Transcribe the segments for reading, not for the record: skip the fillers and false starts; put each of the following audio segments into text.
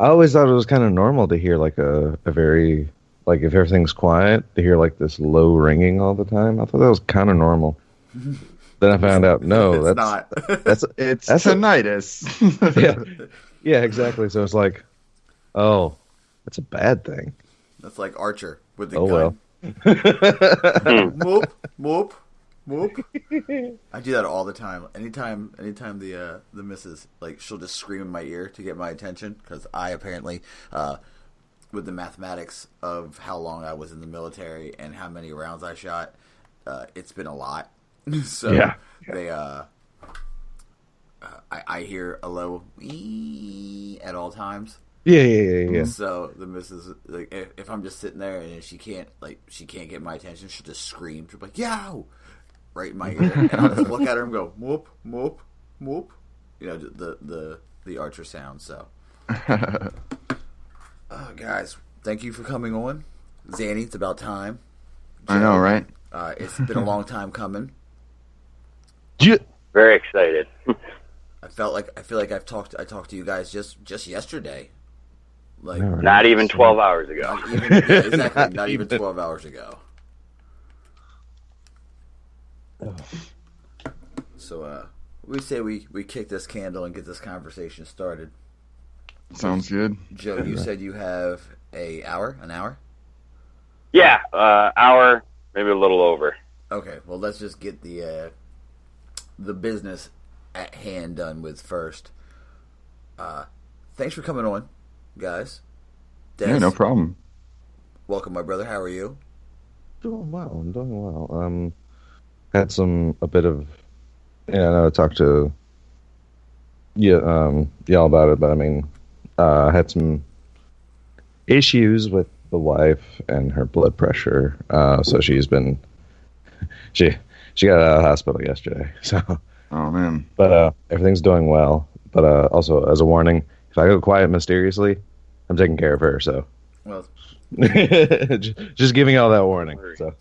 I always thought it was kind of normal to hear like a very like if everything's quiet to hear like this low ringing all the time. I thought that was kind of normal. Then I found out no, It's not. that's It's that's tinnitus. yeah yeah exactly. So it's like oh that's a bad thing. That's like Archer with the Oh gun. well. Whoop, whoop, whoop. I do that all the time. Anytime the missus, like, she'll just scream in my ear to get my attention because I apparently, with the mathematics of how long I was in the military and how many rounds I shot, it's been a lot. So Yeah. they, I hear a low ee at all times. Yeah. So the missus, like, if I'm just sitting there and she can't get my attention, she'll just scream. She'll be like, "Yow!" right in my ear, and I'll just look at her and go, "Whoop, whoop, whoop." You know, the Archer sound. So, guys, thank you for coming on, Zanny. It's about time. I know, right? It's been a long time coming. Very excited. I feel like I talked to you guys just yesterday. Like, Not even 12 hours ago. Not even, yeah, exactly. Not even 12 hours ago. So, we say we kick this candle and get this conversation started. Sounds good. Joe, you said you have an hour? Yeah, hour, maybe a little over. Okay, well, let's just get the business at hand done with first. Thanks for coming on, guys. Yeah, no problem. Welcome, my brother. How are you? Doing well. I'm doing well. Had a bit of, I know I talked to y'all about it, but I mean, I had some issues with the wife and her blood pressure. So she got out of the hospital yesterday. So, Oh man. but everything's doing well. But also, as a warning, if I go quiet mysteriously, I'm taking care of her. So, Well, just giving y'all that warning. So.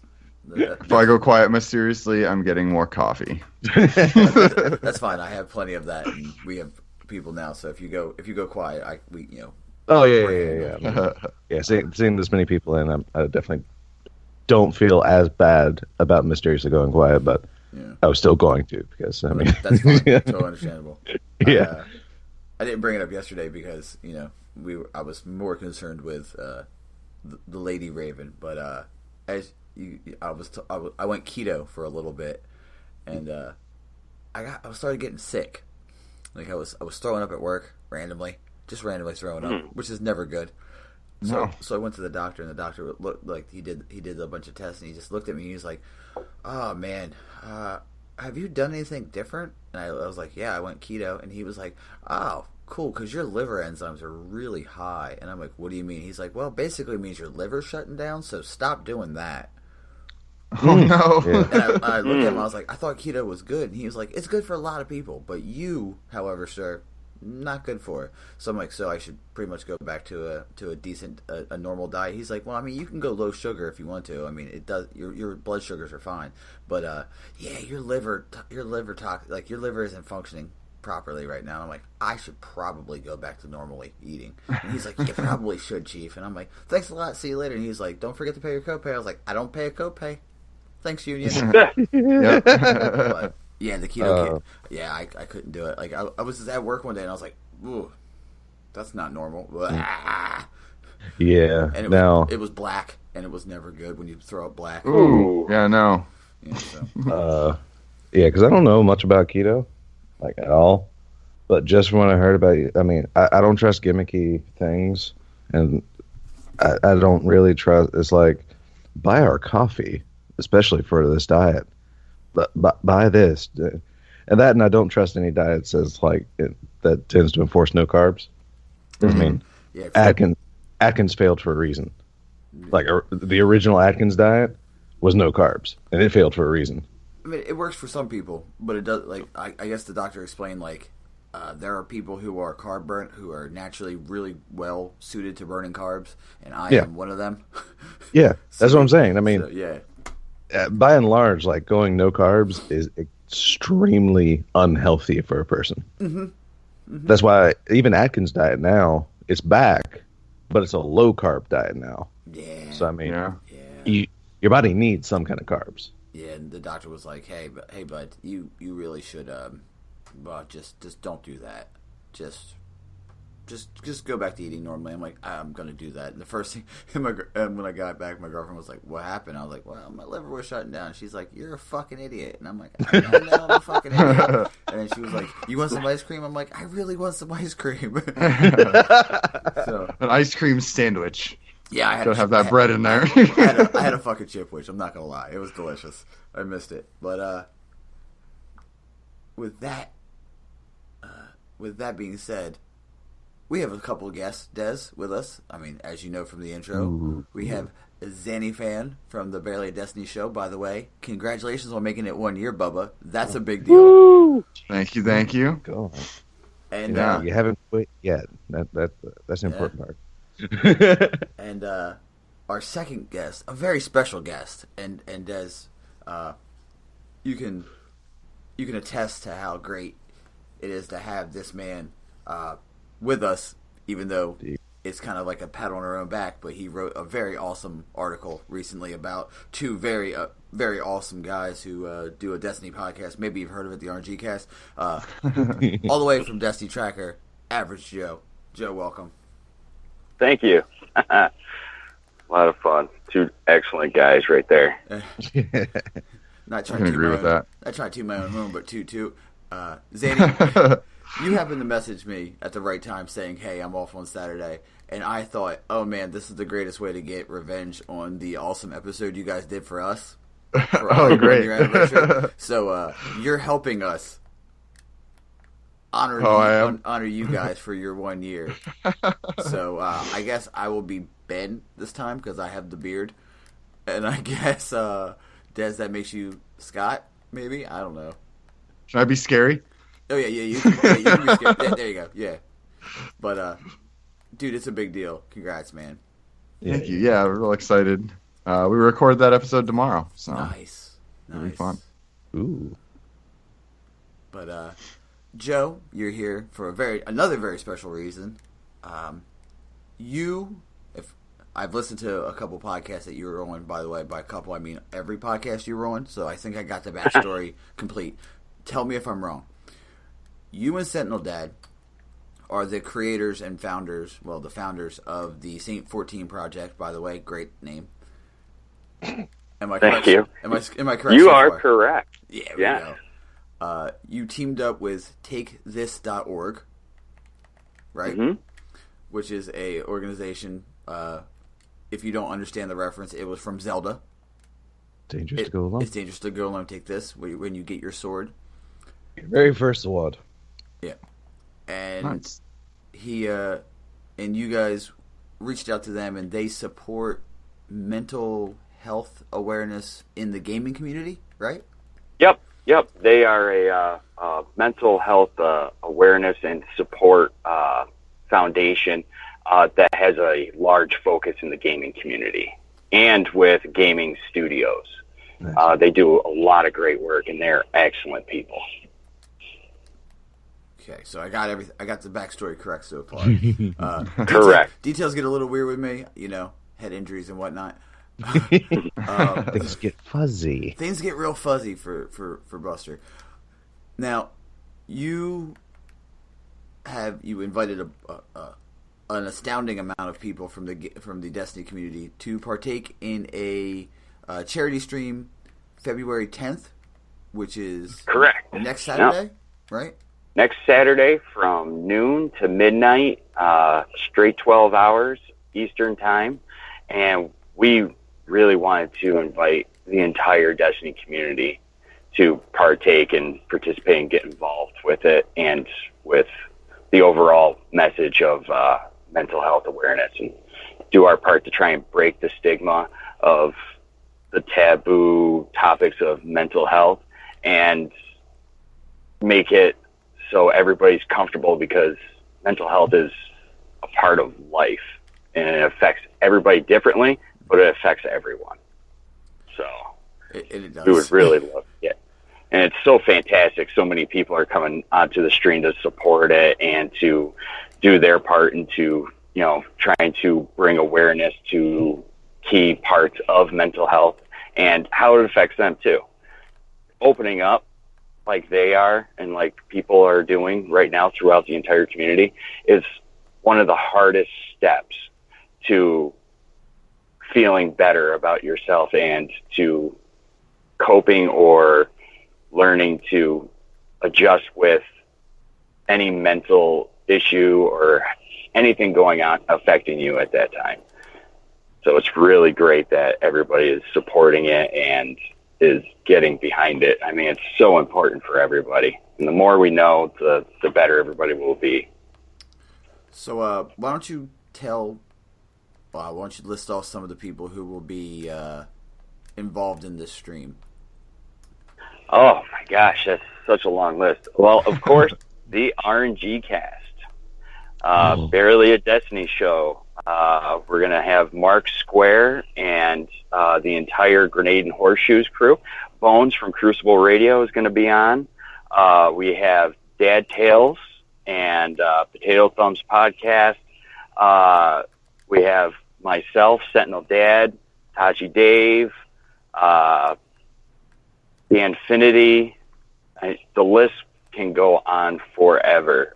If I go quiet mysteriously, I'm getting more coffee. that's fine. I have plenty of that, and we have people now. So if you go quiet, Oh yeah. Yeah, seeing this many people in, I definitely don't feel as bad about mysteriously going quiet, but yeah. I was still going to because I mean That's fine. Totally understandable. Yeah. I didn't bring it up yesterday because I was more concerned with the Lady Raven, but I went keto for a little bit, and I started getting sick. Like I was throwing up at work randomly throwing up, which is never good. So I went to the doctor, and the doctor looked like he did a bunch of tests, and he just looked at me, and he was like, "Oh man, have you done anything different?" And I was like, "Yeah, I went keto," and he was like, "Oh, cool, because your liver enzymes are really high." And I'm like, "What do you mean?" He's like, "Well, basically it means your liver's shutting down, so stop doing that." Oh no. Yeah. And I looked at him, I was like, "I thought keto was good," and he was like, "It's good for a lot of people, but you, however, sir, not good for it." So I'm like, "So I should pretty much go back to a decent, a normal diet?" He's like, "Well, I mean, you can go low sugar if you want to. I mean, it does. Your blood sugars are fine, but yeah, your liver isn't functioning properly right now." And I'm like, "I should probably go back to normally eating." And he's like, "You probably should, Chief." And I'm like, "Thanks a lot. See you later." And he's like, "Don't forget to pay your copay." I was like, "I don't pay a copay. Thanks, Union." Yep. But, yeah, the keto. Yeah, I couldn't do it. Like I was just at work one day, and I was like, "Ooh, that's not normal." Yeah. And it was black, and it was never good when you throw up black. Ooh. Yeah, no. Yeah, so. Yeah, because I don't know much about keto, like at all. But just from what I heard about it, I mean, I don't trust gimmicky things, and I don't really trust. It's like buy our coffee, especially for this diet. But buy this, and I don't trust any diet that says like that tends to enforce no carbs. I mean, Yeah, Atkins failed for a reason. Like the original Atkins diet was no carbs, and it failed for a reason. I mean, it works for some people, but it does. Like I guess the doctor explained, like there are people who are carb burnt who are naturally really well suited to burning carbs, and I am one of them. Yeah, that's what I'm saying. I mean, So, yeah. By and large, like going no carbs is extremely unhealthy for a person. Mm-hmm. Mm-hmm. That's why even Atkins diet now it's back, but it's a low carb diet now. Yeah. So I mean, Yeah. your body needs some kind of carbs. Yeah, and the doctor was like, "Hey, bud, you really should, just don't do that. Just go back to eating normally." I'm like, "I'm gonna do that." And the first thing, when I got back, my girlfriend was like, "What happened?" I was like, "Well, my liver was shutting down." She's like, "You're a fucking idiot," and I'm like, "I know I'm a fucking idiot." And then she was like, "You want some ice cream?" I'm like, "I really want some ice cream." So An ice cream sandwich. yeah, I had Gotta have that bread in there. I had a fucking chip wish. I'm not gonna lie, it was delicious. I missed it, but with that being said, we have a couple of guests, Des, with us. I mean, as you know from the intro, we have Zanny Fan from the Barely a Destiny show. By the way, congratulations on making it 1 year, Bubba. That's a big deal. Woo! Thank you. Go. And You haven't quit yet. That's an important part. And our second guest, a very special guest, and Des, you can attest to how great it is to have this man with us, even though it's kind of like a pat on our own back. But he wrote a very awesome article recently about two very awesome guys who do a Destiny podcast. Maybe you've heard of it, the RNG Cast. All the way from Destiny Tracker, Average Joe. Joe, welcome. Thank you. A lot of fun. Two excellent guys right there. Not I trying can to agree with that. I tried to my own home, but two. Zanny, you happened to message me at the right time saying, "Hey, I'm off on Saturday," and I thought, "Oh man, this is the greatest way to get revenge on the awesome episode you guys did for us." For our Oh, great. 1 year anniversary. So you're helping us honor you guys for your 1 year. So I guess I will be Ben this time because I have the beard, and I guess Des, that makes you Scott. Maybe, I don't know. Should I be scary? Oh yeah, you can be scared. There you go. Yeah, but dude, it's a big deal. Congrats, man. Thank you. Yeah, we're real excited. We record that episode tomorrow, so Nice. it'll be fun. Ooh. But Joe, you're here for another very special reason. If I've listened to a couple podcasts that you were on, by the way, by a couple I mean every podcast you were on, so I think I got the backstory complete. Tell me if I'm wrong. You and Sentinel Dad are the creators and founders, the founders of the Saint 14 project, by the way. Great name. Am I correct? Thank you. Am I correct? You so are far? correct. Yeah, there Yes. we go. You teamed up with TakeThis.org, right? Mm-hmm. Which is a organization. If you don't understand the reference, it was from Zelda. Dangerous to go alone. It's dangerous to go alone. Take this when you get your sword. Your very first one. Yeah, and Nice. he and you guys reached out to them, and they support mental health awareness in the gaming community, right? Yep. They are a mental health awareness and support foundation that has a large focus in the gaming community and with gaming studios. Nice. They do a lot of great work, and they're excellent people. Okay, so I got the backstory correct so far. Correct. Details get a little weird with me, head injuries and whatnot. Things get fuzzy. Things get real fuzzy for Buster. Now, you invited an astounding amount of people from the Destiny community to partake in a charity stream February 10th, which is Correct. next Saturday, right? Next Saturday from noon to midnight, straight 12 hours Eastern time. And we really wanted to invite the entire Destiny community to partake and participate and get involved with it and with the overall message of mental health awareness and do our part to try and break the stigma of the taboo topics of mental health and make it so everybody's comfortable, because mental health is a part of life and it affects everybody differently, but it affects everyone. So It does. we would really love it. And it's so fantastic. So many people are coming onto the stream to support it and to do their part and to trying to bring awareness to key parts of mental health and how it affects them too. Opening up like they are and like people are doing right now throughout the entire community is one of the hardest steps to feeling better about yourself and to coping or learning to adjust with any mental issue or anything going on affecting you at that time. So it's really great that everybody is supporting it and is getting behind it. I mean, it's so important for everybody. And the more we know, the better everybody will be. So why don't you list off some of the people who will be involved in this stream? Oh my gosh, that's such a long list. Well, of course, the RNG cast, Barely a Destiny show. We're going to have Mark Square and the entire Grenade and Horseshoes crew. Bones from Crucible Radio is going to be on. We have Dad Tales and Potato Thumbs podcast. We have myself, Sentinel Dad, Tachi Dave, The Infinity. The list can go on forever.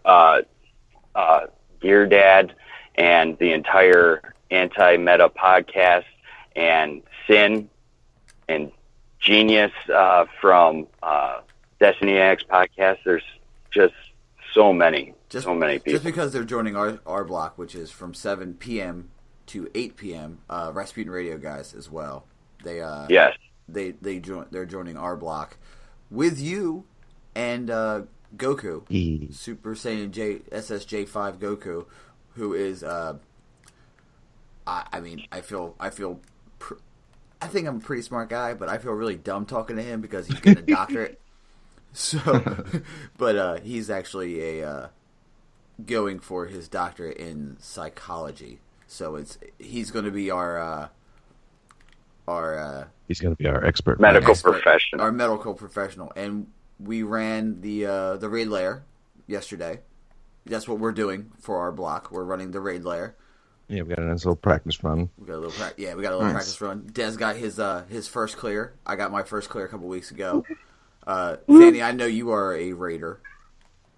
Gear Dad and the entire Anti-Meta podcast, and Sin and Genius from Destiny X podcast. There's just so many people. Just because they're joining our block, which is from 7 p.m. to 8 p.m. Rasputin Radio guys as well. Yes. They're joining our block with you and Goku, Super Saiyan SSJ5 Goku, who is I think I'm a pretty smart guy, but I feel really dumb talking to him because he's getting a doctorate. So, but he's actually going for his doctorate in psychology. So he's going to be our he's going to be our expert professional. Our medical professional. And we ran the raid lair yesterday. That's what we're doing for our block. We're running the raid lair. Yeah, we got a nice little practice run. We got a little practice run. Des got his first clear. I got my first clear a couple weeks ago. Zanny, I know you are a raider,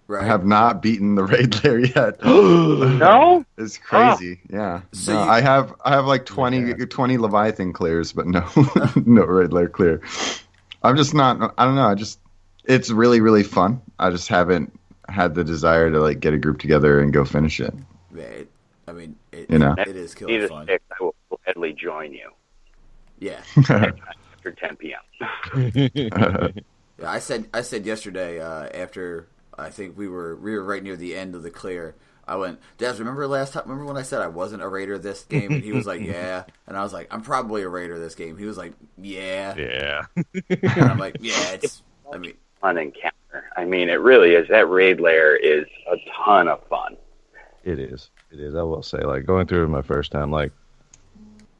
right? I have not beaten the raid lair yet. No? It's crazy. Yeah. So no, I have like 20 Leviathan clears, but no no raid lair clear. I'm just not. I don't know. It's really, really fun. I just haven't had the desire to like get a group together and go finish it. Yeah, it is killer fun. I will gladly join you. Yeah. After 10 p.m. Yeah, I said yesterday after I think we were right near the end of the clear. I went, Des, remember when I said I wasn't a raider this game? And he was like, yeah. And I was like, I'm probably a raider this game. He was like, yeah. Yeah. And I'm like, yeah, fun encounter. I mean, it really is. That raid lair is a ton of fun. It is. I will say, like, going through it my first time, like,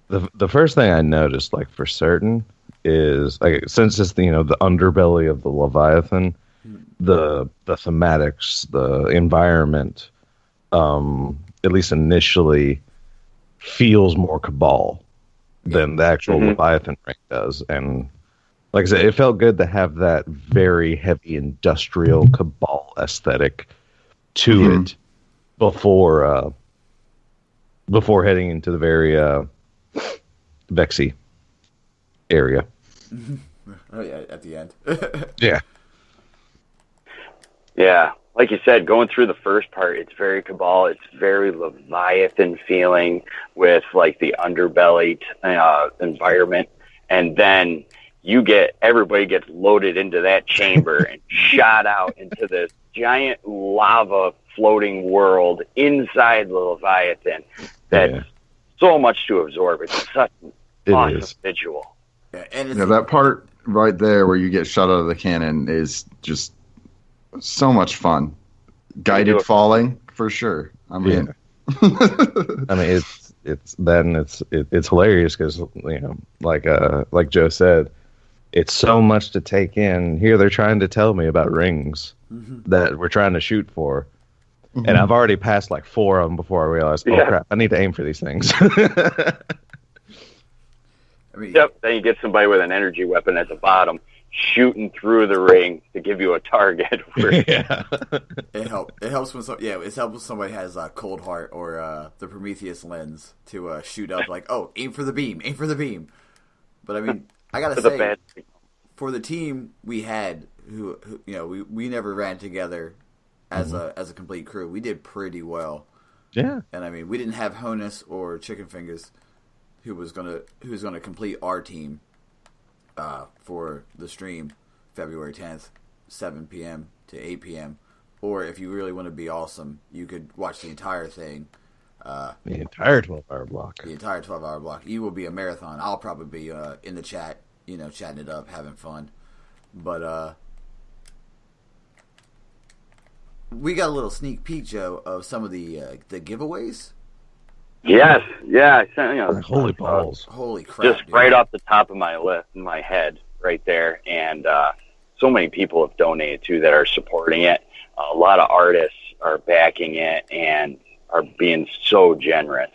the first thing I noticed, like, for certain is, like, since it's the underbelly of the Leviathan, the thematics, the environment, at least initially, feels more Cabal than the actual Leviathan ring does. And like I said, it felt good to have that very heavy industrial Cabal aesthetic to it before heading into the very Vexy area. Oh yeah, at the end. Yeah. Yeah, like you said, going through the first part, it's very Cabal. It's very Leviathan feeling with like the underbelly environment, and then everybody gets loaded into that chamber and shot out into this giant lava floating world inside the Leviathan. That's so much to absorb. It's such an awesome visual. Yeah, and that part right there where you get shot out of the cannon is just so much fun. Guided falling for sure. I mean, I mean, it's hilarious because like Joe said, it's so much to take in. Here they're trying to tell me about rings that we're trying to shoot for, And I've already passed like 4 of them before I realized, oh crap, I need to aim for these things. Yep. Then you get somebody with an energy weapon at the bottom shooting through the ring to give you a target. It helps when it helps when somebody has a cold heart or the Prometheus lens to shoot up like, oh, aim for the beam. But I mean, I gotta say, for the team we had, who we never ran together as a complete crew, we did pretty well. Yeah. And I mean, we didn't have Honus or Chicken Fingers, who was gonna complete our team for the stream February 10th, 7 p.m. to 8 p.m. Or if you really want to be awesome, you could watch the entire thing. The entire 12-hour block. The entire 12-hour block. You will be a marathon. I'll probably be in the chat, chatting it up, having fun. But we got a little sneak peek, Joe, of some of the giveaways. Yes, yeah. I sent, holy balls! Holy crap! Just right off the top of my head, right there, and so many people have donated too that are supporting it. A lot of artists are backing it and are being so generous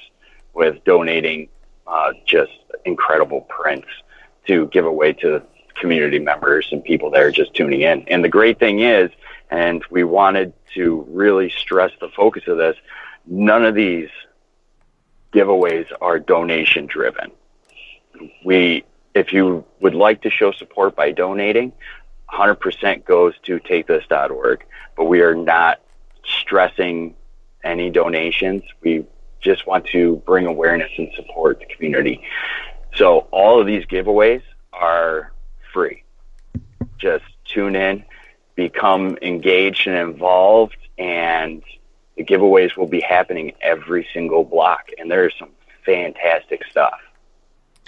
with donating just incredible prints to give away to community members and people that are just tuning in. And the great thing is, and we wanted to really stress the focus of this, none of these giveaways are donation driven. If you would like to show support by donating, 100% goes to takethis.org, but we are not stressing any donations. We just want to bring awareness and support the community. So all of these giveaways are free. Just tune in, become engaged and involved, and the giveaways will be happening every single block, and there's some fantastic stuff.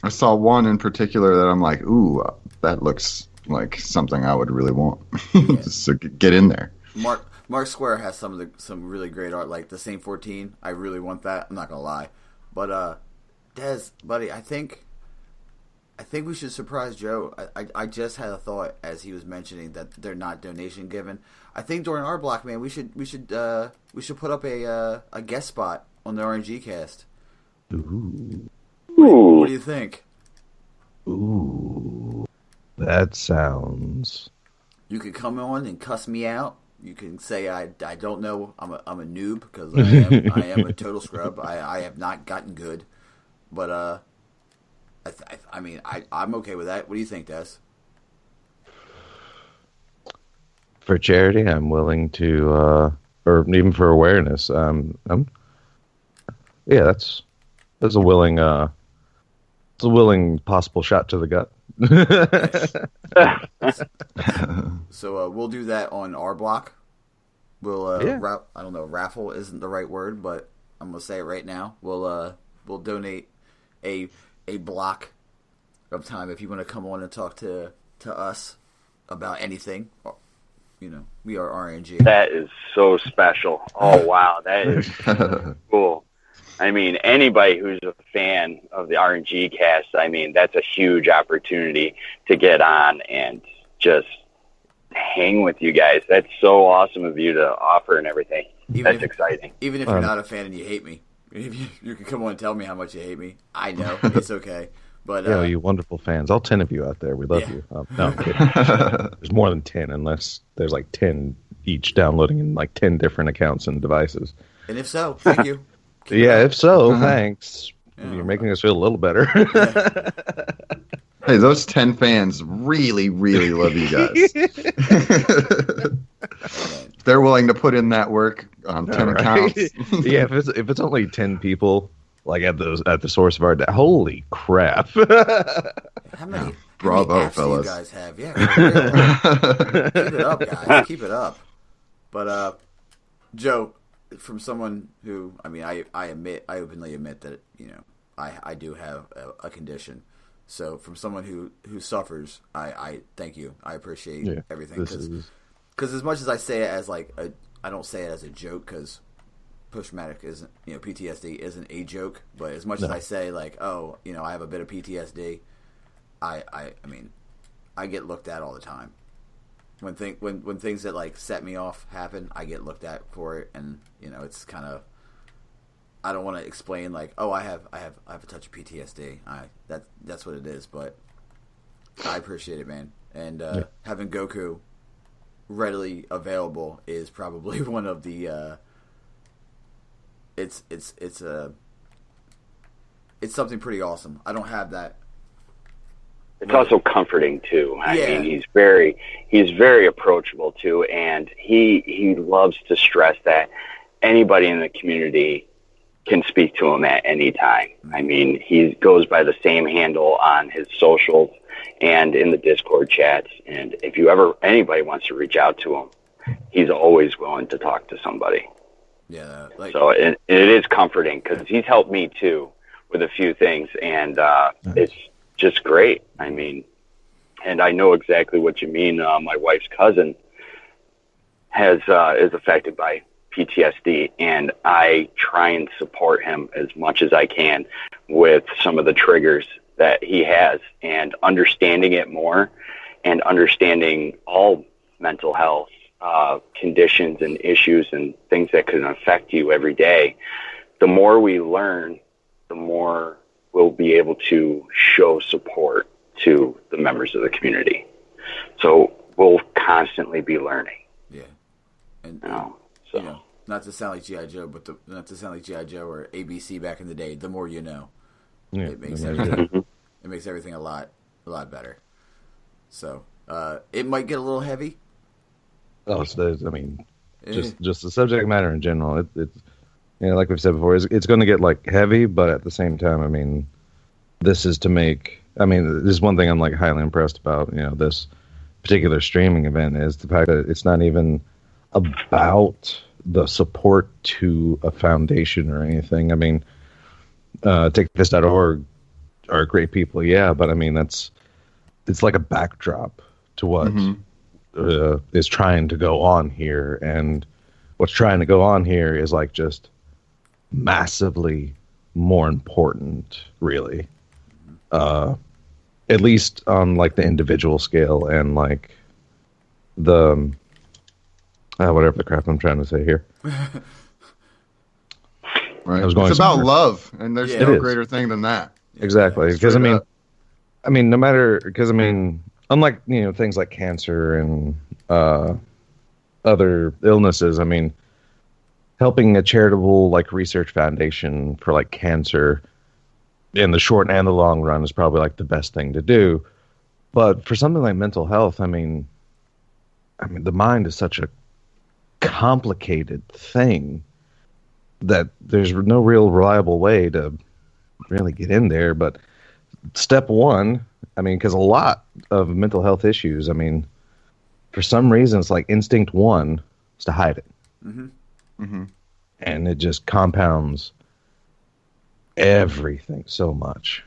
I saw one in particular that I'm like, ooh, that looks like something I would really want. So get in there. Mark Square has some really great art, like the Saint 14. I really want that. I'm not gonna lie, but Des, buddy, I think we should surprise Joe. I just had a thought as he was mentioning that they're not donation given. I think during our block, man, we should put up a guest spot on the RNG cast. Ooh. What do you think? Ooh, that sounds. You could come on and cuss me out. You can say I don't know. I'm a noob because I am a total scrub. I have not gotten good, but I mean I'm okay with that. What do you think, Des? For charity, I'm willing to, or even for awareness. That's a willing, possible shot to the gut. So we'll do that on our block. We'll I don't know, raffle isn't the right word, but I'm gonna say it right now. We'll donate a block of time if you want to come on and talk to us about anything. We are RNG. That is so special. Oh wow, that is cool. I mean, anybody who's a fan of the RNG cast, I mean, that's a huge opportunity to get on and just hang with you guys. That's so awesome of you to offer and everything. That's exciting. Even if you're not a fan and you hate me, you can come on and tell me how much you hate me. I know. It's okay. But you wonderful fans. All 10 of you out there. We love you. No, I'm kidding. There's more than 10 unless there's like 10 each downloading in like 10 different accounts and devices. And if so, thank you. If so, thanks. Yeah. You're making us feel a little better. Hey, those 10 fans really, really love you guys. They're willing to put in that work on 10 accounts. Yeah, if it's only 10 people, like at the source of our day, holy crap! How many Bravo, fellas! You guys have, keep it up, guys. Keep it up. But Joe, from someone who, I mean, I openly admit that I do have a condition. So from someone who suffers, I thank you. I appreciate everything because as much as I say it as I don't say it as a joke because post-traumatic isn't, PTSD isn't a joke, but as much as I say I have a bit of PTSD, I mean, I get looked at all the time. when things that like set me off happen, I get looked at for it, and it's kind of, I don't want to explain like, oh, I have a touch of PTSD. That's what it is, but I appreciate it, man. And having Goku readily available is probably one of the it's something pretty awesome. I don't have that. It's also comforting too. I mean, he's very approachable too, and he loves to stress that anybody in the community can speak to him at any time. I mean, he goes by the same handle on his socials and in the Discord chats, and if anybody wants to reach out to him, he's always willing to talk to somebody. Yeah, so it is comforting because he's helped me too with a few things, and it's just great. I mean, and I know exactly what you mean. My wife's cousin is affected by PTSD, and I try and support him as much as I can with some of the triggers that he has, and understanding it more, and understanding all mental health conditions and issues and things that can affect you every day. The more we learn, the more we'll be able to show support to the members of the community. So we'll constantly be learning. Yeah. And so not to sound like G.I. Joe, but not to sound like G.I. Joe or ABC back in the day, the more you know. Yeah, it makes everything a lot better. So it might get a little heavy. Oh, I mean, just the subject matter in general. It's like we've said before, it's going to get like heavy, but at the same time, I mean, this is one thing I'm like highly impressed about. This particular streaming event is the fact that it's not even about the support to a foundation or anything. I mean, TakeThis.org are great people, yeah, but I mean it's like a backdrop to what is trying to go on here, and what's trying to go on here is like just massively more important, really. At least on like the individual scale and like the whatever the crap I'm trying to say here. Right. It's about love, and there's no greater thing than that. Exactly, because unlike things like cancer and other illnesses, I mean, helping a charitable like research foundation for like cancer in the short and the long run is probably like the best thing to do. But for something like mental health, I mean, the mind is such a complicated thing that there's no real reliable way to really get in there. But step one, because a lot of mental health issues, for some reason, it's like instinct one is to hide it. Mm-hmm. Mm-hmm. And it just compounds everything so much.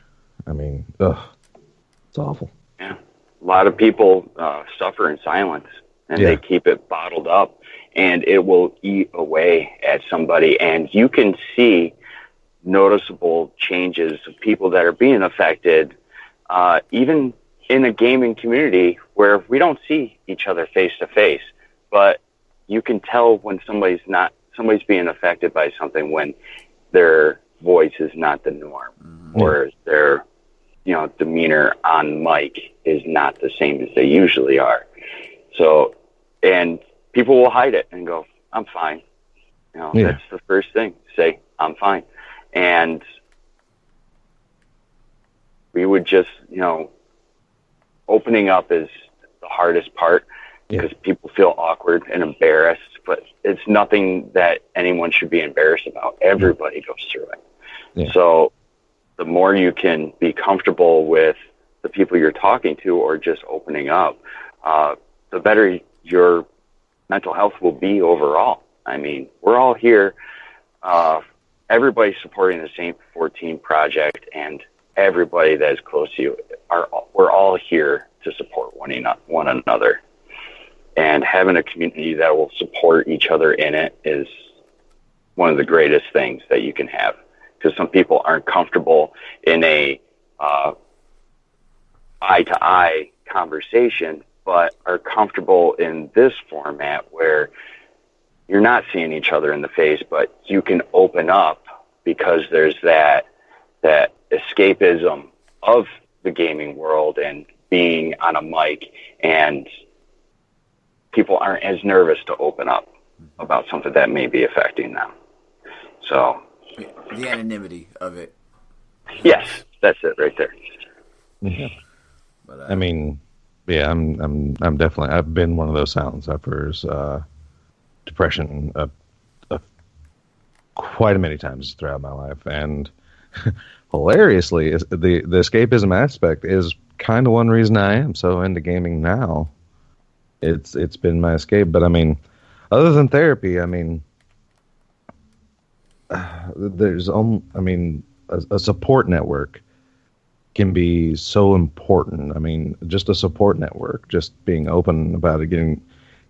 It's awful. Yeah. A lot of people suffer in silence, and they keep it bottled up, and it will eat away at somebody. And you can see noticeable changes of people that are being affected, even in a gaming community where we don't see each other face to face, but you can tell when somebody's being affected by something when their voice is not the norm, or their demeanor on mic is not the same as they usually are. So, and people will hide it and go, I'm fine. That's the first thing. Say, I'm fine. And we would just, opening up is the hardest part because people feel awkward and embarrassed, but it's nothing that anyone should be embarrassed about. Everybody goes through it. Yeah. So the more you can be comfortable with the people you're talking to or just opening up, the better your mental health will be overall. We're all here. Everybody's supporting the St. 14 project, and everybody that is close to you, we're all here to support one another. And having a community that will support each other in it is one of the greatest things that you can have. Because some people aren't comfortable in a eye-to-eye conversation, but are comfortable in this format where you're not seeing each other in the face, but you can open up because there's that escapism of the gaming world and being on a mic, and people aren't as nervous to open up about something that may be affecting them. So the anonymity of it. Yes, that's it right there. Yeah. But, I mean, yeah, I'm definitely. I've been one of those silent sufferers. Depression, quite many times throughout my life, and hilariously, the escapism aspect is kind of one reason I am so into gaming now. It's been my escape, but I mean, other than therapy, I mean, there's a support network can be so important. I mean, just a support network, just being open about it, getting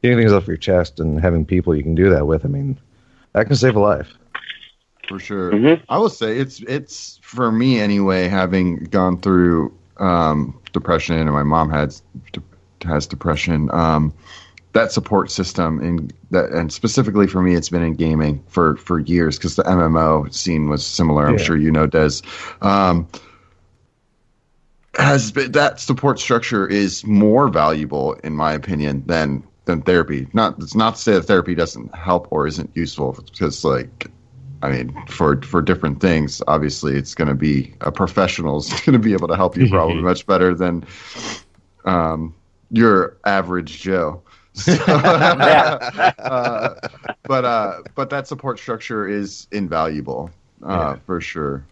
things off your chest, and having people you can do that with. I mean, that can save a life. For sure. Mm-hmm. I will say it's for me anyway, having gone through depression, and my mom has depression. That support system and specifically for me, it's been in gaming for years, because the MMO scene was similar. I'm sure you know, Des. Has been, that support structure is more valuable, in my opinion, than therapy. It's not to say that therapy doesn't help or isn't useful, because, like, I mean, for different things, obviously, it's going to be a professional's going to be able to help you probably much better than your average Joe. So, but that support structure is invaluable for sure.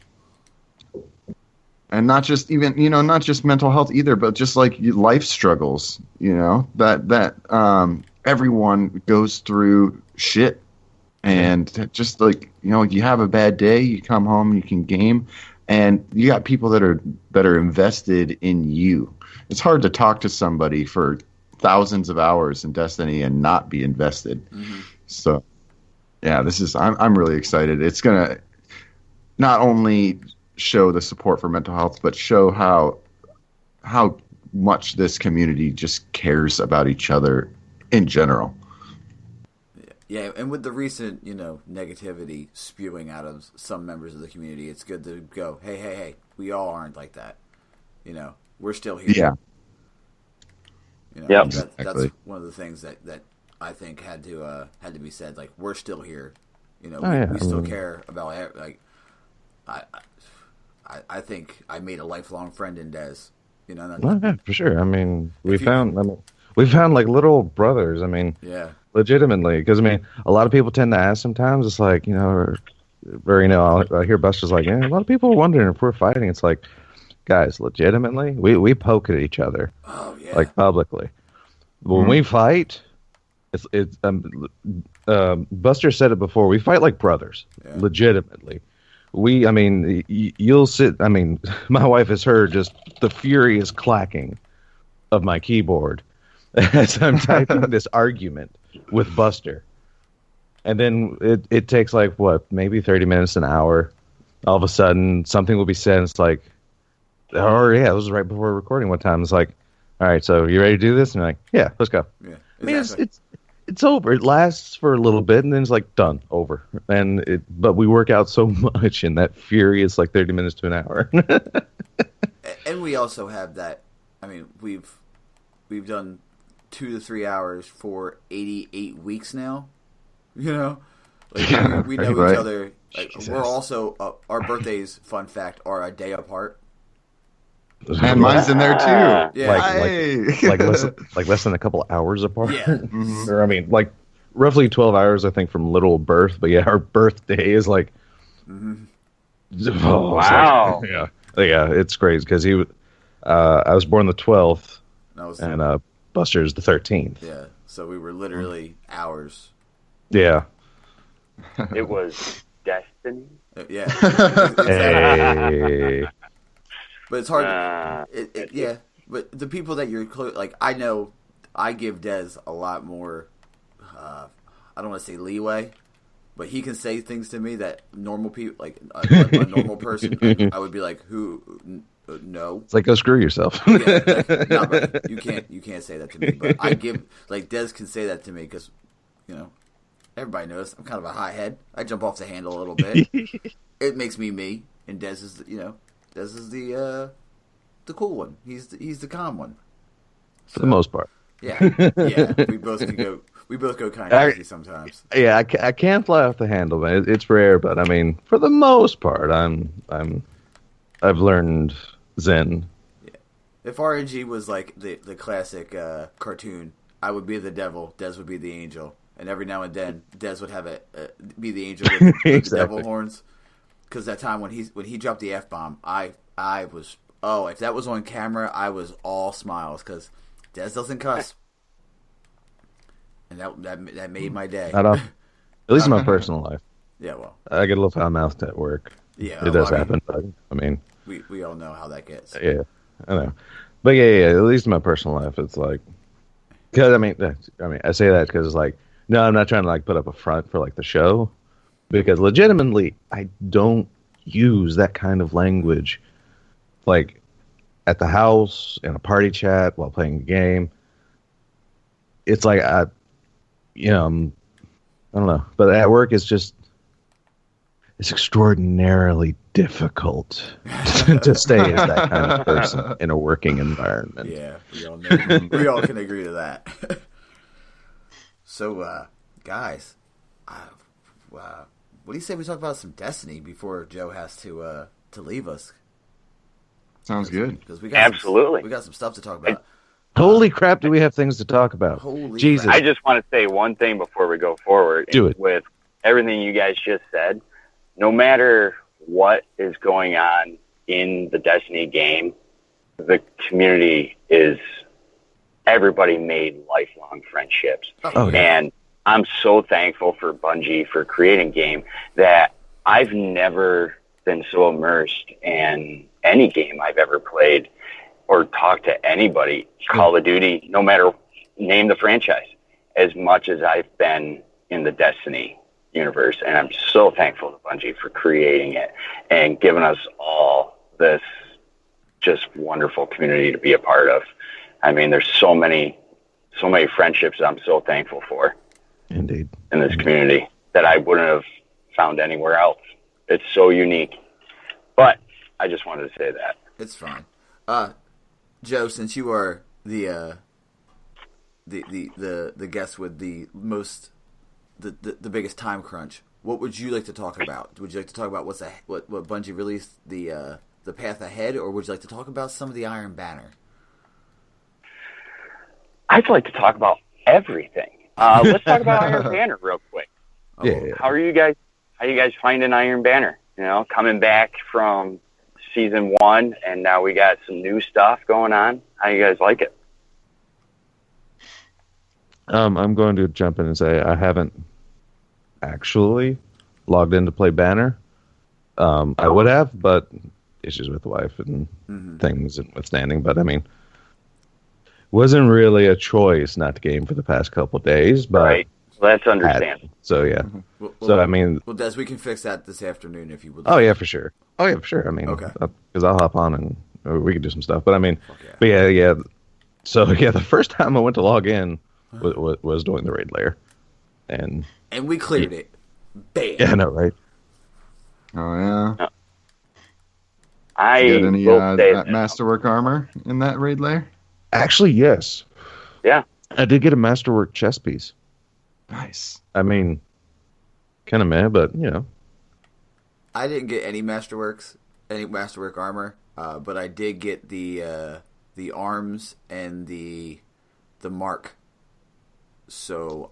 And not just not just mental health either, but just like life struggles, that everyone goes through shit. And just like, you have a bad day, you come home, you can game, and you got people that are invested in you. It's hard to talk to somebody for thousands of hours in Destiny and not be invested. Mm-hmm. So, yeah, I'm really excited. It's going to not only show the support for mental health, but show how much this community just cares about each other in general. Yeah, and with the recent, negativity spewing out of some members of the community, it's good to go, hey, we all aren't like that. We're still here. Yeah. That's one of the things that I think had to be said. Like, we're still here. We still care about, like, I think I made a lifelong friend in Des. For sure. I mean, we found like little brothers. I mean, yeah. Legitimately, because I mean, a lot of people tend to ask sometimes. It's like, I hear Buster's like, a lot of people are wondering if we're fighting. It's like, guys, legitimately, we poke at each other, like publicly. When we fight, it's Buster said it before. We fight like brothers, legitimately. You'll sit. I mean, my wife has heard just the furious clacking of my keyboard as I'm typing this argument with Buster. And then it takes like, maybe 30 minutes, an hour. All of a sudden, something will be said, and it's like, it was right before recording one time. It's like, all right, so you ready to do this? And you're like, yeah, let's go. Yeah, exactly. I mean, it's over. It lasts for a little bit, and then it's like, done, over. But we work out so much in that furious, like 30 minutes to an hour. And we also have that, I mean, we've done 2 to 3 hours for 88 weeks now. Like, we know each other. Like, we're also our birthdays. Fun fact, are a day apart. And mine's in there too. Yeah, like less than a couple hours apart. Yeah, mm-hmm. Or I mean, like roughly 12 hours, I think, from literal birth. But yeah, our birthday is like, wow. Like, yeah, it's crazy because I was born the 12th, and Buster's the 13th. Yeah, so we were literally hours. Yeah. It was destiny. Yeah. Hey. But it's hard. Yeah. But the people that you're close, like, I know I give Des a lot more, I don't want to say leeway, but he can say things to me that normal people, like a normal person, I would be like, who No. It's like, go screw yourself. Yeah, not really. You can't say that to me. But I give Des can say that to me because everybody knows I'm kind of a hothead. I jump off the handle a little bit. It makes me, and Des is the cool one. He's the calm one. For the most part. Yeah. We both go kind of crazy sometimes. Yeah, I can't fly off the handle, man. It's rare, but I mean, for the most part, I've learned Zen. Yeah. If RNG was like the classic cartoon, I would be the devil. Des would be the angel, and every now and then, Des would have be the angel with Exactly. the devil horns. Because that time when he dropped the F-bomb, I was if that was on camera, I was all smiles because Des doesn't cuss, and that made my day. Not off, at least in my personal life. Yeah, well, I get a little foul-mouthed at work. yeah, It does happen, but I mean, we all know how that gets. yeah, I know. But yeah, at least in my personal life, it's like, because I mean, I say that because like, no, I'm not trying to like put up a front for like the show, because legitimately, I don't use that kind of language, like at the house, in a party chat, while playing a game. It's like I don't know, but at work it's extraordinarily difficult to stay as that kind of person in a working environment. Yeah, we all can agree to that. So, guys, what do you say we talk about some Destiny before Joe has to leave us? Sounds good. Because we got Absolutely. we got some stuff to talk about. Holy crap, do we have things to talk about? Holy Jesus. crap. I just want to say one thing before we go forward. Do it. With everything you guys just said, no matter what is going on in the Destiny game, the community is everybody made lifelong friendships. Oh, yeah. And I'm so thankful for Bungie for creating a game that I've never been so immersed in any game I've ever played or talked to anybody, Call of Duty, no matter, name the franchise, as much as I've been in the Destiny universe. And I'm so thankful to Bungie for creating it and giving us all this just wonderful community to be a part of. I mean, there's so many friendships I'm so thankful for. Indeed. In this community that I wouldn't have found anywhere else. It's so unique. But I just wanted to say that. It's fine. Joe, since you are the guest with the most the biggest time crunch, what would you like to talk about? Would you like to talk about what Bungie released, the path ahead, or would you like to talk about some of the Iron Banner? I'd like to talk about everything. Let's talk about Iron Banner real quick. Yeah. How are you guys finding Iron Banner? Coming back from season 1, and now we got some new stuff going on. How you guys like it? I'm going to jump in and say I haven't actually logged in to play Banner. I would have, but issues with the wife and things notwithstanding. But I mean, wasn't really a choice not to game for the past couple days. But right. Well, that's understandable. So yeah. Well, So I mean, well, Des, we can fix that this afternoon if you would. oh yeah, for sure. I mean, Okay. Because I'll hop on and we could do some stuff. But I mean, yeah. but yeah. So yeah, the first time I went to log in was doing the raid layer, and we cleared it. Bam. yeah, I know, right? Oh yeah. I You get any will say that. masterwork armor in that raid layer? Actually, yes. Yeah. I did get a masterwork chest piece. Nice. I mean, kind of meh, but I didn't get any masterwork armor, but I did get the arms and the mark. So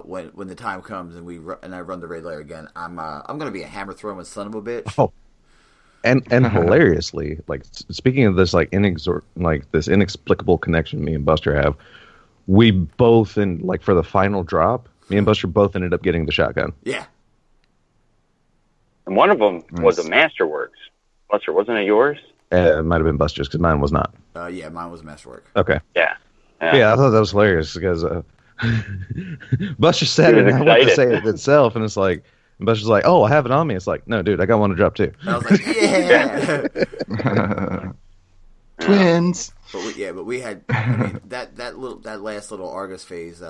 when the time comes and I run the raid layer again, I'm gonna be a hammer throwing son of a bitch. Oh, and hilariously, like speaking of this, like this inexplicable connection me and Buster have, we both for the final drop, me and Buster both ended up getting the shotgun. Yeah. And one of them was a Nice. Masterworks. Buster, wasn't it yours? It might have been Buster's because mine was not. Yeah, mine was masterwork. Okay. Yeah. Yeah, I thought that was hilarious because Buster said He it, was and I went to excited. say it itself, and it's like, and Buster's like, "Oh, I have it on me." It's like, no, dude, I got one to drop too. And I was like, yeah. twins. But we had I mean, that last little Argus phase.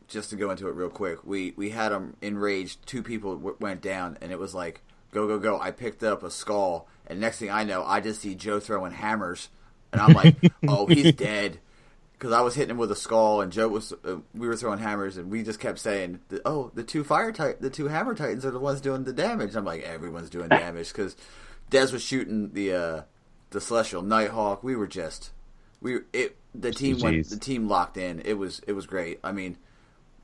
Just to go into it real quick, we had them enraged. 2 people went down, and it was like go go go. I picked up a skull, and next thing I know, I just see Joe throwing hammers, and I'm like, oh, he's dead. Because I was hitting him with a skull, and Joe was. We were throwing hammers, and we just kept saying, "Oh, the 2 hammer titans are the ones doing the damage." I'm like, everyone's doing damage because Dez was shooting the Celestial Nighthawk. We were just the team locked in. It was great. I mean,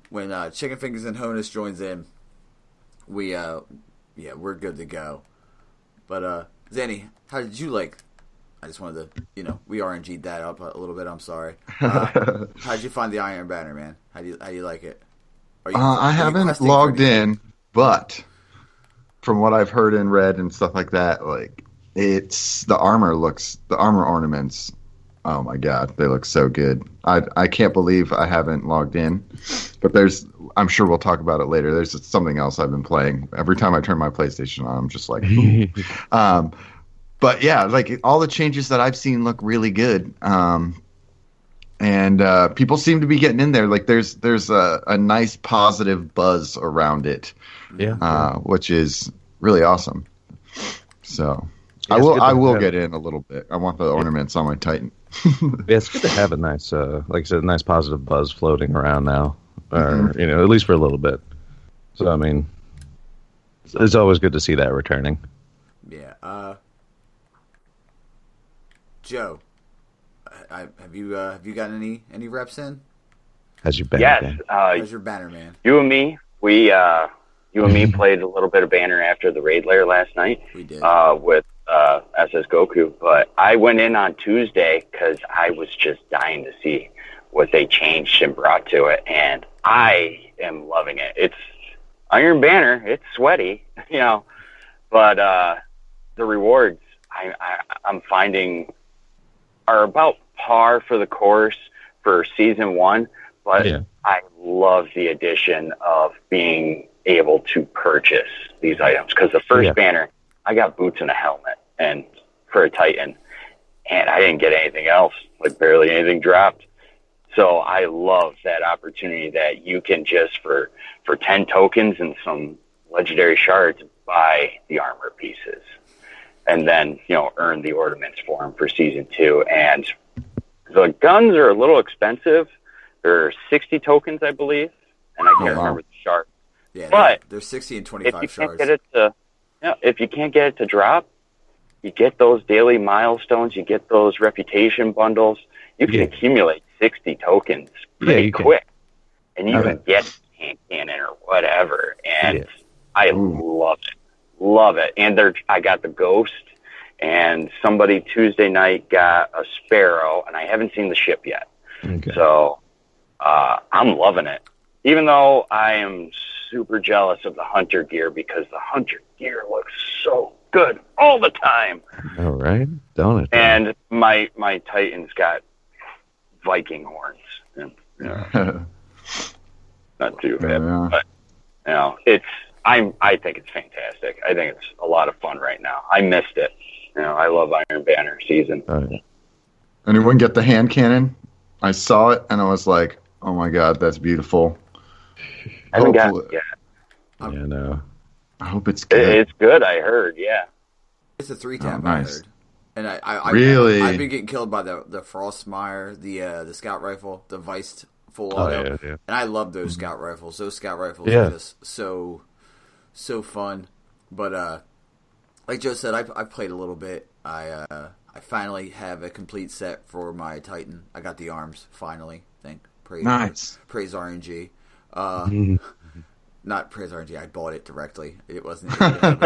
when Chicken Fingers and Honus joins in, we're good to go. But Zanny, how did you like? I just wanted to, we RNG'd that up a little bit. I'm sorry. How did you find the Iron Banner, man? How do you like it? I haven't logged in, but from what I've heard and read and stuff like that, like the armor ornaments. Oh my god, they look so good. I can't believe I haven't logged in, but I'm sure we'll talk about it later. There's something else I've been playing. Every time I turn my PlayStation on, I'm just like, ooh. But yeah, like all the changes that I've seen look really good, and people seem to be getting in there. Like there's a nice positive buzz around it, which is really awesome. So yeah, I will get in a little bit. I want the ornaments on my Titan. Yeah, it's good to have a nice, like I said, a nice positive buzz floating around now, or at least for a little bit. So I mean, it's always good to see that returning. Yeah. Joe, have you gotten any reps in? How's your banner? Yes. How's your banner, man? You and me, played a little bit of banner after the raid lair last night. We did. With SS Goku, but I went in on Tuesday because I was just dying to see what they changed and brought to it, and I am loving it. It's Iron Banner. It's sweaty, but the rewards I'm finding are about par for the course for season 1, but I love the addition of being able to purchase these items because the first banner, I got boots and a helmet and for a Titan, and I didn't get anything else, like barely anything dropped. So I love that opportunity that you can just for 10 tokens and some legendary shards buy the armor pieces. And then, earn the ornaments for them for season 2. And the guns are a little expensive. They're 60 tokens, I believe. And I can't remember the shards. Yeah, but they're 60 and 25 shards. If you can't get it to drop, you get those daily milestones. You get those reputation bundles. You can accumulate 60 tokens pretty quick. And you can get hand cannon or whatever. And I love it. Love it. And I got the Ghost, and somebody Tuesday night got a Sparrow, and I haven't seen the ship yet. Okay. So I'm loving it. Even though I am super jealous of the Hunter gear because the Hunter gear looks so good all the time. All right. Don't it? And my Titan's got Viking horns. And, not too bad. But, I think it's fantastic. I think it's a lot of fun right now. I missed it. I love Iron Banner season. Anyone get the hand cannon? I saw it and I was like, "Oh my god, that's beautiful." I haven't got it yet. Yeah, no. I hope it's good. It's good. I heard. Yeah. It's a 3-tap. I heard. And I've been getting killed by the Frostmire, the scout rifle, the Weist full auto, and I love those scout rifles. Those scout rifles are just so fun. But like Joe said, I played a little bit. I finally have a complete set for my Titan. I got the arms finally. Praise RNG. Not praise RNG. I bought it directly. It wasn't. and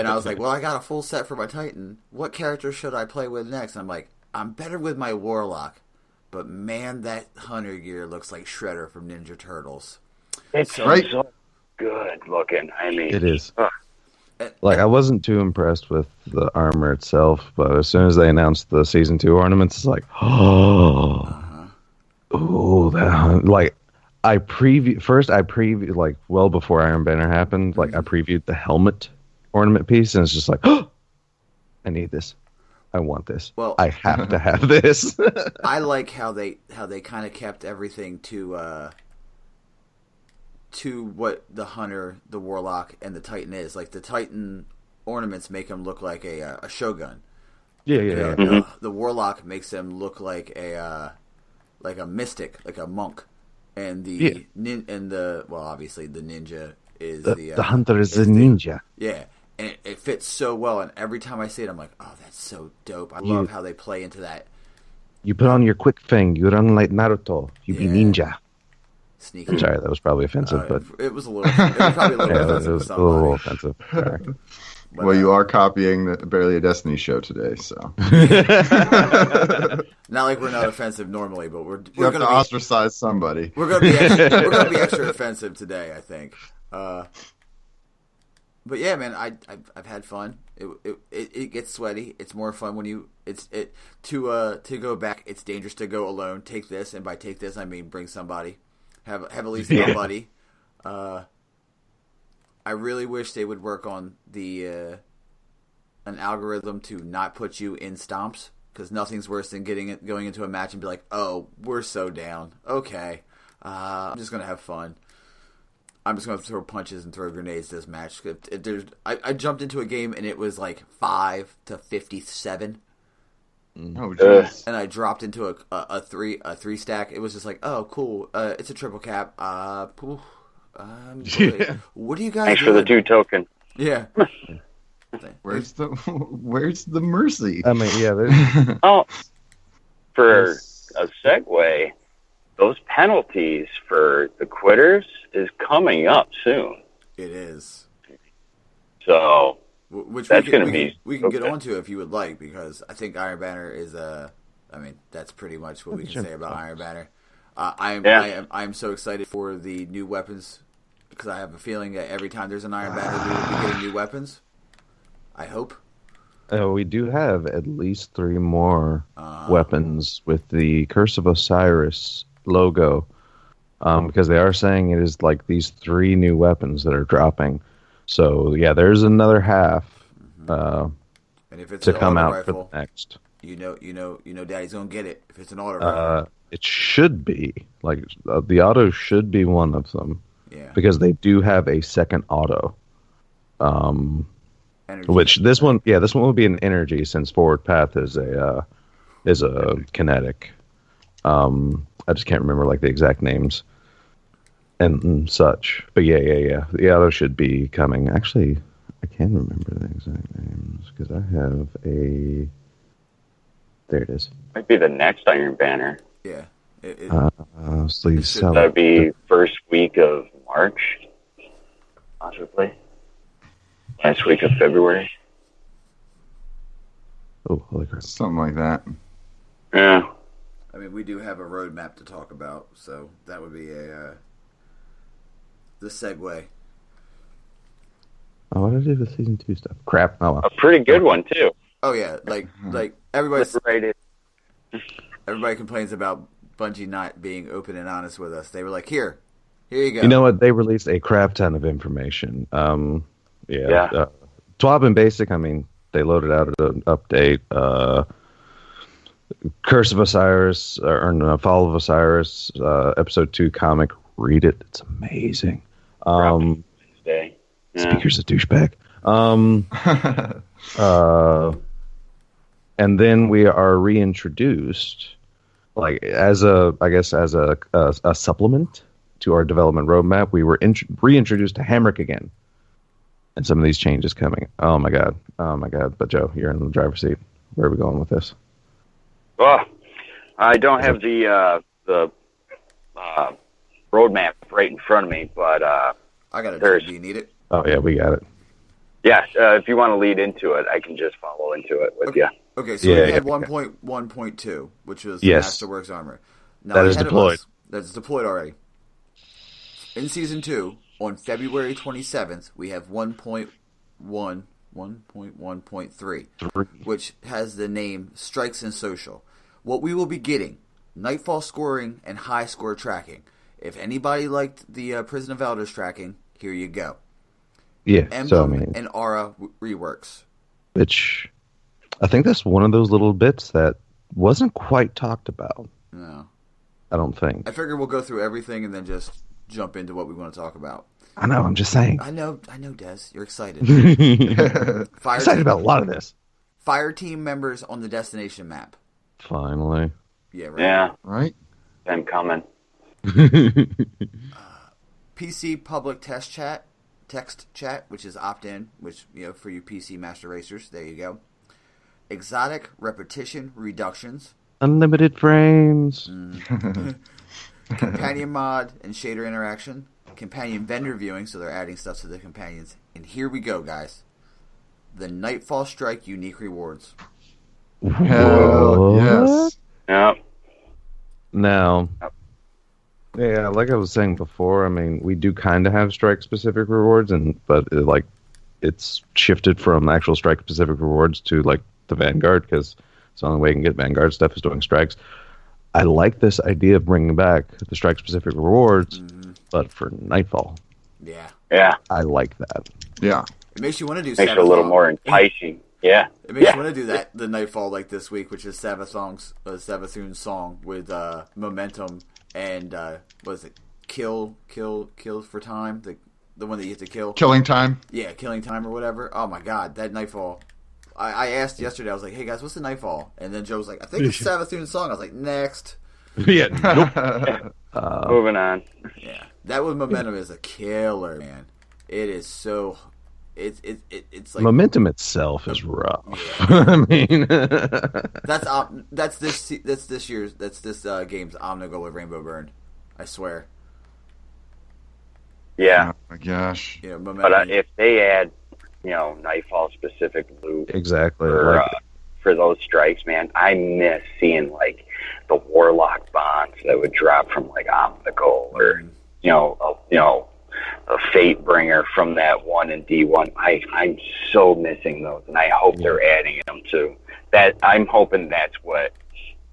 I was like, well, I got a full set for my Titan. What character should I play with next? And I'm like, I'm better with my Warlock. But man, that Hunter gear looks like Shredder from Ninja Turtles. It's so good looking. I mean, it is. I wasn't too impressed with the armor itself, but as soon as they announced the season 2 ornaments, it's like, that I previewed like well before Iron Banner happened. Like I previewed the helmet ornament piece, and it's just like, I need this. I want this. Well, I have to have this. I like how they kind of kept everything to what the hunter, the warlock, and the titan is. Like the titan ornaments make him look like a shogun. Yeah. The warlock makes him look like a mystic, like a monk, and obviously the ninja is the hunter is the ninja. Yeah, and it fits so well. And every time I see it, I'm like, oh, that's so dope. I love how they play into that. You put on your quick fang, you run like Naruto. You be ninja. Sneaky. Sorry, that was probably offensive, but it was a little. It was probably a little offensive. It was a little offensive. Sorry. But, well, you are copying the Barely a Destiny show today, so not like we're not offensive normally, but we're going to ostracize somebody. We're going to be extra offensive today, I think. But yeah, man, I've had fun. It gets sweaty. It's more fun when to go back. It's dangerous to go alone. Take this, and by take this, I mean bring somebody. Have at least one buddy. I really wish they would work on an algorithm to not put you in stomps, because nothing's worse than going into a match and be like, oh, we're so down. Okay, I'm just gonna have fun. I'm just gonna throw punches and throw grenades this match. I jumped into a game and it was like 5-57. Oh, jeez. And I dropped into a three stack. It was just like, oh, cool. It's a triple cap. What do you guys? Thanks for the 2 token. Yeah. Where's the mercy? I mean, yeah. Oh, for a segue, those penalties for the quitters is coming up soon. It is. So which that's going to be. We can get onto if you would like, because I think Iron Banner is I mean, that's pretty much what we can say about Iron Banner. I'm so excited for the new weapons, because I have a feeling that every time there's an Iron Banner, we will be getting new weapons. I hope. We do have at least 3 more weapons with the Curse of Osiris logo, because they are saying it is like these 3 new weapons that are dropping. So yeah, there's another half and if it's to an come auto out rifle, for the next. You know, Daddy's gonna get it if it's an auto rifle. It should be like the auto should be one of them. Yeah, because they do have a second auto. Energy. Which this one will be an energy, since Forward Path is a kinetic. I just can't remember like the exact names and such. But yeah. The auto should be coming. Actually, I can remember the exact names because I have a. There it is. Might be the next Iron Banner. Yeah. Sleeve That'd be first week of March, possibly. Last week of February. Oh, holy crap. Something like that. Yeah. I mean, we do have a roadmap to talk about, so that would be the segue. Oh, what did I do with season 2 stuff? Crap. Oh, well. A pretty good one, too. Oh, yeah. Like everybody's... Right. Everybody complains about Bungie not being open and honest with us. They were like, here you go. You know what? They released a crap ton of information. Yeah. TWAB and Basic, I mean, they loaded out an update. Curse of Osiris, or no, Fall of Osiris, episode 2 comic. Read it. It's amazing. Wednesday. Yeah. Speaker's a douchebag. And then we are reintroduced, like as a supplement to our development roadmap. We were reintroduced to Hamrick again, and some of these changes coming. Oh my god! But Joe, you're in the driver's seat. Where are we going with this? Well, I don't have the roadmap right in front of me, but I got it. Do you need it? Oh yeah, we got it. Yeah, if you want to lead into it, I can just follow into it with you. Okay, so we had 1.1.2, which was the Masterworks armor. Now, that is deployed. That's deployed already. In Season 2, on February 27th, we have 1.1.3, which has the name Strikes and Social. What we will be getting, Nightfall scoring and high score tracking. If anybody liked the Prison of Elders tracking, here you go. Yeah, Emblem and Aura reworks. Which I think that's one of those little bits that wasn't quite talked about. No. I don't think. I figure we'll go through everything and then just jump into what we want to talk about. I know, I'm just saying. I know, Des. You're excited. Excited about a lot of this. Fire team members on the destination map. Finally. Yeah, right. Yeah. Right? I'm coming. PC public text chat, which is opt-in, which, for you PC master racers, there you go. Exotic repetition reductions. Unlimited frames. Companion mod and shader interaction. Companion vendor viewing, so they're adding stuff to the companions. And here we go, guys. The Nightfall Strike unique rewards. Hell yes. Yep. Now, Yep. yeah, like I was saying before, I mean, we do kind of have strike-specific rewards, but it's shifted from actual strike-specific rewards to like the Vanguard, because it's the only way you can get Vanguard stuff is doing strikes. I like this idea of bringing back the strike-specific rewards, but for Nightfall. Yeah. Yeah. I like that. Yeah. It makes you want to do Makes it a little Sabathon. more enticing. Yeah. It makes Yeah. you want to do that the Nightfall like this week, which is Sabathun's song with Momentum and what is it? Kill for time, the one that you have to kill. Killing time. Yeah, killing time or whatever. Oh my god, that Nightfall. I asked yesterday, I was like, hey guys, what's the Nightfall? And then Joe was like, I think it's Sabathun's song. I was like, next. Yeah, nope. Moving on. Yeah. That with Momentum is a killer, man. It is so it's like Momentum itself is rough. I mean, that's this game's Omnigul with Rainbow Burn. I swear. Yeah. Oh my gosh. Momentum. But if they add, Nightfall specific loot exactly. for those strikes, man, I miss seeing like the Warlock bonds that would drop from like Omnigul or a Fate Bringer from that one in D1. I'm so missing those, and I hope they're adding them to that. I'm hoping that's what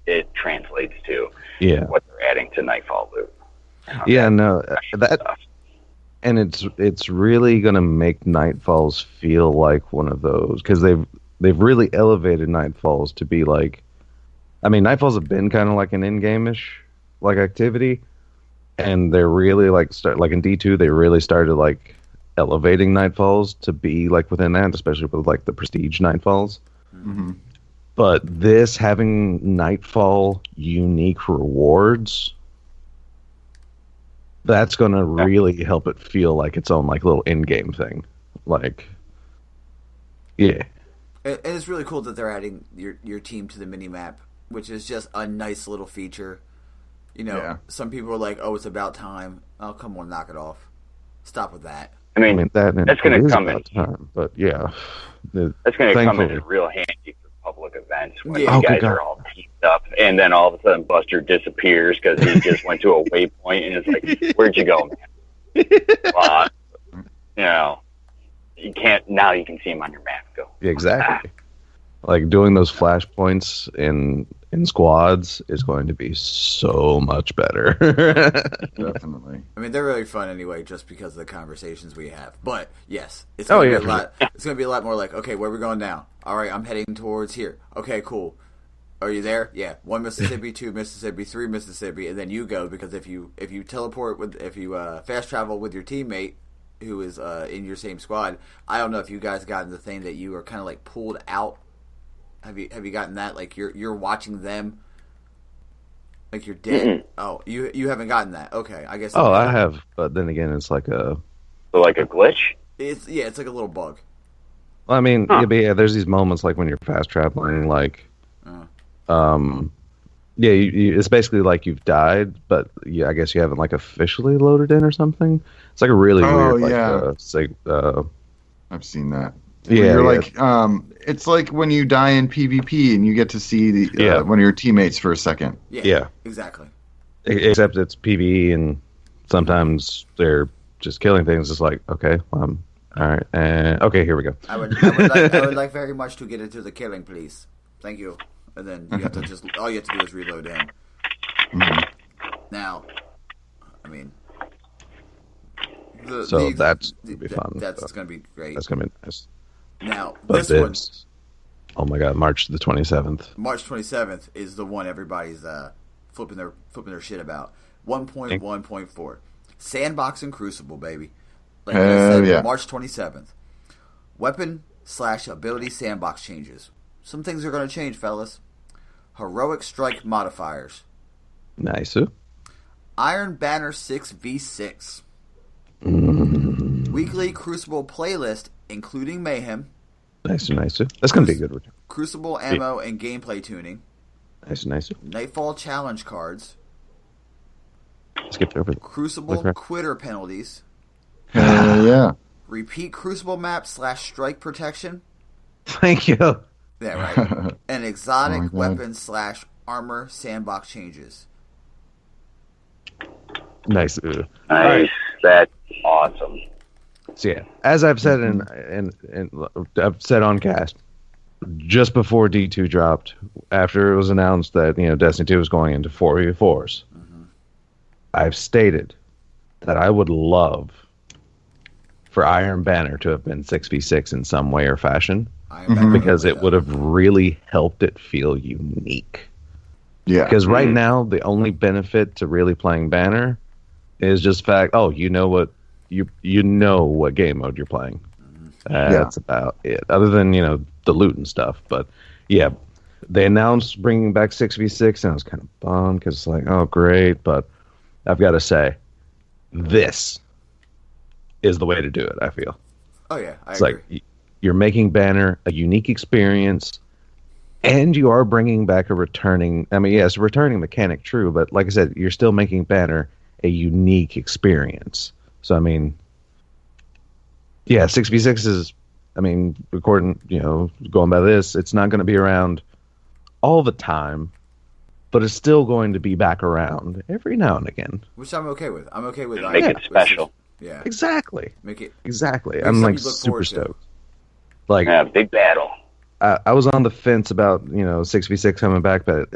it translates to. Yeah. What they're adding to Nightfall loot. Yeah, no, that. Stuff. And it's really gonna make Nightfalls feel like one of those, because they've really elevated Nightfalls to be like, I mean, Nightfalls have been kind of like an in-game-ish like activity, and they're really like in D2 they really started like elevating Nightfalls to be like within that, especially with like the prestige Nightfalls. Mm-hmm. But this having Nightfall unique rewards, that's going to really help it feel like its own like little in-game thing. Like, yeah. And it's really cool that they're adding your team to the mini-map, which is just a nice little feature. Some people are like, oh, it's about time. Oh, come on, knock it off. Stop with that. I mean that's going to come in time, but yeah. That's going to come in real handy for public events when you guys are all teamed up, and then all of a sudden Buster disappears because he just went to a waypoint, and it's like, where'd you go, man? You can't, now you can see him on your map. Go. Yeah, exactly. Like doing those flashpoints in squads is going to be so much better. Definitely. I mean, they're really fun anyway, just because of the conversations we have. But yes, it's going to be a lot. It's going to be a lot more like, okay, where are we going now? All right, I'm heading towards here. Okay, cool. Are you there? Yeah. 1 Mississippi, 2 Mississippi, 3 Mississippi, and then you go, because if you teleport if you fast travel with your teammate who is in your same squad, I don't know if you guys gotten the thing that you are kind of like pulled out. Have you gotten that? Like you're watching them, like you're dead. Mm-hmm. Oh, you haven't gotten that. Okay, I guess. Oh, I have, but then again, it's like a glitch. It's like a little bug. Well, I mean, there's these moments like when you're fast traveling, like, it's basically like you've died, but I guess you haven't like officially loaded in or something. It's like a really weird. I've seen that. Yeah, you're like, it's like when you die in PvP and you get to see one of your teammates for a second. Yeah, exactly. Except it's PvE, and sometimes they're just killing things. It's like, okay, all right, okay, here we go. I would like very much to get into the killing, please. Thank you. And then you have to all you have to do is reload him. Mm-hmm. Now, I mean, that's gonna be fun. That's gonna be great. That's gonna be nice. Now, but this one, Oh my God, March the 27th. March 27th is the one everybody's flipping their shit about. 1.1.4 Sandbox and Crucible, baby. Like I said, yeah. March 27th. Weapon/ability sandbox changes. Some things are going to change, fellas. Heroic strike modifiers. Nice. Iron Banner 6v6. Weekly Crucible playlist, including Mayhem. Nice. That's going to be a good return. Crucible ammo and gameplay tuning. Nice. Nightfall challenge cards. Skipped over the Crucible quitter penalties. Yeah. Repeat Crucible map /strike protection. Thank you. Yeah, right. And exotic Oh my God. weapon/armor sandbox changes. Nice. Nice. Right. That's awesome. So yeah, as I've said I've said on cast, just before D2 dropped, after it was announced that Destiny 2 was going into 4v4s, I've stated that I would love for Iron Banner to have been 6v6 in some way or fashion, because it would have really helped it feel unique. Yeah. Because right now, the only benefit to really playing Banner is just fact. Oh, you know what game mode you're playing. That's about it. Other than the loot and stuff. But yeah, they announced bringing back 6v6, and I was kind of bummed because it's like, oh great. But I've got to say, this is the way to do it. I feel. Oh yeah, I It's agree. like you're making Banner a unique experience. And you are bringing back a returning mechanic, true, but like I said, you're still making Banner a unique experience. So, I mean, yeah, 6v6 is, according, going by this, it's not going to be around all the time, but it's still going to be back around every now and again. Which I'm okay with. I'm okay with Make it special. Yeah. Exactly. Make it. Exactly. Make I'm something like you look super forward to. stoked. Like, Yeah, big battle. I was on the fence about 6v6 coming back, but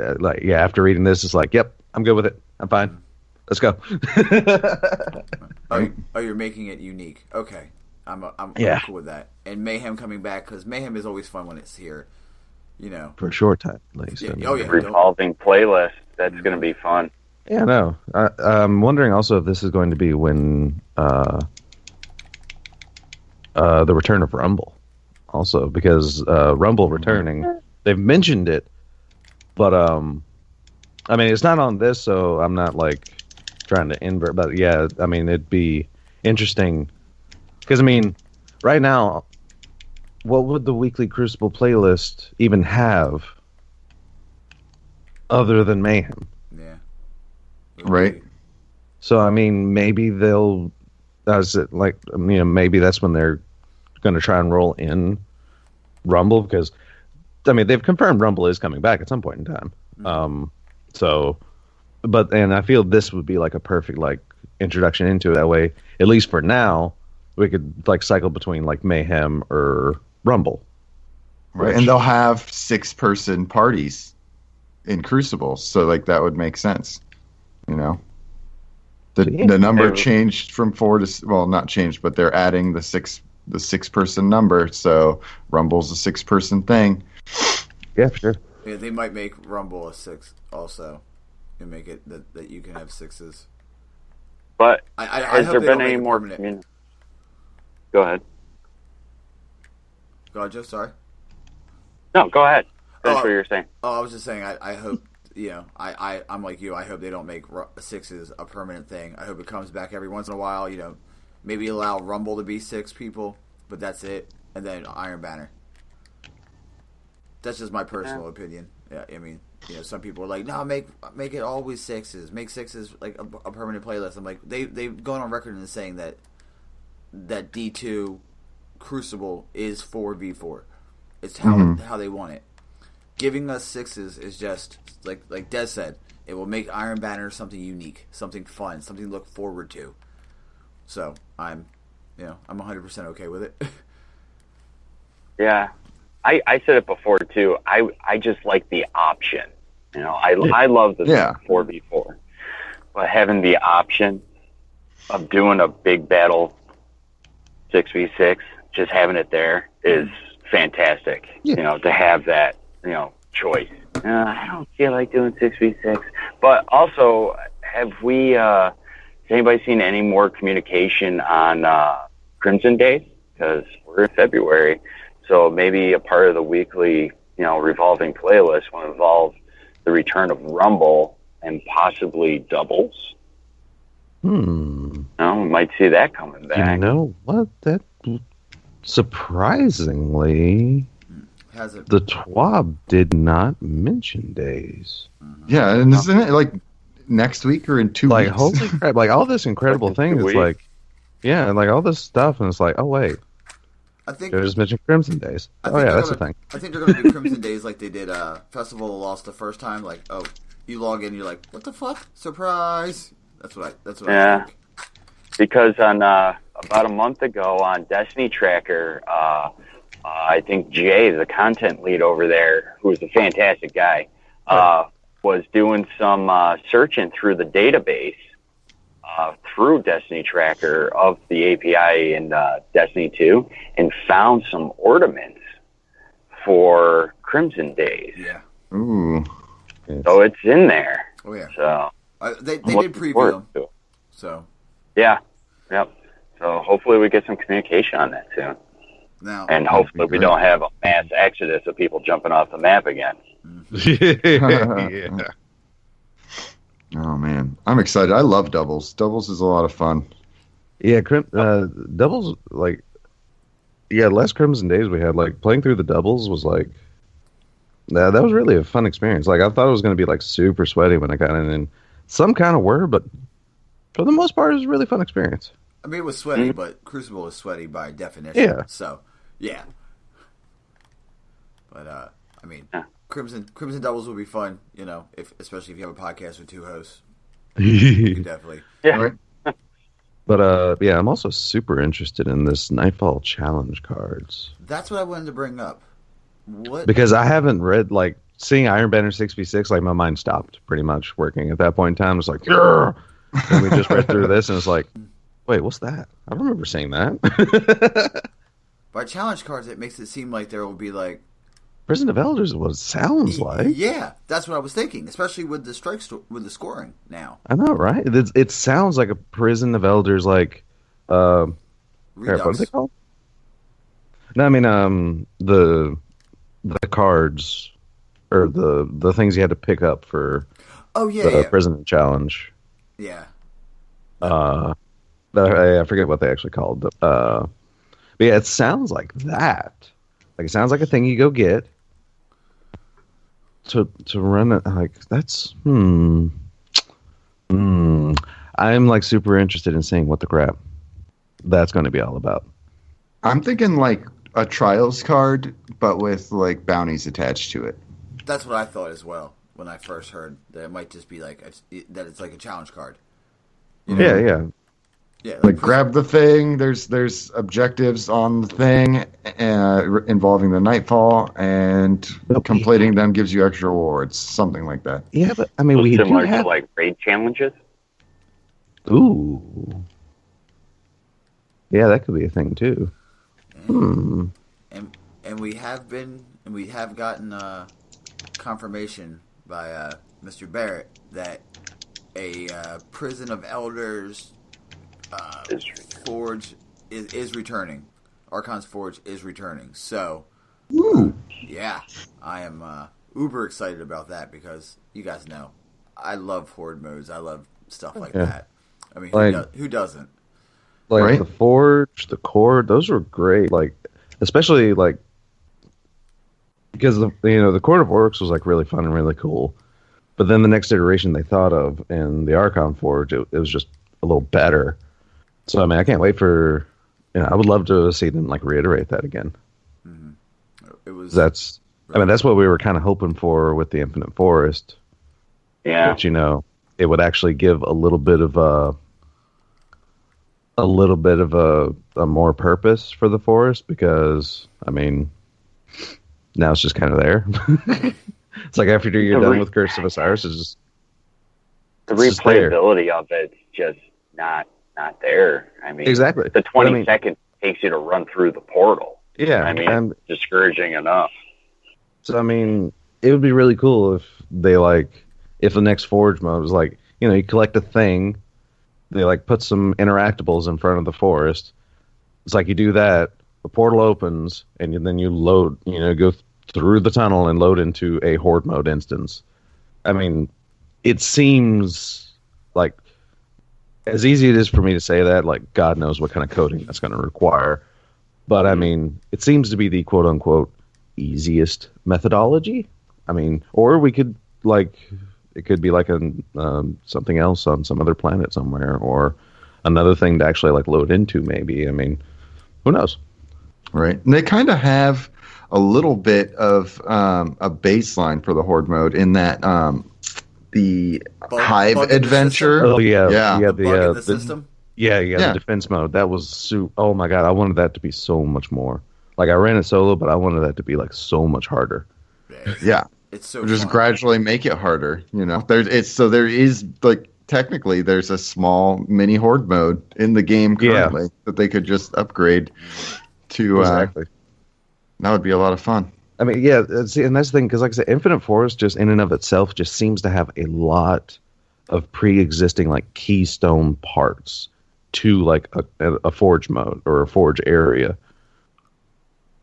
after reading this, it's like, yep, I'm good with it. I'm fine. Let's go. You're making it unique. Okay, I'm cool with that. And Mayhem coming back, because Mayhem is always fun when it's here. For a short time, at least. Yeah, Revolving playlist. That's going to be fun. Yeah, no. I'm wondering also if this is going to be when the return of Rumble. Also, because Rumble returning, they've mentioned it, but it's not on this, so I'm not like trying to invert. But yeah, it'd be interesting because right now, what would the weekly Crucible playlist even have other than Mayhem? Yeah. Right. So maybe they'll. Maybe that's when they're going to try and roll in Rumble, because they've confirmed Rumble is coming back at some point in time. And I feel this would be like a perfect introduction into it. That way, at least for now, we could cycle between Mayhem or Rumble. Right. And they'll have 6-person parties in Crucible, so that would make sense. The number changed from 4 to, well, not changed, but they're adding the 6-person number, so Rumble's a 6-person thing. Yeah, for sure. Yeah, they might make Rumble a 6 also, and make it that you can have 6s. But I has hope there they been don't any make it more? permanent. Go ahead. Go ahead, Joe. Sorry. No, go ahead. That's what you're saying. Oh, I was just saying. I hope I'm like you. I hope they don't make 6s a permanent thing. I hope it comes back every once in a while. Maybe allow Rumble to be 6 people, but that's it. And then Iron Banner. That's just my personal opinion. Yeah, some people are like, no, make it always 6s. Make 6s like a permanent playlist. I'm like, they've gone on record in saying that D2 Crucible is 4v4. It's how they want it. Giving us 6s is just like Des said. It will make Iron Banner something unique, something fun, something to look forward to. So I'm 100% okay with it. Yeah, I said it before too. I just like the option. I love the 4v4, but having the option of doing a big battle 6v6, just having it there is fantastic. Yeah. To have that choice. I don't feel like doing 6v6, but also have we? Has anybody seen any more communication on Crimson Days? Because we're in February, so maybe a part of the weekly revolving playlist will involve the return of Rumble and possibly doubles. We might see that coming back. You know what? That surprisingly, the TWAB did not mention days. Yeah, and isn't it like next week or in 2 weeks? Like, holy crap! Like all this incredible thing is like, yeah, and like all this stuff, and it's like, oh wait, I think they just mentioned Crimson Days. Oh yeah, that's the thing. I think they're gonna do Crimson Days like they did Festival of Lost the first time. Like, oh, you log in, you're like, what the fuck? Surprise! That's what I think. Because on about a month ago on Destiny Tracker, I think Jay, the content lead over there, who is a fantastic guy, was doing some searching through the database through Destiny Tracker of the API in Destiny 2 and found some ornaments for Crimson Days. Yeah. Ooh. So it's in there. Oh yeah. So they did preview them. So. Yeah. Yep. So hopefully we get some communication on that soon. Now, and hopefully we don't have a mass exodus of people jumping off the map again. Yeah. Oh man, I'm excited. I love doubles. Doubles is a lot of fun. Yeah, doubles, like, last Crimson Days we had, like, playing through the doubles was like, that was really a fun experience. Like, I thought it was going to be like super sweaty when I got in, and some kind of were, but for the most part, it was a really fun experience. I mean, it was sweaty, but Crucible is sweaty by definition. Yeah. So, yeah. But I mean, Crimson Doubles will be fun. Especially if you have a podcast with two hosts. You can definitely. Yeah. Right. But I'm also super interested in this Nightfall Challenge cards. That's what I wanted to bring up. What? Because I haven't read, like, seeing Iron Banner 6v6, like, my mind stopped pretty much working at that point in time. It's like, Grr! And we just read through this, and it's like, wait, what's that? I remember saying that. By challenge cards, it makes it seem like there will be, like, Prison of Elders is what it sounds like. Yeah, that's what I was thinking, especially with the with the scoring now. I know, right? It sounds like a Prison of Elders, like, what are they called? No, I mean, the cards, or the things you had to pick up for the Prison Challenge. Yeah. I forget what they actually called. But yeah, it sounds like that. Like, it sounds like a thing you go get to run it. Like, that's I'm like super interested in seeing what the crap that's going to be all about. I'm thinking like a trials card, but with like bounties attached to it. That's what I thought as well when I first heard that it might just be like that. It's like a challenge card. Yeah. Yeah, like grab the thing. There's objectives on the thing involving the Nightfall, and completing them gives you extra rewards, something like that. Yeah, but I mean, we similar do have to like raid challenges. Ooh, yeah, that could be a thing too. And we have gotten confirmation by Mr. Barrett that a Prison of Elders Forge is returning. Archon's Forge is returning. So, yeah, I am uber excited about that because you guys know I love horde modes. I love stuff like that. I mean, who doesn't? Like, right? The Forge, the Cord, those were great. Like, especially like because the Court of Orcs was like really fun and really cool. But then the next iteration they thought of in the Archon Forge, it was just a little better. So, I mean, I can't wait for, I would love to see them, like, reiterate that again. Mm-hmm. That's what we were kind of hoping for with the Infinite Forest. Yeah. But, it would actually give a little bit of a more purpose for the forest because, I mean, now it's just kind of there. It's like after you're done with Curse of Osiris, it's just... The replayability of it's just not there. I mean, exactly. The 20 seconds takes you to run through the portal. Yeah, I mean, discouraging enough. So, I mean, it would be really cool if they, like, if the next Forge mode was like, you know, you collect a thing, they, like, put some interactables in front of the forest. It's like you do that, the portal opens, and then you load, you know, go through the tunnel and load into a Horde mode instance. I mean, it seems like, as easy it is for me to say that, like, God knows what kind of coding that's going to require. But, I mean, it seems to be the quote-unquote easiest methodology. I mean, or we could, like, it could be like something else on some other planet somewhere, or another thing to actually, like, load into, maybe. I mean, who knows? Right. And they kind of have a little bit of a baseline for the Horde mode in that the Hive adventure. Oh, yeah. The bug in the system? Yeah, the defense mode. That was oh my god, I wanted that to be so much more. Like, I ran it solo, but I wanted that to be, like, so much harder. Yeah. It's so just fun. gradually make it harder, you know. There is, like, technically there's a small mini Horde mode in the game currently that they could just upgrade to exactly. That would be a lot of fun. I mean, yeah, see, and that's the thing, because, like I said, Infinite Forest just in and of itself just seems to have a lot of pre-existing, like, keystone parts to, like, a Forge mode or a Forge area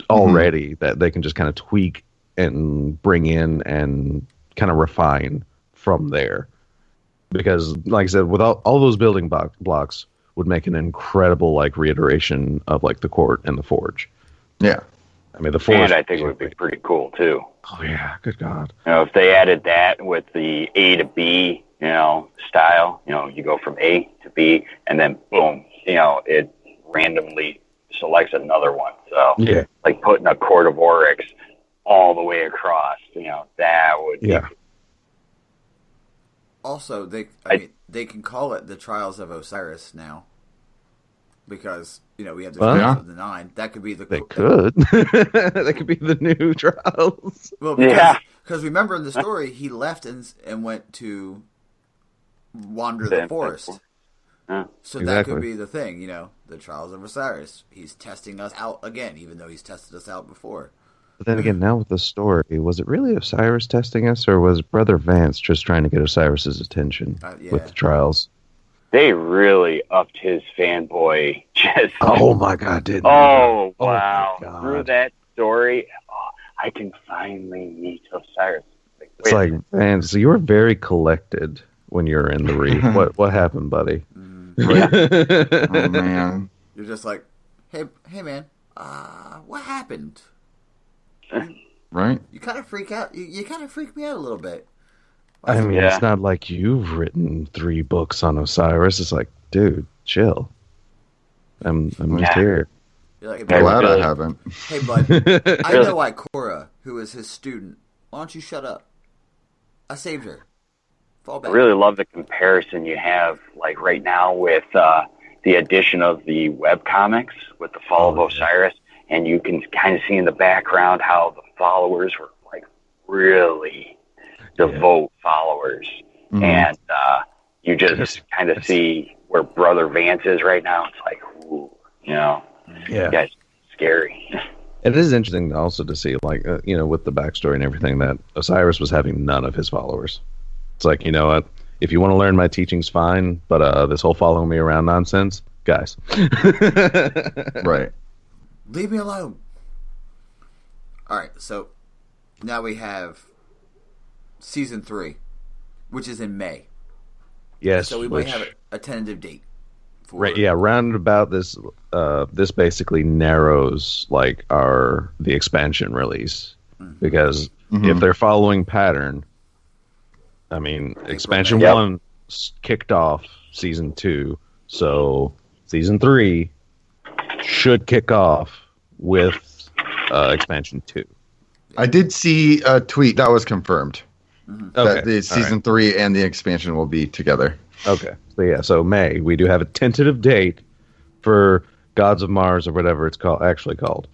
already that they can just kind of tweak and bring in and kind of refine from there. Because, like I said, without all those building blocks would make an incredible, like, reiteration of, like, the Court and the Forge. Yeah. I mean, the Forge... And I think it would be pretty cool, too. Oh, yeah. Good God. You know, if they added that with the A to B, you know, style, you know, you go from A to B, and then, boom, you know, it randomly selects another one. So, like putting a Court of Oryx all the way across, you know, that would be... Also, they can call it the Trials of Osiris now, because, you know, we have the Trials of the Nine. That could be the... They could. That could be the new Trials. Well, because remember in the story, he left and went to wander the forest. So that could be the thing, you know, the Trials of Osiris. He's testing us out again, even though he's tested us out before. But then again, now with the story, was it really Osiris testing us, or was Brother Vance just trying to get Osiris's attention with the Trials? They really upped his fanboy. Oh my God, didn't they? Oh, wow. Through that story, I can finally meet Osiris. It's like, Vance, you were very collected when you were in the reef. What happened, buddy? Oh, man. You're just like, hey man, what happened? Right? You kind of freak out. You kind of freak me out a little bit. I mean, it's not like you've written 3 books on Osiris. It's like, dude, chill. I'm just here. You're like, I'm glad I haven't. Hey, bud, I know Ikora, who is his student. Why don't you shut up? I saved her. Fall back. I really love the comparison you have, like, right now with the addition of the webcomics with the Fall of Osiris, and you can kind of see in the background how the followers were, like, really devout followers. Mm-hmm. And you just kind of see where Brother Vance is right now. It's like, ooh, you know, that's scary. It is interesting also to see, like, you know, with the backstory and everything, that Osiris was having none of his followers. It's like, you know what? If you want to learn my teachings, fine. But this whole following me around nonsense, guys. Right. Leave me alone. All right, so now we have season 3, which is in May. Yes. So we might have a tentative date. Right. Yeah. Round about this. This basically narrows, like, the expansion release, because if they're following pattern, I mean, expansion 1 kicked off season 2, so season 3 should kick off with expansion 2. I did see a tweet that was confirmed that the season 3 and the expansion will be together. Okay, so May, we do have a tentative date for Gods of Mars, or whatever it's actually called.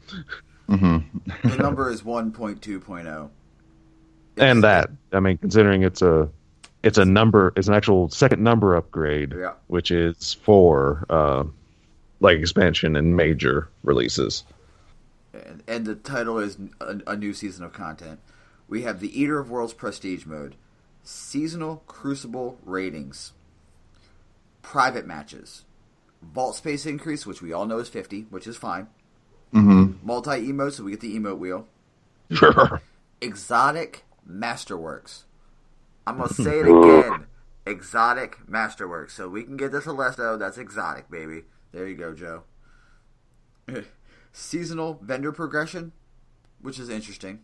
Mm-hmm. The number is 1.2.0. And that, I mean, considering it's an actual second number upgrade, which is for like expansion and major releases. And the title is a new season of content. We have the Eater of Worlds Prestige mode, seasonal Crucible ratings, private matches, vault space increase, which we all know is 50, which is fine. Multi-emote, so we get the emote wheel. Sure. Exotic Masterworks. I'm going to say it again. Exotic Masterworks. So we can get this Alesto. That's exotic, baby. There you go, Joe. Seasonal vendor progression, which is interesting.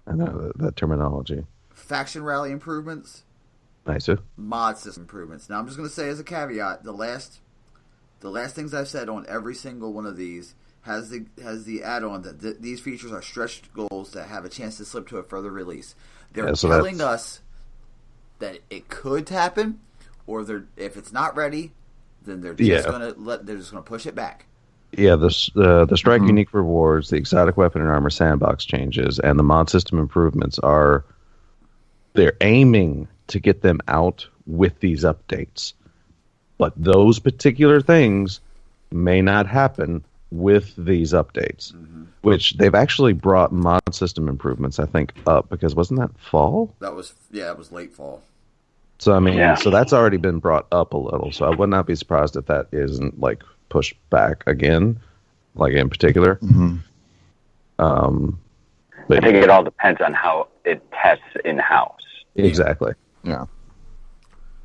I know that terminology. Faction rally improvements. Nice. Mod system improvements. Now I'm just going to say as a caveat, the last things I've said on every single one of these has the add-on that these features are stretched goals that have a chance to slip to a further release. They're telling us that it could happen, or if it's not ready, then they're just gonna push it back. Yeah, the strike unique rewards, the exotic weapon and armor sandbox changes, and the mod system improvements they're aiming to get them out with these updates. But those particular things may not happen with these updates, which they've actually brought mod system improvements, I think, up, because wasn't that fall? It was late fall. So, I mean, so that's already been brought up a little, so I would not be surprised if that isn't, like, pushed back again, like in particular. But I think it all depends on how it tests in-house. Exactly. Yeah.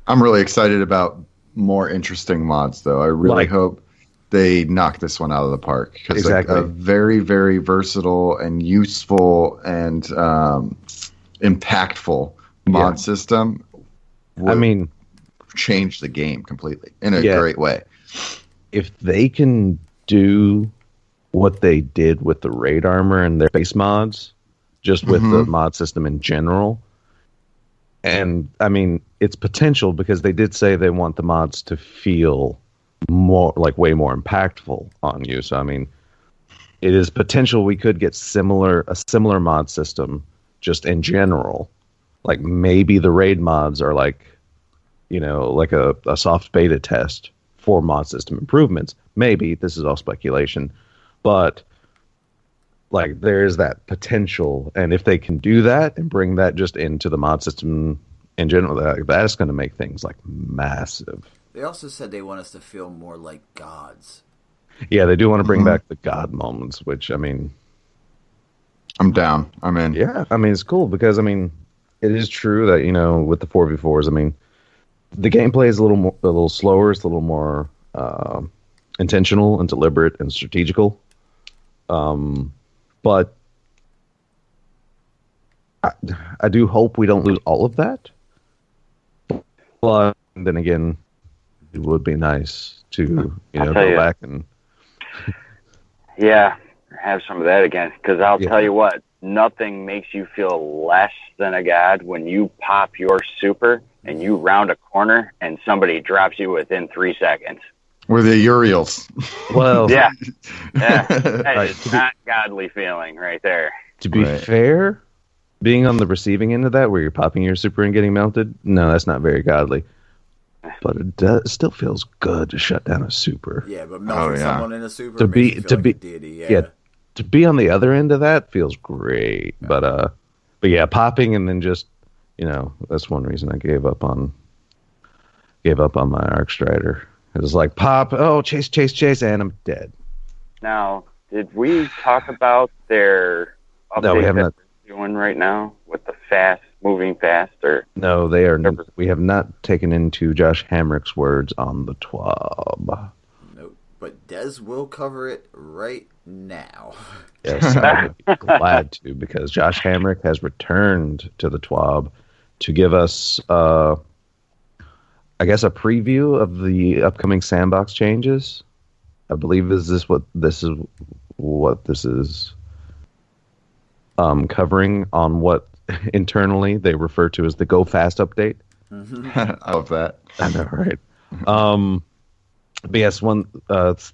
I'm really excited about more interesting mods, though. I really hope they knock this one out of the park. Because a very, very versatile and useful and impactful mod system would change the game completely in a great way. If they can do what they did with the raid armor and their base mods, just with the mod system in general, and I mean, it's potential because they did say they want the mods to feel more like way more impactful on you. So I mean, it is potential we could get a similar mod system just in general. Like maybe the raid mods are like, like a soft beta test for mod system improvements. Maybe this is all speculation, but like there's that potential, and if they can do that and bring that just into the mod system in general, that's going to make things like massive. They also said they want us to feel more like gods. Yeah, they do want to bring back the god moments, which I mean, I'm down. I'm in. Yeah, I mean it's cool because I mean it is true that with the 4v4s, I mean the gameplay is a little slower, it's a little more intentional and deliberate and strategical. But I do hope we don't lose all of that. But then again, it would be nice to go back and have some of that again. Because I'll tell you what, nothing makes you feel less than a god when you pop your super and you round a corner and somebody drops you within 3 seconds. We're the Uriels. Well, that is not godly feeling right there. To be fair, being on the receiving end of that, where you're popping your super and getting melted, no, that's not very godly. But it still feels good to shut down a super. Yeah, but melting someone in a super to makes you feel like a deity. To be on the other end of that feels great. Yeah. But yeah, popping and then just that's one reason I gave up on my Arc Strider. It was like pop, chase, and I'm dead. Now, did we talk about their update no, we have not. They're doing right now with the moving faster? No, they are. We have not taken into Josh Hamrick's words on the TWAB. Nope, but Des will cover it right now. Yes, I would be glad to, because Josh Hamrick has returned to the TWAB to give us, I guess, a preview of the upcoming sandbox changes. I believe this is what this is covering on what internally they refer to as the Go Fast update. I love that. I know, right? But yes,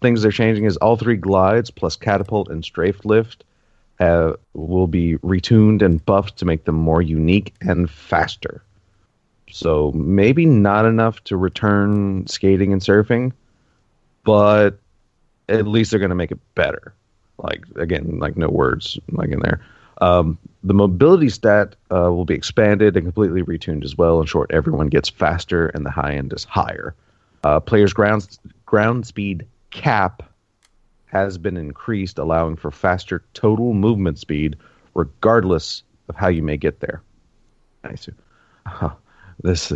things they're changing is all 3 glides plus catapult and strafe lift will be retuned and buffed to make them more unique and faster. So maybe not enough to return skating and surfing, but at least they're going to make it better. Like, again, like no words like in there. The mobility stat will be expanded and completely retuned as well. In short, everyone gets faster and the high end is higher. Players' ground speed cap has been increased, allowing for faster total movement speed regardless of how you may get there. Nice. This.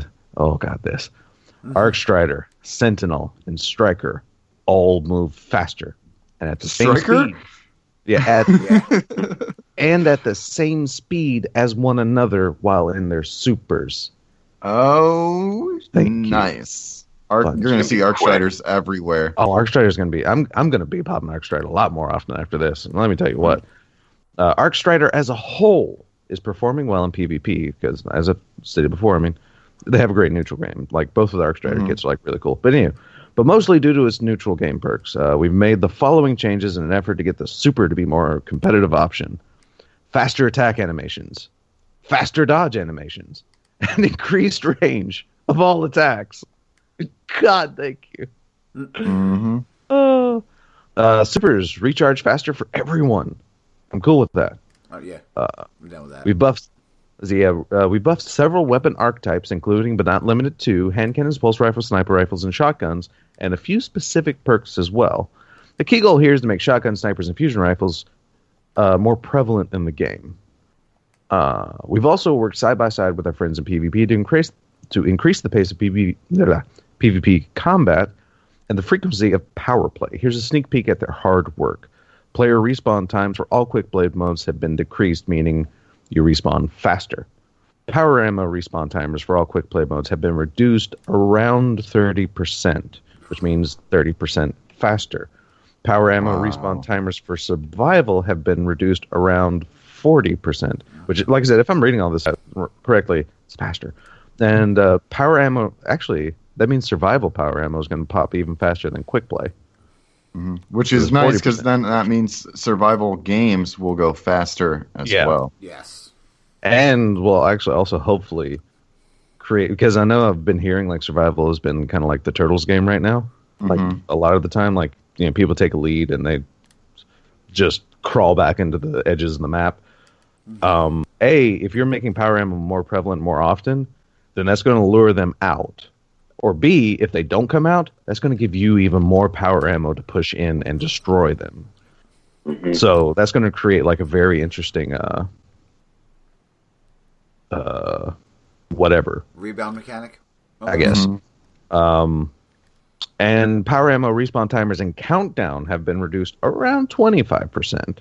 Arc Strider, Sentinel, and Striker all move faster. And at the same speed. Yeah, and at the same speed as one another while in their supers. Oh, nice. You're going to see Arc Striders everywhere. Oh, Arc Strider's going to be... I'm going to be popping Arc Strider a lot more often after this. And let me tell you what. Arc Strider as a whole is performing well in PvP because, as I stated before, I mean, they have a great neutral game. Like, both of the Arc Strider kits are, like, really cool. But anyway... But mostly due to its neutral game perks. We've made the following changes in an effort to get the super to be more competitive option. Faster attack animations, faster dodge animations, and increased range of all attacks. God, thank you. Supers recharge faster for everyone. I'm cool with that. Oh, yeah. I'm down with that. We buffed several weapon archetypes, including but not limited to hand cannons, pulse rifles, sniper rifles, and shotguns, and a few specific perks as well. The key goal here is to make shotguns, snipers, and fusion rifles more prevalent in the game. We've also worked side by side with our friends in PvP to increase the pace of PvP combat and the frequency of power play. Here's a sneak peek at their hard work. Player respawn times for all quick blade modes have been decreased, meaning you respawn faster. Power ammo respawn timers for all quick play modes have been reduced around 30%, which means 30% faster. Power ammo respawn timers for survival have been reduced around 40%, which, like I said, if I'm reading all this correctly, it's faster. And power ammo, actually, that means survival power ammo is going to pop even faster than quick play. Which is nice because then that means survival games will go faster as well. Yes. And will actually also hopefully create, because I know I've been hearing like survival has been kind of like the Turtles game right now. Like a lot of the time, like, you know, people take a lead and they just crawl back into the edges of the map. If you're making power ammo more prevalent more often, then that's going to lure them out. Or B, if they don't come out, that's going to give you even more power ammo to push in and destroy them. So that's going to create like a very interesting whatever. Rebound mechanic? Okay. I guess. And power ammo respawn timers and countdown have been reduced around 25%.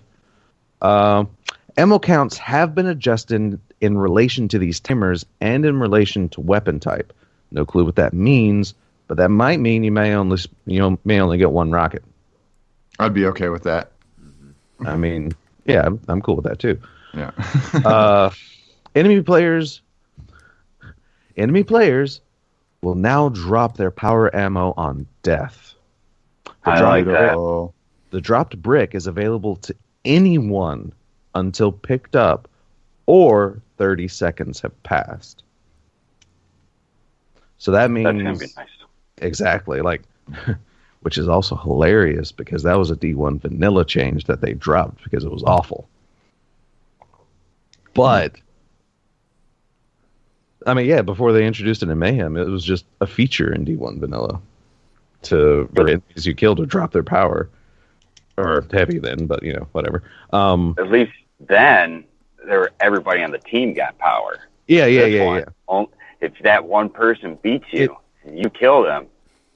Ammo counts have been adjusted in relation to these timers and in relation to weapon type. No clue what that means, but that might mean you may only get one rocket. I'd be okay with that. I mean, yeah, I'm cool with that too. Yeah. Enemy players will now drop their power ammo on death. I like that. The dropped brick is available to anyone until picked up or 30 seconds have passed. So that means That's gonna be nice. Exactly, like, which is also hilarious because that was a D1 vanilla change that they dropped because it was awful. But I mean, yeah, before they introduced it in Mayhem, it was just a feature in D1 vanilla for enemies you kill to drop their power, or heavy then, but you know, whatever. At least then, everybody on the team got power. Yeah. If that one person beats you and you kill them,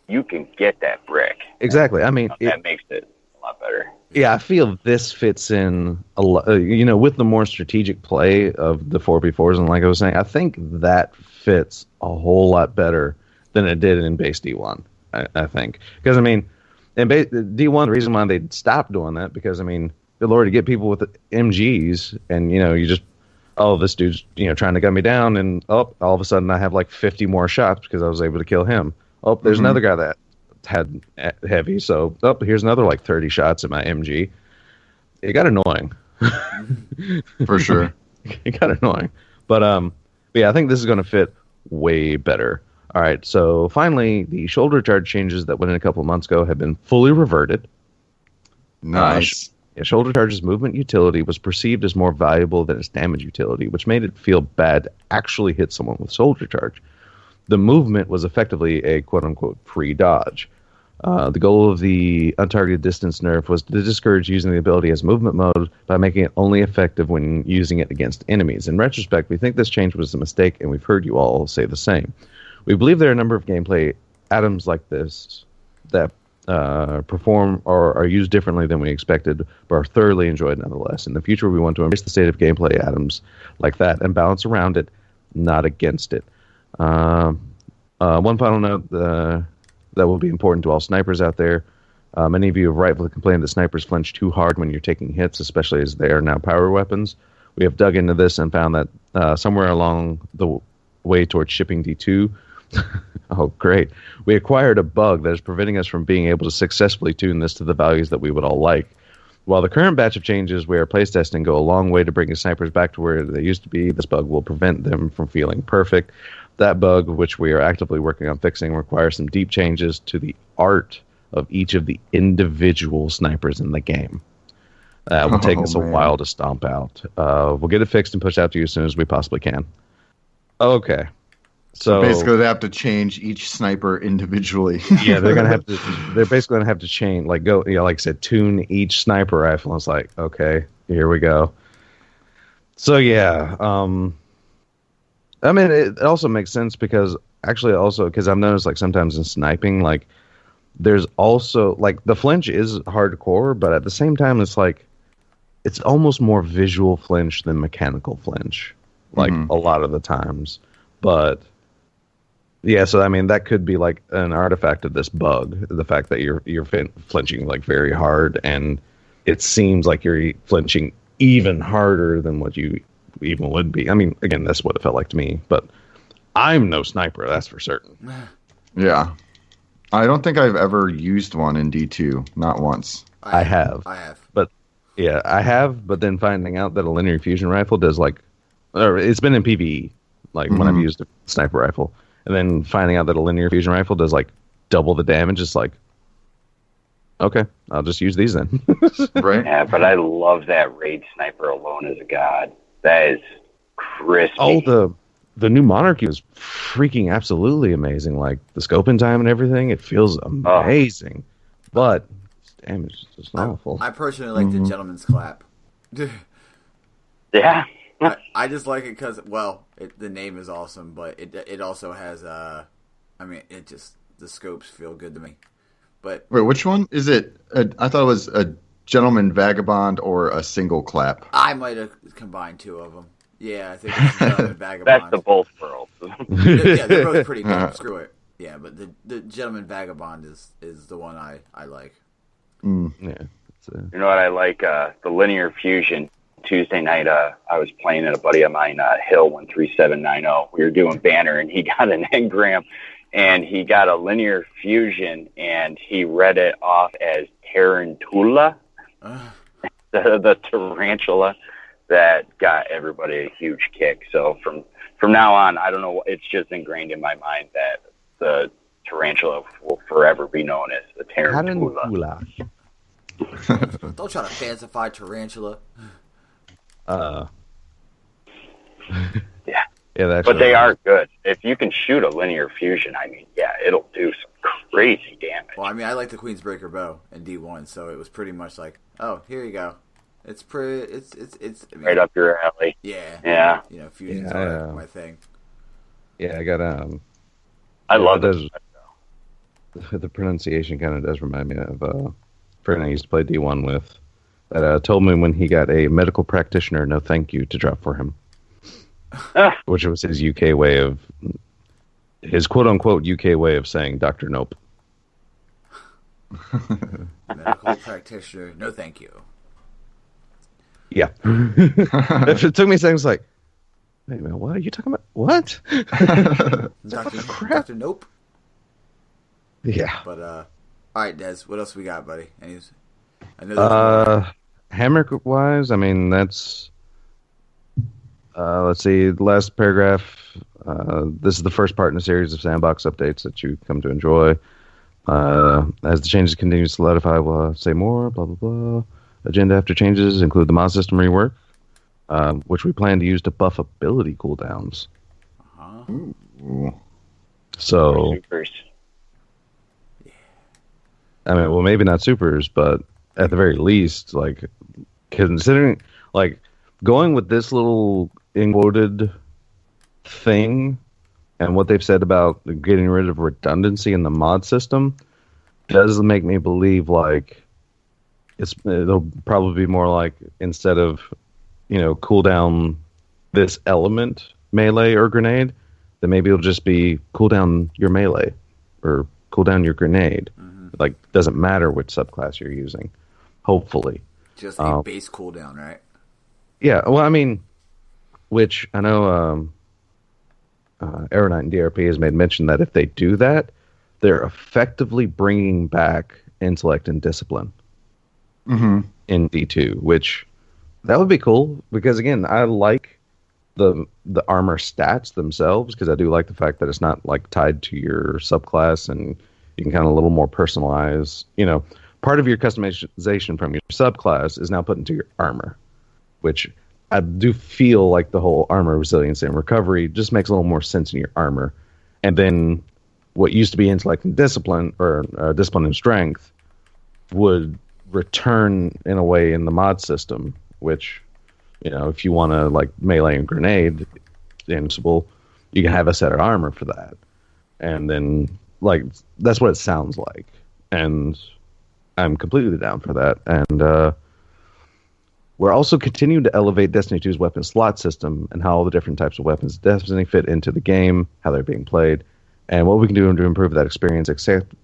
you can get that brick. Exactly. I mean, that makes it a lot better. Yeah, I feel this fits in a lot. With the more strategic play of the 4v4s, and like I was saying, I think that fits a whole lot better than it did in base D1. I think because I mean, in D1, the reason why they stopped doing that because I mean, good lord, to get people with MGs, and you just. Oh, this dude's trying to gun me down, and all of a sudden I have like 50 more shots because I was able to kill him. Oh, there's another guy that had heavy, so here's another like 30 shots at my MG. It got annoying. For sure. It got annoying. But yeah, I think this is going to fit way better. All right, so finally, the shoulder charge changes that went in a couple of months ago have been fully reverted. Nice. Yeah, Shoulder Charge's movement utility was perceived as more valuable than its damage utility, which made it feel bad to actually hit someone with Shoulder Charge. The movement was effectively a quote-unquote free dodge. The goal of the untargeted distance nerf was to discourage using the ability as movement mode by making it only effective when using it against enemies. In retrospect, we think this change was a mistake, and we've heard you all say the same. We believe there are a number of gameplay atoms like this that perform or are used differently than we expected, but are thoroughly enjoyed nonetheless. In the future, we want to embrace the state of gameplay atoms like that and balance around it, not against it. One final note that will be important to all snipers out there. Many of you have rightfully complained that snipers flinch too hard when you're taking hits, especially as they are now power weapons. We have dug into this and found that somewhere along the way towards shipping D2, oh great, we acquired a bug that is preventing us from being able to successfully tune this to the values that we would all like. While the current batch of changes we are place testing go a long way to bringing snipers back to where they used to be, this bug will prevent them from feeling perfect. That bug, which we are actively working on fixing, requires some deep changes to the art of each of the individual snipers in the game. That will take us a while to stomp out. We'll get it fixed and pushed out to you as soon as we possibly can. Okay. So basically, they have to change each sniper individually. Yeah, they're gonna have to. They're basically gonna have to change, like like I said, tune each sniper rifle. It's like, okay, here we go. So yeah, I mean, it also makes sense because I've noticed like sometimes in sniping, like there's also like the flinch is hardcore, but at the same time, it's like it's almost more visual flinch than mechanical flinch, like a lot of the times, but. Yeah, so I mean that could be like an artifact of this bug, the fact that you're flinching like very hard, and it seems like you're flinching even harder than what you even would be. I mean, again, that's what it felt like to me, but I'm no sniper, that's for certain. Yeah, I don't think I've ever used one in D2, not once. I have, but yeah, I have. But then finding out that a linear fusion rifle does it's been in PvE, like when I've used a sniper rifle. And then finding out that a linear fusion rifle does like double the damage, it's like, okay, I'll just use these then. Right? Yeah, but I love that raid sniper alone as a god. That is crispy. Oh, the new Monarchy was freaking absolutely amazing. Like the scoping time and everything, it feels amazing. But damage is just awful. I personally like the Gentleman's Clap. Yeah. I just like it because, well, the name is awesome, but it also has, I mean, the scopes feel good to me. But wait, which one? Is it, I thought it was a Gentleman Vagabond or a single clap. I might have combined two of them. Yeah, I think it's Gentleman Vagabond. That's the both worlds. Yeah, they're both pretty good. Screw it. Yeah, but the Gentleman Vagabond is the one I like. Yeah. You know what I like? The linear fusion. Tuesday night, I was playing at a buddy of mine, Hill 13790. We were doing banner, and he got an engram, and he got a linear fusion, and he read it off as Tarantula, the tarantula that got everybody a huge kick. So from now on, I don't know, it's just ingrained in my mind that the tarantula will forever be known as the Tarantula. Don't try to fancify tarantula. Yeah, but they are good. If you can shoot a linear fusion, I mean, yeah, it'll do some crazy damage. Well, I mean, I like the Queensbreaker bow in D1, so it was pretty much like, oh, here you go. It's pretty. It's I mean, right up your alley. Yeah. You know, fusions are my thing. Yeah, I got I love it. The pronunciation kind of does remind me of a friend I used to play D1 with. That told me when he got a medical practitioner no thank you to drop for him. Which was his UK way of, his quote-unquote UK way of saying Dr. Nope. Medical practitioner, no thank you. Yeah. It took me seconds like, wait a minute, what are you talking about? What? Dr. Nope? Yeah. But, all right, Des, what else we got, buddy? I know Hammer-wise, I mean, that's... let's see, the last paragraph. This is the first part in a series of sandbox updates that you come to enjoy. As the changes continue to solidify, we'll say more, blah, blah, blah. Agenda after changes include the mod system rework, which we plan to use to buff ability cooldowns. Ooh. So, Supers. I mean, well, maybe not supers, but at the very least, like, considering, like, going with this little in-quoted thing and what they've said about getting rid of redundancy in the mod system does make me believe, like, it'll probably be more like, instead of, cooldown this element, melee or grenade, then maybe it'll just be cooldown your melee or cooldown your grenade. Like, doesn't matter which subclass you're using, hopefully. Just a base cooldown, right? Yeah, well, I mean, which I know Aeronite and DRP has made mention that if they do that, they're effectively bringing back intellect and discipline in D2, which that would be cool because, again, I like the armor stats themselves because I do like the fact that it's not like tied to your subclass and you can kind of a little more personalize. Part of your customization from your subclass is now put into your armor, which I do feel like the whole armor resilience and recovery just makes a little more sense in your armor. And then what used to be intellect and discipline, or discipline and strength, would return in a way in the mod system, which, if you want to like melee and grenade Invincible, you can have a set of armor for that. And then, like, that's what it sounds like. And I'm completely down for that. And we're also continuing to elevate Destiny 2's weapon slot system and how all the different types of weapons Destiny fit into the game, how they're being played, and what we can do to improve that experience.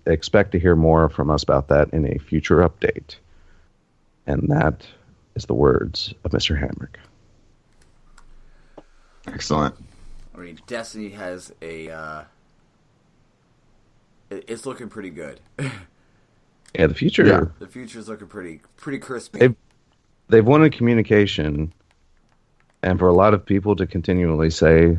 Expect to hear more from us about that in a future update. And that is the words of Mr. Hamrick. Excellent. I mean, Destiny has a... it's looking pretty good. Yeah, the future... Yeah. The future's looking pretty crispy. They've wanted communication, and for a lot of people to continually say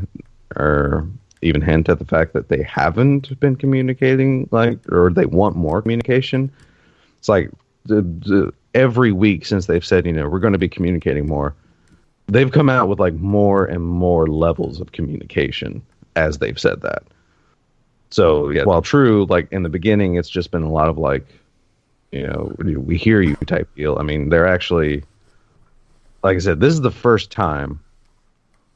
or even hint at the fact that they haven't been communicating, or they want more communication, it's like every week since they've said, we're going to be communicating more, they've come out with like more and more levels of communication as they've said that. So yeah, while true, like in the beginning, it's just been a lot of like, we hear you type deal. I mean, they're actually, like I said, this is the first time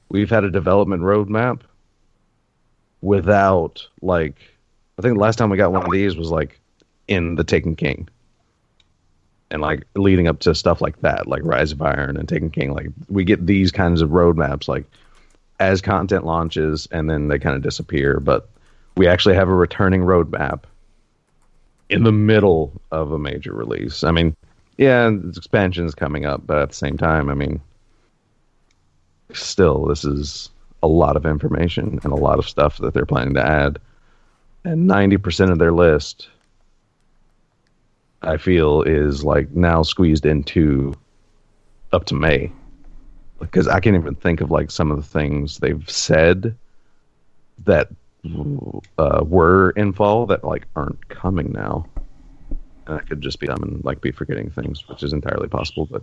we've had a development roadmap without, like, I think the last time we got one of these was like in the Taken King. And like leading up to stuff like that, like Rise of Iron and Taken King, like we get these kinds of roadmaps like as content launches and then they kind of disappear. But we actually have a returning roadmap in the middle of a major release. I mean, yeah, expansion is coming up, but at the same time, I mean, still, this is a lot of information and a lot of stuff that they're planning to add. And 90% of their list, I feel, is like now squeezed into up to May. Because I can't even think of like some of the things they've said that were in fall that like aren't coming now. And I could just be dumb and like be forgetting things, which is entirely possible, but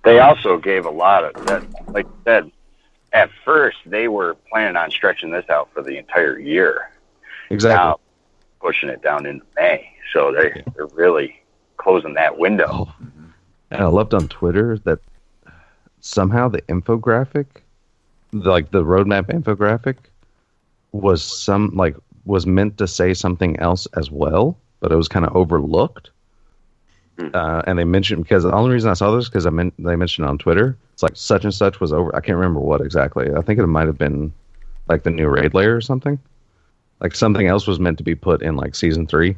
They also gave a lot of that, like you said, at first they were planning on stretching this out for the entire year. Exactly. Now pushing it down into May. So they're really closing that window. Oh. And I loved on Twitter that somehow the infographic, like the roadmap infographic, was meant to say something else as well, but it was kind of overlooked. And they mentioned, because the only reason I saw this because they mentioned on Twitter, it's like such and such was over. I can't remember what exactly. I think it might have been like the new raid layer or something. Like something else was meant to be put in like season 3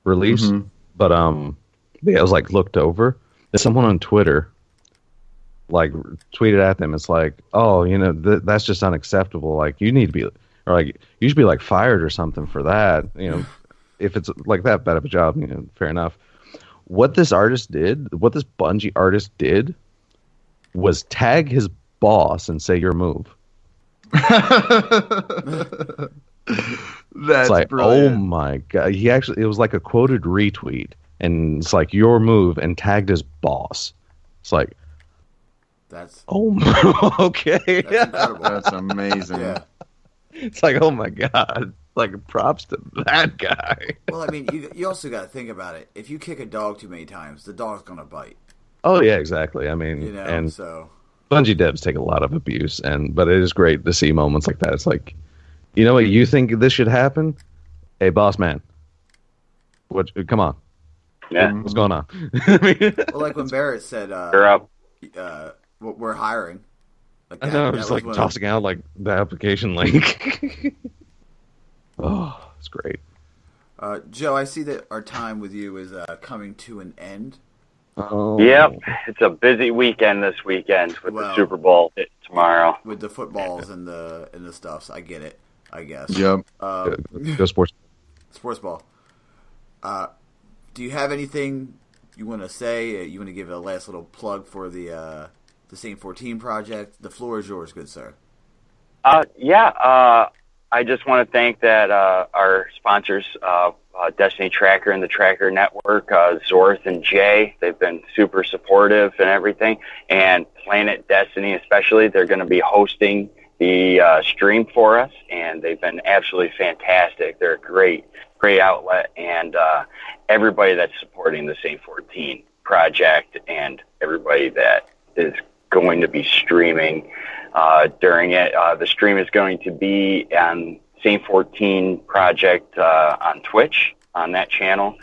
release, but yeah, it was like looked over. And someone on Twitter like tweeted at them. It's like, oh, that's just unacceptable. Like you need to be, or like you should be like fired or something for that. If it's like that bad of a job, fair enough. What this Bungie artist did was tag his boss and say your move. That's like, brilliant. oh my god! It was like a quoted retweet, and it's like your move and tagged as boss. It's like, that's okay. that's incredible. That's amazing. Yeah. It's like, oh my god. Like, props to that guy. Well, I mean, you also got to think about it. If you kick a dog too many times, the dog's gonna bite. Oh yeah, exactly. I mean, You know, and so Bungie devs take a lot of abuse, but it is great to see moments like that. It's like, you know what, you think this should happen? Hey, boss man, what? Come on, Yeah. what's going on? I mean, well, like when Barrett said, You're up. we're hiring. Like I know, that just was like one of- tossing out like the application link. Oh, it's great. Joe, I see that our time with you is coming to an end. Oh, Yep. It's a busy weekend this weekend with the Super Bowl tomorrow. With the footballs and the stuff, so I get it. I guess. Yep. Go sports. Sports ball. Do you have anything you want to say? You want to give a last little plug for the Saint 14 project? The floor is yours, good sir. I just want to thank that our sponsors, Destiny Tracker and the Tracker Network, Zorth and Jay. They've been super supportive and everything. And Planet Destiny especially, they're going to be hosting the stream for us, and they've been absolutely fantastic. They're a great outlet, and everybody that's supporting the Saint 14 project and everybody that is going to be streaming during it. The stream is going to be on Saint 14 Project on Twitch on that channel,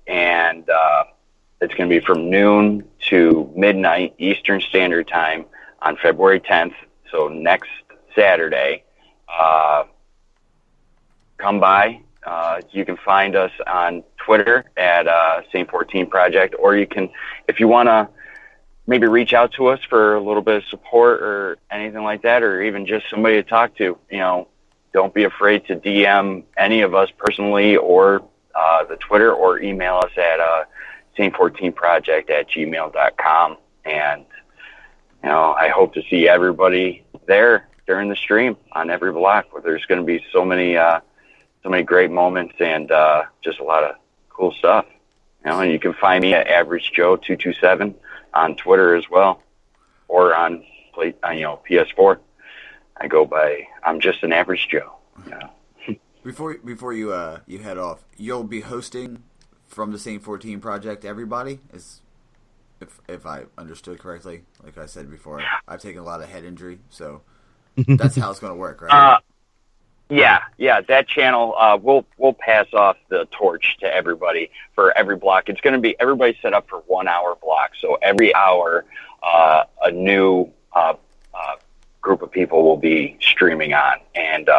and it's going to be from noon to midnight Eastern Standard Time on February 10th, so next Saturday. Come by. You can find us on Twitter at Saint 14 Project, or you can, if you want to maybe reach out to us for a little bit of support or anything like that, or even just somebody to talk to, don't be afraid to DM any of us personally, or the Twitter, or email us at saint14project@gmail.com. And, I hope to see everybody there during the stream on every block, where there's going to be so many great moments and just a lot of cool stuff. And you can find me at Average Joe 227 on Twitter as well, or on PS4. I go by I'm just an average Joe. Before you head off, you'll be hosting from the Saint 14 Project. Everybody is, if I understood correctly. Like I said before, I've taken a lot of head injury, so that's how it's going to work, right? Yeah, that channel, we'll pass off the torch to everybody for every block. It's going to be, everybody's set up for 1 hour blocks. So every hour, a new group of people will be streaming on, and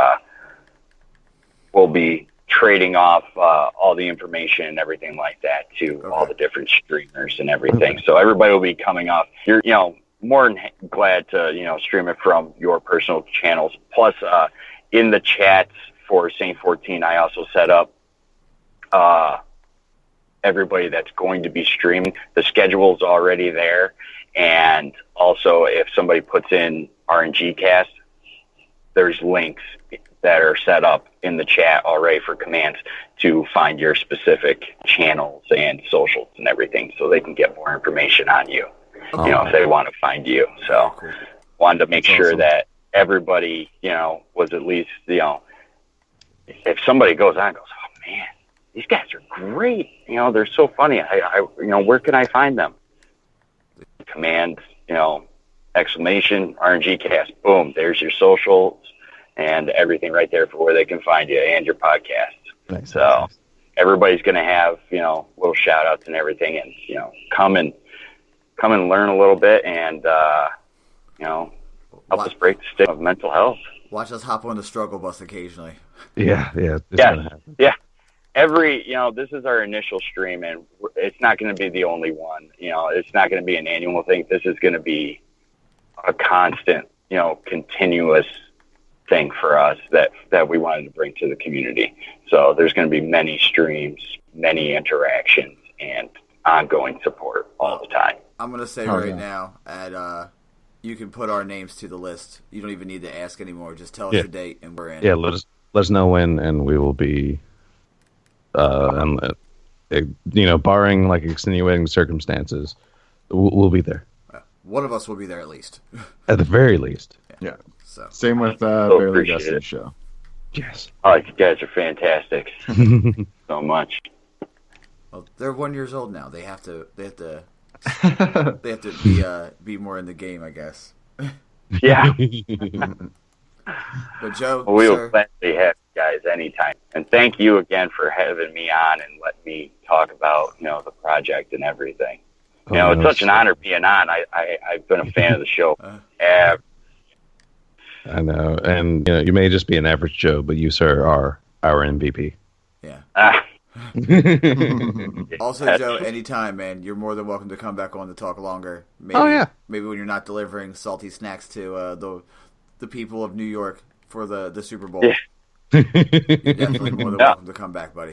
we'll be trading off all the information and everything like that to all the different streamers and everything. So everybody will be coming off. You're, more than glad to, stream it from your personal channels. Plus, in the chats for Saint 14, I also set up everybody that's going to be streaming. The schedule's already there. And also, if somebody puts in RNG Cast, there's links that are set up in the chat already for commands to find your specific channels and socials and everything, so they can get more information on you, if they want to find you. So wanted to make sure that everybody, was at least, if somebody goes on and goes, oh man, these guys are great. They're so funny. I where can I find them? Command, exclamation, RNG Cast, boom, there's your socials and everything right there for where they can find you and your podcast. Nice. So everybody's going to have, little shout outs and everything, and, come and learn a little bit and, help us break the stigma of mental health. Watch us hop on the struggle bus occasionally. Yeah. It's gonna happen. Yeah. This is our initial stream, and it's not going to be the only one. It's not going to be an annual thing. This is going to be a constant, continuous thing for us that we wanted to bring to the community. So there's going to be many streams, many interactions, and ongoing support all the time. I'm going to say now, you can put our names to the list. You don't even need to ask anymore. Just tell us the date, and we're in. Yeah, let us know when, and we will be. barring like extenuating circumstances, we'll be there. One of us will be there at least. At the very least. Yeah. So Same with Barely appreciate Destiny it. show. Yes. Oh, you guys are fantastic. So much. well, they're 1 year old now. They have to be more in the game, I guess. Yeah. But Joe, We will sir, gladly have you guys anytime. And thank you again for having me on and letting me talk about, the project and everything. It's such an honor being on. I've been a fan of the show. I know. And you may just be an average Joe, but you, sir, are our MVP. yeah. Ah, Also, Joe, anytime, man, you're more than welcome to come back on to talk longer. Maybe, Oh, yeah. Maybe when you're not delivering salty snacks to the people of New York for the Super Bowl. Yeah. You're definitely more than welcome to come back, buddy.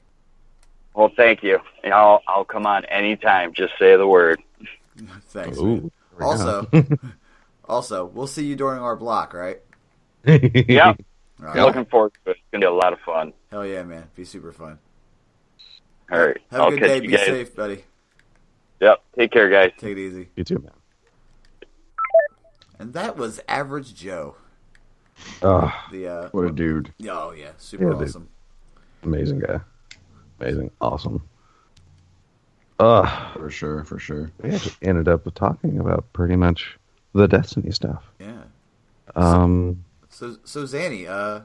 well, thank you. And I'll come on anytime. Just say the word. Thanks. Ooh, man. Also, we'll see you during our block, right? Yep. All right. Looking forward to it. It's going to be a lot of fun. Hell yeah, man. Be super fun. All right. Have I'll a good catch day. you Be guys. safe, buddy. Yep. Take care, guys. Take it easy. You too, man. And that was Average Joe. Oh, The What a dude. oh yeah, super Yeah, dude. awesome. amazing guy. Amazing. Awesome. For sure. We actually ended up talking about pretty much the Destiny stuff. Yeah. Um, So Zanny,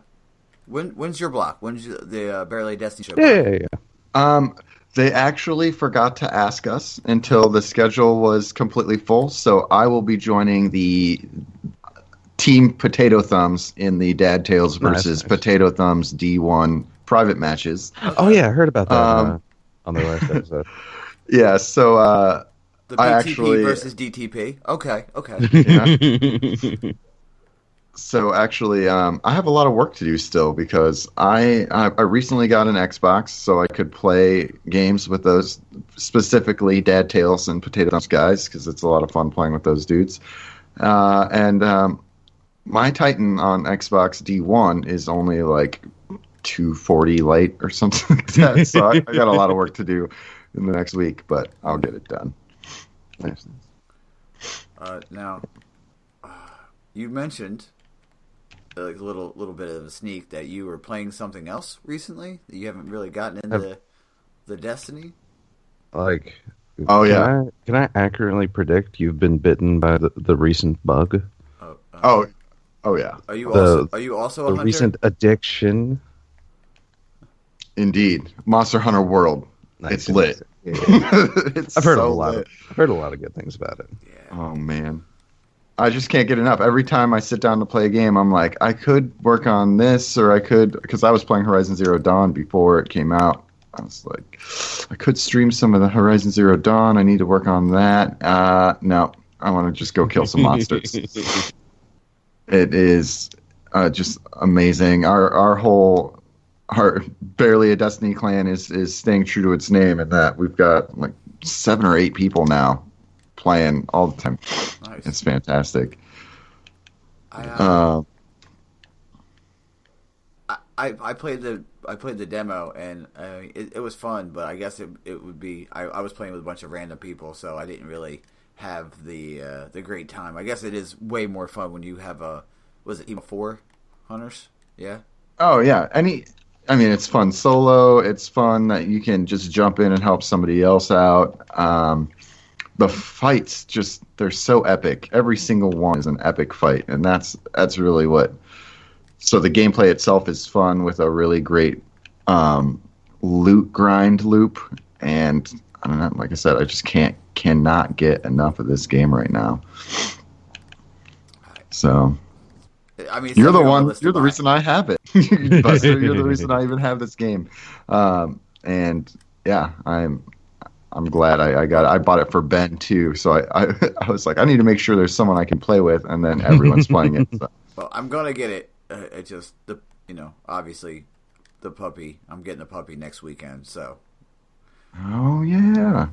when's your block? When's the Barely Destiny show? yeah. They actually forgot to ask us until the schedule was completely full, so I will be joining the Team Potato Thumbs in the Dad Tales versus Nice. Potato Thumbs D1 private matches. Oh, yeah, I heard about that on the last episode. Yeah, so The I BTP actually- versus DTP. Okay. yeah. So actually, I have a lot of work to do still because I recently got an Xbox, so I could play games with those, specifically Dad Tales and Potato Thumbs guys, because it's a lot of fun playing with those dudes. And my Titan on Xbox D1 is only like 240 light or something like that, so I got a lot of work to do in the next week, but I'll get it done. Nice. Now, you mentioned like a little bit of a sneak that you were playing something else recently that you haven't really gotten into the Destiny. Like, Oh, can yeah. Can I accurately predict you've been bitten by the recent bug? Oh yeah, Are you The- also a The hunter? recent addiction? indeed. Monster Hunter World. Nice. It's lit. Yeah. It's I've heard so a lot lit. I've heard a lot of good things about it. Yeah. Oh man, I just can't get enough. Every time I sit down to play a game, I'm like, I could work on this, or I could, because I was playing Horizon Zero Dawn before it came out. I was like, I could stream some of the Horizon Zero Dawn. I need to work on that. No, I want to just go kill some monsters. It is just amazing. Our barely a Destiny clan is staying true to its name, in that we've got like 7 or 8 people now playing all the time. Nice. It's fantastic. I played the demo and it was fun, but I guess it would be I was playing with a bunch of random people, so I didn't really have the great time. I guess it is way more fun when you have was it team of 4 hunters? Yeah. Oh yeah, it's fun solo. It's fun that you can just jump in and help somebody else out. The fights they're so epic. Every single one is an epic fight, and that's really what. So the gameplay itself is fun with a really great loot grind loop, and I don't know. Like I said, I just cannot get enough of this game right now. So. I mean, it's You're the definitely on one. list to You're the buy. reason I have it, Buster. You're the reason I even have this game. And yeah, I'm glad I got it. I bought it for Ben too, so I was like, I need to make sure there's someone I can play with, and then everyone's playing it. So. Well, I'm gonna get it. It just obviously the puppy. I'm getting a puppy next weekend, so Oh yeah,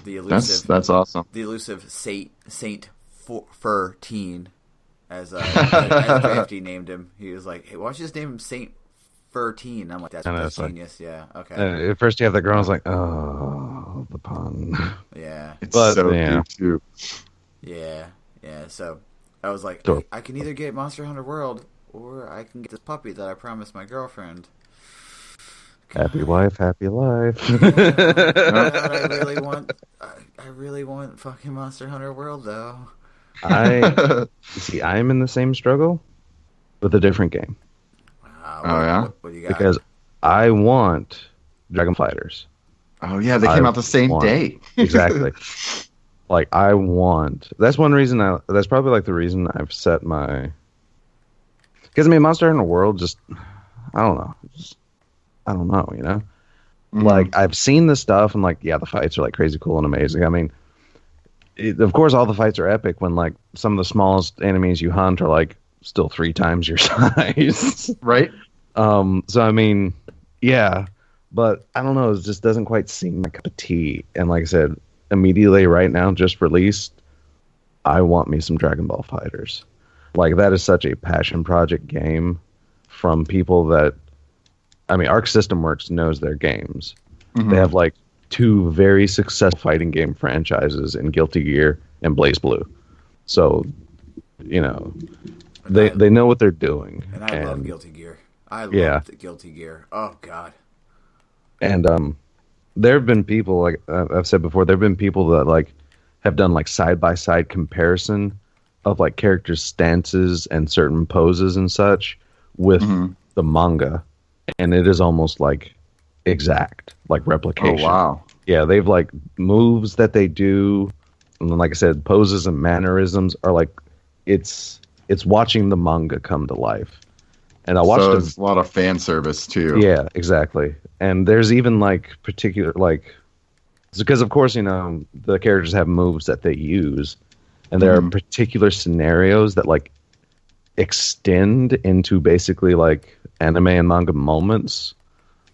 the elusive that's awesome. the elusive Saint Fur Teen, as Drafty named him. He was like, "Hey, why don't you just name him Saint 13. I'm like, that's like, genius. Yeah. Okay. At first you have that girl, I was like, oh, the pun. Yeah. It's so cute too. Yeah. Yeah. So I was like, Sure. hey, I can either get Monster Hunter World or I can get this puppy that I promised my girlfriend. Happy wife, happy life. God, I really want fucking Monster Hunter World though. I'm in the same struggle with a different game. What do you got? Because I want Dragon Fighters. Oh yeah, they came out the same day. Exactly. Like I want. That's one reason. That's probably like the reason I've set my. Because I mean, Monster Hunter World just. I don't know. I don't know. You know. Mm-hmm. Like I've seen the stuff and like yeah, the fights are like crazy cool and amazing. I mean, of course, all the fights are epic when like some of the smallest enemies you hunt are like still 3 times your size. Right. So I mean, yeah, but I don't know. It just doesn't quite seem like a cup of tea. And like I said, immediately right now, just released, I want me some Dragon Ball Fighters. Like that is such a passion project game from people that, I mean, Arc System Works knows their games. Mm-hmm. They have like 2 very successful fighting game franchises in Guilty Gear and Blaze Blue. So, you know, they know what they're doing. And I love Guilty Gear. I love Guilty Gear. Oh God. And there have been people, like I've said before, there have been people that like have done like side by side comparison of like characters' stances and certain poses and such with the manga, and it is almost like exact, like replication. Oh wow. Yeah, they've like moves that they do, and then, like I said, poses and mannerisms are like it's watching the manga come to life. And I watched it's a lot of fan service too. Yeah, exactly. And there's even like particular like because of course, you know, the characters have moves that they use, and there are particular scenarios that like extend into basically like anime and manga moments,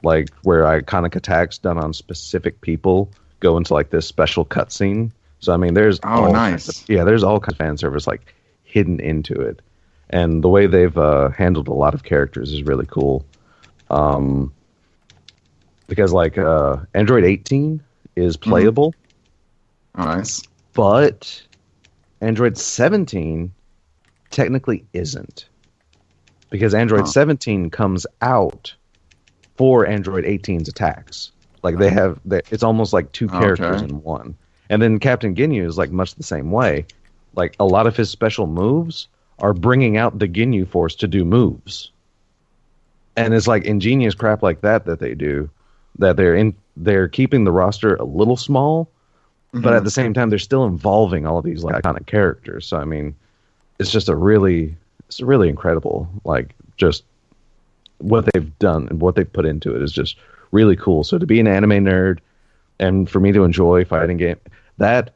like where iconic attacks done on specific people go into like this special cutscene. So I mean, there's nice. There's all kinds of fan service like hidden into it. And the way they've handled a lot of characters is really cool. Because, like, Android 18 is playable. Oh, nice. But Android 17 technically isn't. Because Android 17 comes out for Android 18's attacks. Like, it's almost like 2 characters in one. And then Captain Ginyu is, like, much the same way. Like, a lot of his special moves are bringing out the Ginyu Force to do moves. And it's like ingenious crap like that they do, that they're keeping the roster a little small, but at the same time they're still involving all of these like iconic characters. So I mean, it's really incredible. Like just what they've done and what they've put into it is just really cool. So to be an anime nerd and for me to enjoy fighting game, that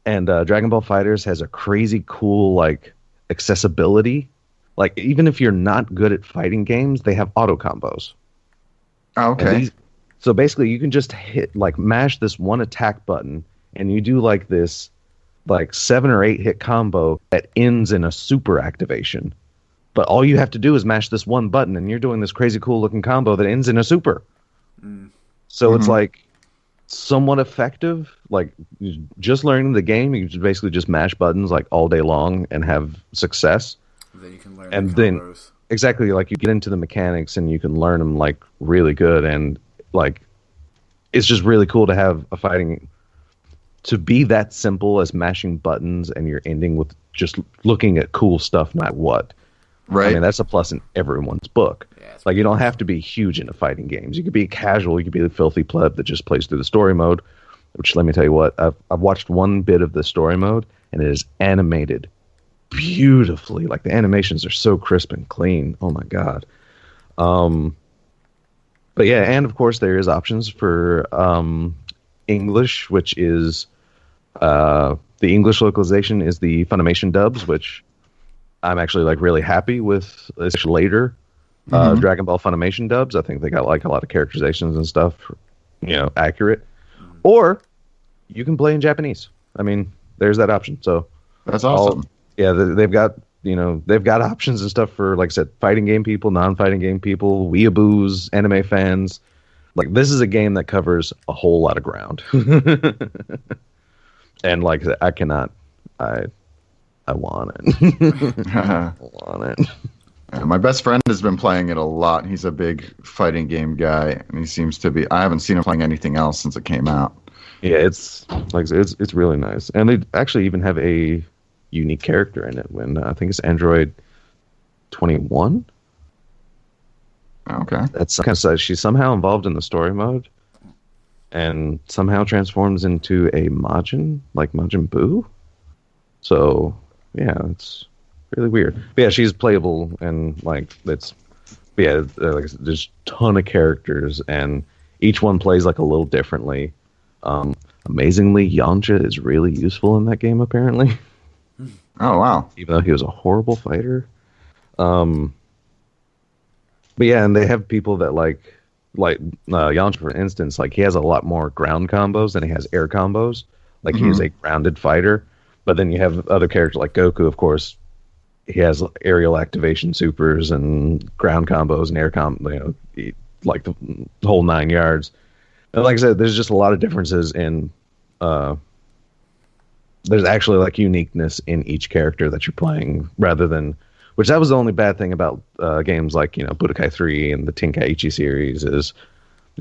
and Dragon Ball FighterZ has a crazy cool like accessibility. Like even if you're not good at fighting games, they have auto combos. Okay. So basically you can just mash this one attack button and you do like this like 7 or 8 hit combo that ends in a super activation. But all you have to do is mash this one button and you're doing this crazy cool looking combo that ends in a super. So it's like somewhat effective. Like just learning the game, you can basically just mash buttons like all day long and have success. Then you can learn and the then combos. Exactly, like you get into the mechanics and you can learn them like really good, and like it's just really cool to have a fighting to be that simple as mashing buttons and you're ending with just looking at cool stuff no matter what. Right. I mean, that's a plus in everyone's book. Yeah, like you don't have to be huge into fighting games. You could be casual, you could be the filthy pleb that just plays through the story mode, which let me tell you what, I've watched one bit of the story mode and it is animated beautifully. Like the animations are so crisp and clean. Oh my god. But yeah, and of course there is options for English, which is the English localization is the Funimation dubs, which I'm actually like really happy with. This later Dragon Ball Funimation dubs. I think they got like a lot of characterizations and stuff, you know, accurate. Or you can play in Japanese. I mean, there's that option. So that's awesome. They've got they've got options and stuff for, like I said, fighting game people, non-fighting game people, weeaboos, anime fans. Like, this is a game that covers a whole lot of ground. And like I said, I want it. I want it. My best friend has been playing it a lot. He's a big fighting game guy, and he seems to be. I haven't seen him playing anything else since it came out. Yeah, it's like it's really nice, and they actually even have a unique character in it. When I think it's Android 21. Okay, that's kind of so she's somehow involved in the story mode, and somehow transforms into a Majin, like Majin Buu. So yeah, it's really weird. But yeah, she's playable, and like there's a ton of characters, and each one plays like a little differently. Amazingly, Yamcha is really useful in that game, apparently. Oh wow! Even though he was a horrible fighter. But yeah, and they have people that like Yamcha, for instance. Like, he has a lot more ground combos than he has air combos. Like, he's a grounded fighter. But then you have other characters like Goku, of course. He has aerial activation supers and ground combos and air like the whole 9 yards. And like I said, there's just a lot of differences in. There's actually like uniqueness in each character that you're playing, rather than, which that was the only bad thing about games like Budokai 3 and the Tenkaichi series is,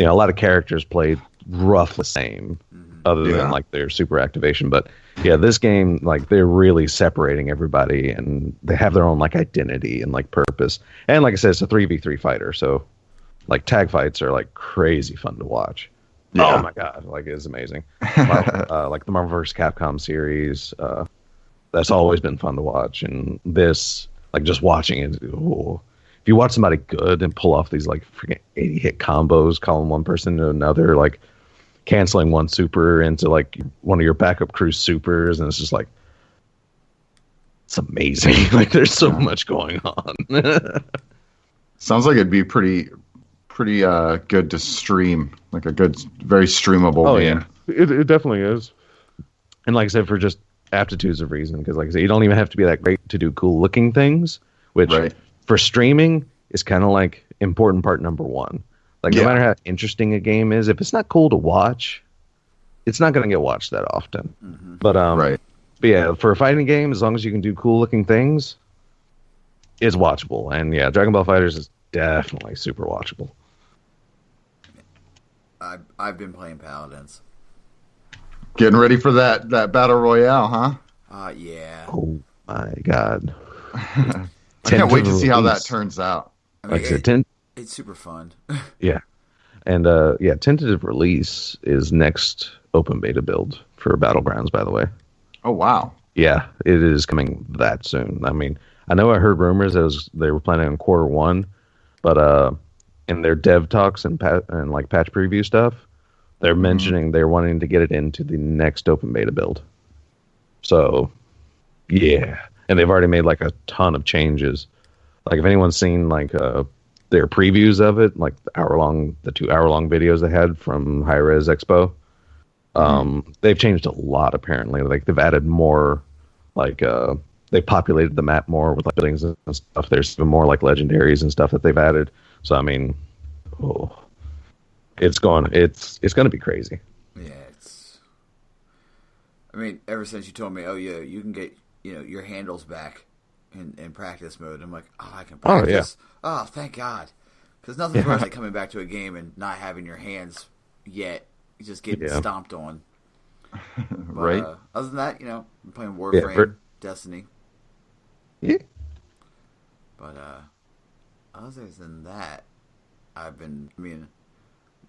a lot of characters played roughly the same, other than like their super activation. But yeah, this game, like, they're really separating everybody, and they have their own like identity and like purpose. And like I said, it's a 3v3 fighter, so like tag fights are like crazy fun to watch. Yeah. Oh my god, like, it's amazing. Like the Marvel vs. Capcom series, that's always been fun to watch. And this, like, just watching it, if you watch somebody good and pull off these like freaking 80 hit combos, calling one person to another, like canceling one super into like one of your backup crew supers, and it's just like, it's amazing. Like, there's so much going on. Sounds like it'd be pretty good to stream, like a good, very streamable game. Yeah, it definitely is. And like I said, for just aptitudes of reason, because like I said, you don't even have to be that great to do cool looking things, which for streaming is kind of like important part number one. Like, no matter how interesting a game is, if it's not cool to watch, it's not going to get watched that often. But but yeah, for a fighting game, as long as you can do cool looking things, it's watchable. And yeah, Dragon Ball FighterZ is definitely super watchable. I've been playing Paladins. Getting ready for that battle royale, huh? Yeah. Oh my god! I can't wait to see how that turns out. I mean, like I said, it's super fun. Yeah, and tentative release is next open beta build for Battlegrounds. By the way. Oh wow! Yeah, it is coming that soon. I mean, I know I heard rumors that they were planning on Q1, but in their dev talks and like patch preview stuff, they're mentioning they're wanting to get it into the next open beta build. So, yeah, and they've already made like a ton of changes. Like, if anyone's seen like their previews of it, like the 2-hour-long videos they had from High Res Expo, they've changed a lot apparently. Like, they've added more, like they populated the map more with like buildings and stuff. There's even more like legendaries and stuff that they've added. So I mean, it's going to be crazy. Yeah, I mean, ever since you told me, oh yeah, you can get your handles back in practice mode, I'm like, oh, I can practice. Oh, thank God, because nothing's worse than coming back to a game and not having your hands yet, just getting stomped on. But, other than that, I'm playing Warframe, Destiny. Yeah. But other than that,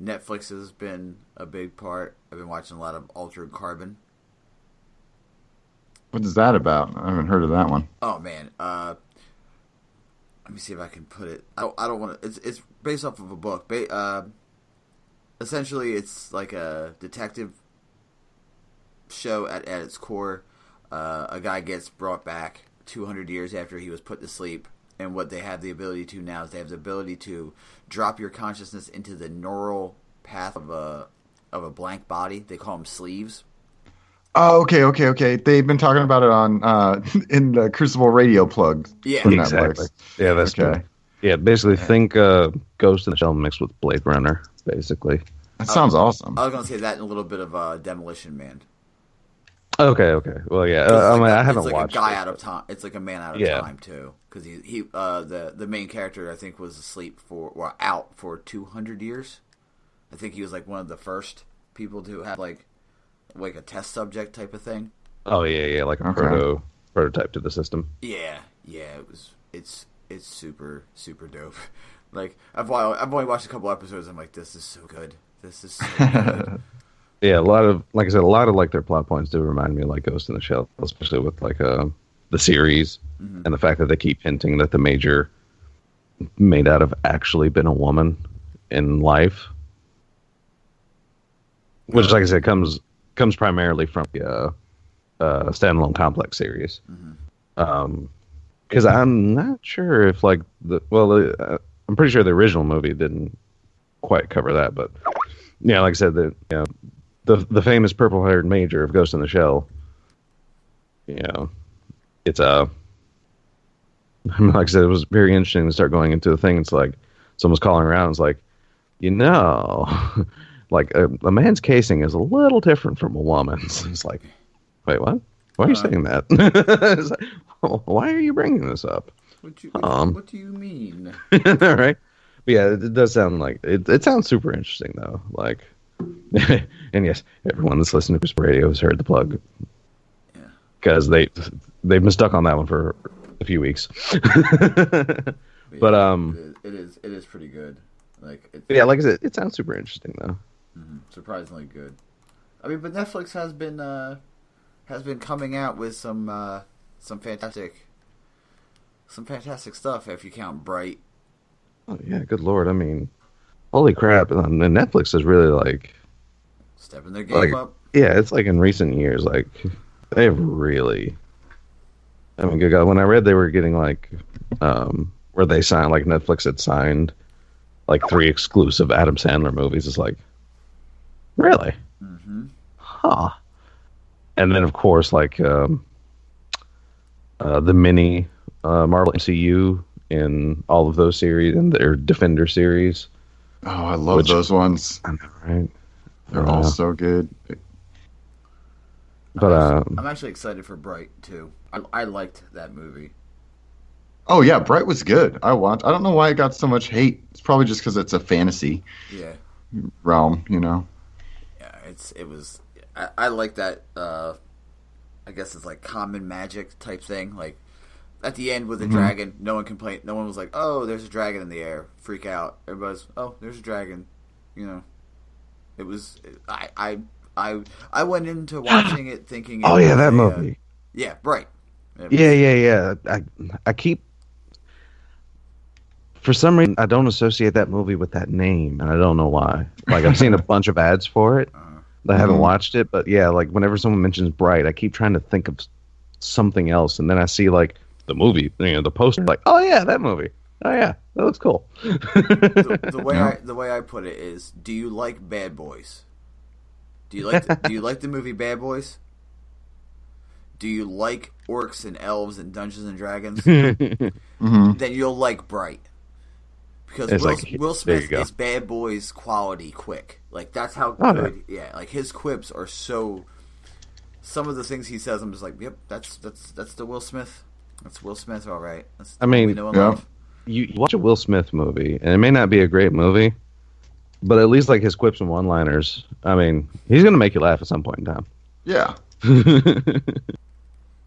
Netflix has been a big part. I've been watching a lot of Altered Carbon. What is that about? I haven't heard of that one. Oh man, let me see if I can put it. I don't want to. It's based off of a book. Essentially, it's like a detective show at its core. A guy gets brought back 200 years after he was put to sleep, and what they have the ability to now is they have the ability to drop your consciousness into the neural path of a blank body. They call them sleeves. Oh, okay. They've been talking about it on in the Crucible Radio plug Yeah, for Exactly. Netflix. Yeah, that's Okay. true. Yeah, basically think Ghost in the Shell mixed with Blade Runner, basically. That sounds awesome. I was gonna say that and a little bit of Demolition Man. Okay. Well, yeah. I mean, I haven't it's like watched a guy it, out of time. It's like a man out of Yeah. time too, because the main character I think was asleep out for 200 years. I think he was like one of the first people to have like a test subject type of thing. Oh, yeah, like a prototype to the system. Yeah, it's super super dope. Like I've only watched a couple episodes. I'm like, this is so good. This is so good. Yeah, a lot of, like I said, a lot of like their plot points do remind me of like Ghost in the Shell, especially with like the series and the fact that they keep hinting that the Major may not have actually been a woman in life, which, like I said, comes primarily from the standalone complex series. Because I'm not sure if like I'm pretty sure the original movie didn't quite cover that, but yeah, like I said, the famous purple-haired Major of Ghost in the Shell, it's like I said, it was very interesting to start going into the thing. It's like someone's calling around. It's like, like a man's casing is a little different from a woman's. It's like, wait, what? Why are you saying that? It's like, why are you bringing this up? What do you mean? Right? But yeah, it does sound like it sounds super interesting though. Like, and yes, everyone that's listening to Crucible Radio has heard the plug. Yeah, because they've been stuck on that one for a few weeks. But it is pretty good. Like yeah, like I said, it sounds super interesting though. Surprisingly good. I mean, but Netflix has been coming out with some fantastic stuff if you count Bright. Oh yeah, good lord! I mean, holy crap! And Netflix is really like stepping their game up. Yeah, it's like in recent years, like they've really. I mean, good God! When I read they were getting like, where they signed, like Netflix had signed, like 3 exclusive Adam Sandler movies. It's like, really? Huh. And then of course, like the mini Marvel MCU in all of those series and their Defender series. Oh, I love those ones. I know, right? They're all so good. But I'm actually excited for Bright too. I liked that movie. Oh yeah, Bright was good. I don't know why it got so much hate. It's probably just because it's a fantasy realm, Yeah, it was. I like that. I guess it's like common magic type thing. Like at the end with the dragon, no one complained. No one was like, "Oh, there's a dragon in the air," freak out. Everybody's, "Oh, there's a dragon." It was. I went into watching it thinking. That movie. Yeah, Bright. Yeah. I keep. For some reason, I don't associate that movie with that name, and I don't know why. Like, I've seen a bunch of ads for it. I haven't watched it, but yeah, like, whenever someone mentions Bright, I keep trying to think of something else, and then I see, like, the movie, the poster, like, oh, yeah, that movie. Oh, yeah, that looks cool. The way I put it is, do you like Bad Boys? Do you like the movie Bad Boys? Do you like orcs and elves and Dungeons and Dragons? Then you'll like Bright. Because Will Smith is Bad Boys quality quick. Like, that's how good. Yeah, like his quips are so. Some of the things he says, I'm just like, yep, that's the Will Smith. That's Will Smith, all right. That's we know and love. You watch a Will Smith movie, and it may not be a great movie, but at least like his quips and one-liners. I mean, he's gonna make you laugh at some point in time. Yeah.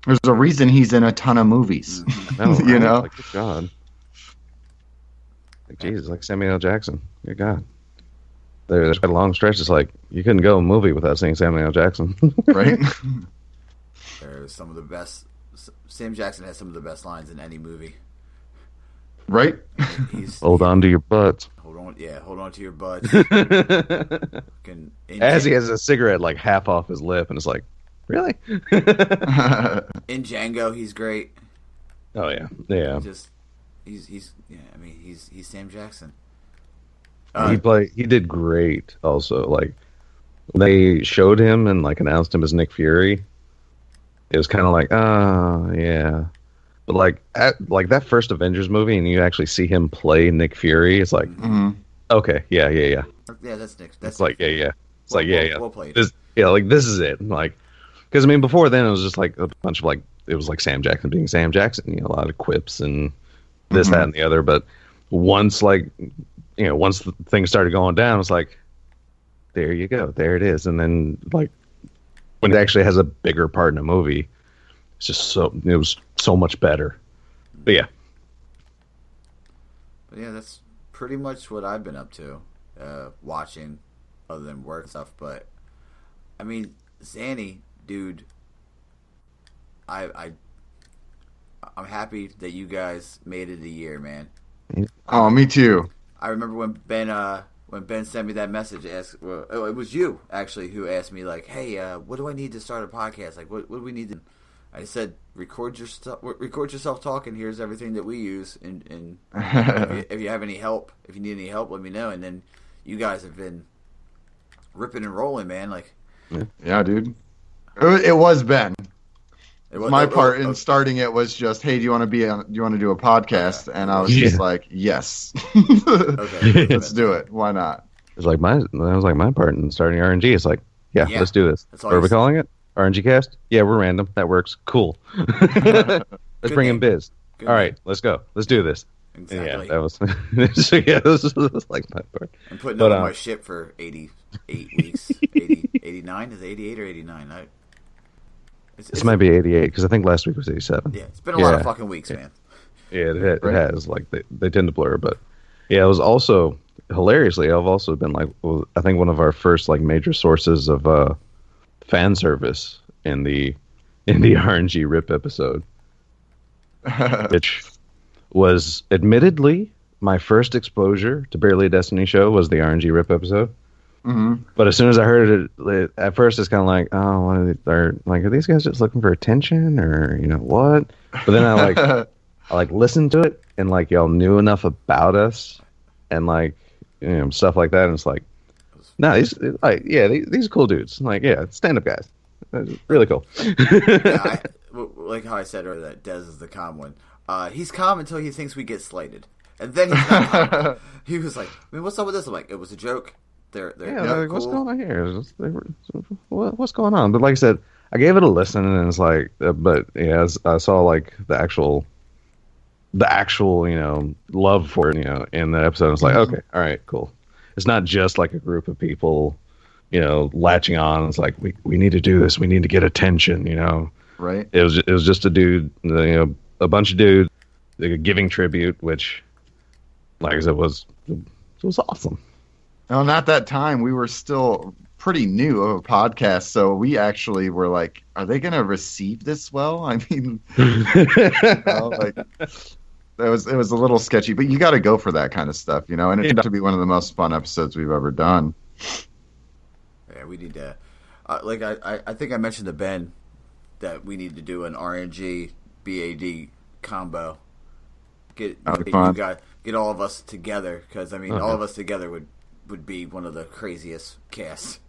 There's a reason he's in a ton of movies. Right? Like, good God. Like, Jesus, like Samuel L. Jackson. Good God. There's a long stretch. It's like you couldn't go a movie without seeing Samuel L. Jackson. Right? There's some of the best. Sam Jackson has some of the best lines in any movie. Right? Hold on to your butts. Hold on to your butts. As he has a cigarette like half off his lip, and it's like, really? In Django, he's great. Oh yeah. He's Sam Jackson. He did great also. Like they showed him and like announced him as Nick Fury, it was kind of like, oh yeah. But like like that first Avengers movie, and you actually see him play Nick Fury, it's like, okay, yeah. Yeah, that's Nick. That's It's like, yeah. It's like, yeah. Well played. This is it. Like, because I mean, before then it was just like a bunch of like, it was like Sam Jackson being Sam Jackson, you know, a lot of quips and this, that, and the other. But once once the thing started going down, it's like, there you go, there it is. And then like when it actually has a bigger part in a movie, it's just it was so much better. But yeah, that's pretty much what I've been up to, watching, other than work stuff. But I mean, Zanny, dude, I'm happy that you guys made it a year, man. Oh, me too. I remember when Ben sent me that message. It was you actually who asked me like, "Hey, what do I need to start a podcast? Like, what do we need to?" I said, record yourself talking. Here's everything that we use, and if you have any help, if you need any help, let me know. And then you guys have been ripping and rolling, man. Like, yeah, dude. It was Ben. My part in starting it was just, hey, do you want to do a podcast? And I was just like, yes, okay, let's do it. Why not? That was like my part in starting RNG. It's like, yeah, let's do this. What are we calling it? RNG Cast? Yeah, we're random. That works. Cool. Let's bring in Biz. All right, let's go. Let's do this. Exactly. Yeah, that was. So yeah, this was like my part. I'm putting up my ship for 88 weeks. 89? Is it 88 or 89? This might be 88 because I think last week was 87. Yeah, it's been a lot of fucking weeks, man. Yeah, it has. Like they tend to blur, but yeah, it was also hilariously. I've also been like, I think one of our first like major sources of fan service in the RNG Rip episode, which was admittedly my first exposure to Barely a Destiny show was the RNG Rip episode. But as soon as I heard it, at first it's kind of like, oh, are these guys just looking for attention or what? But then I listened to it and like y'all knew enough about us and like stuff like that, and it's like, no, these are cool dudes. Like, yeah, stand up guys, really cool. Yeah, like how I said earlier, that Dez is the calm one. He's calm until he thinks we get slighted, and then he's not calm. He was like, I mean, what's up with this? I'm like, it was a joke. They're like, cool. What's going on here? What's going on? But like I said, I gave it a listen, and it's like, but yeah, I saw like the actual love for it, in the episode. It's like, okay, all right, cool. It's not just like a group of people, latching on. It's like we need to do this. We need to get attention. Right. It was just a dude, a bunch of dudes giving tribute, which, like I said, was awesome. And at that time, we were still pretty new of a podcast, so we actually were like, "Are they going to receive this well?" I mean, like it was a little sketchy, but you got to go for that kind of stuff, and it turned out to be one of the most fun episodes we've ever done. Yeah, we need to. Like I think I mentioned to Ben that we need to do an RNG BAD combo. Get all of us together, because I mean, all of us together would be one of the craziest casts.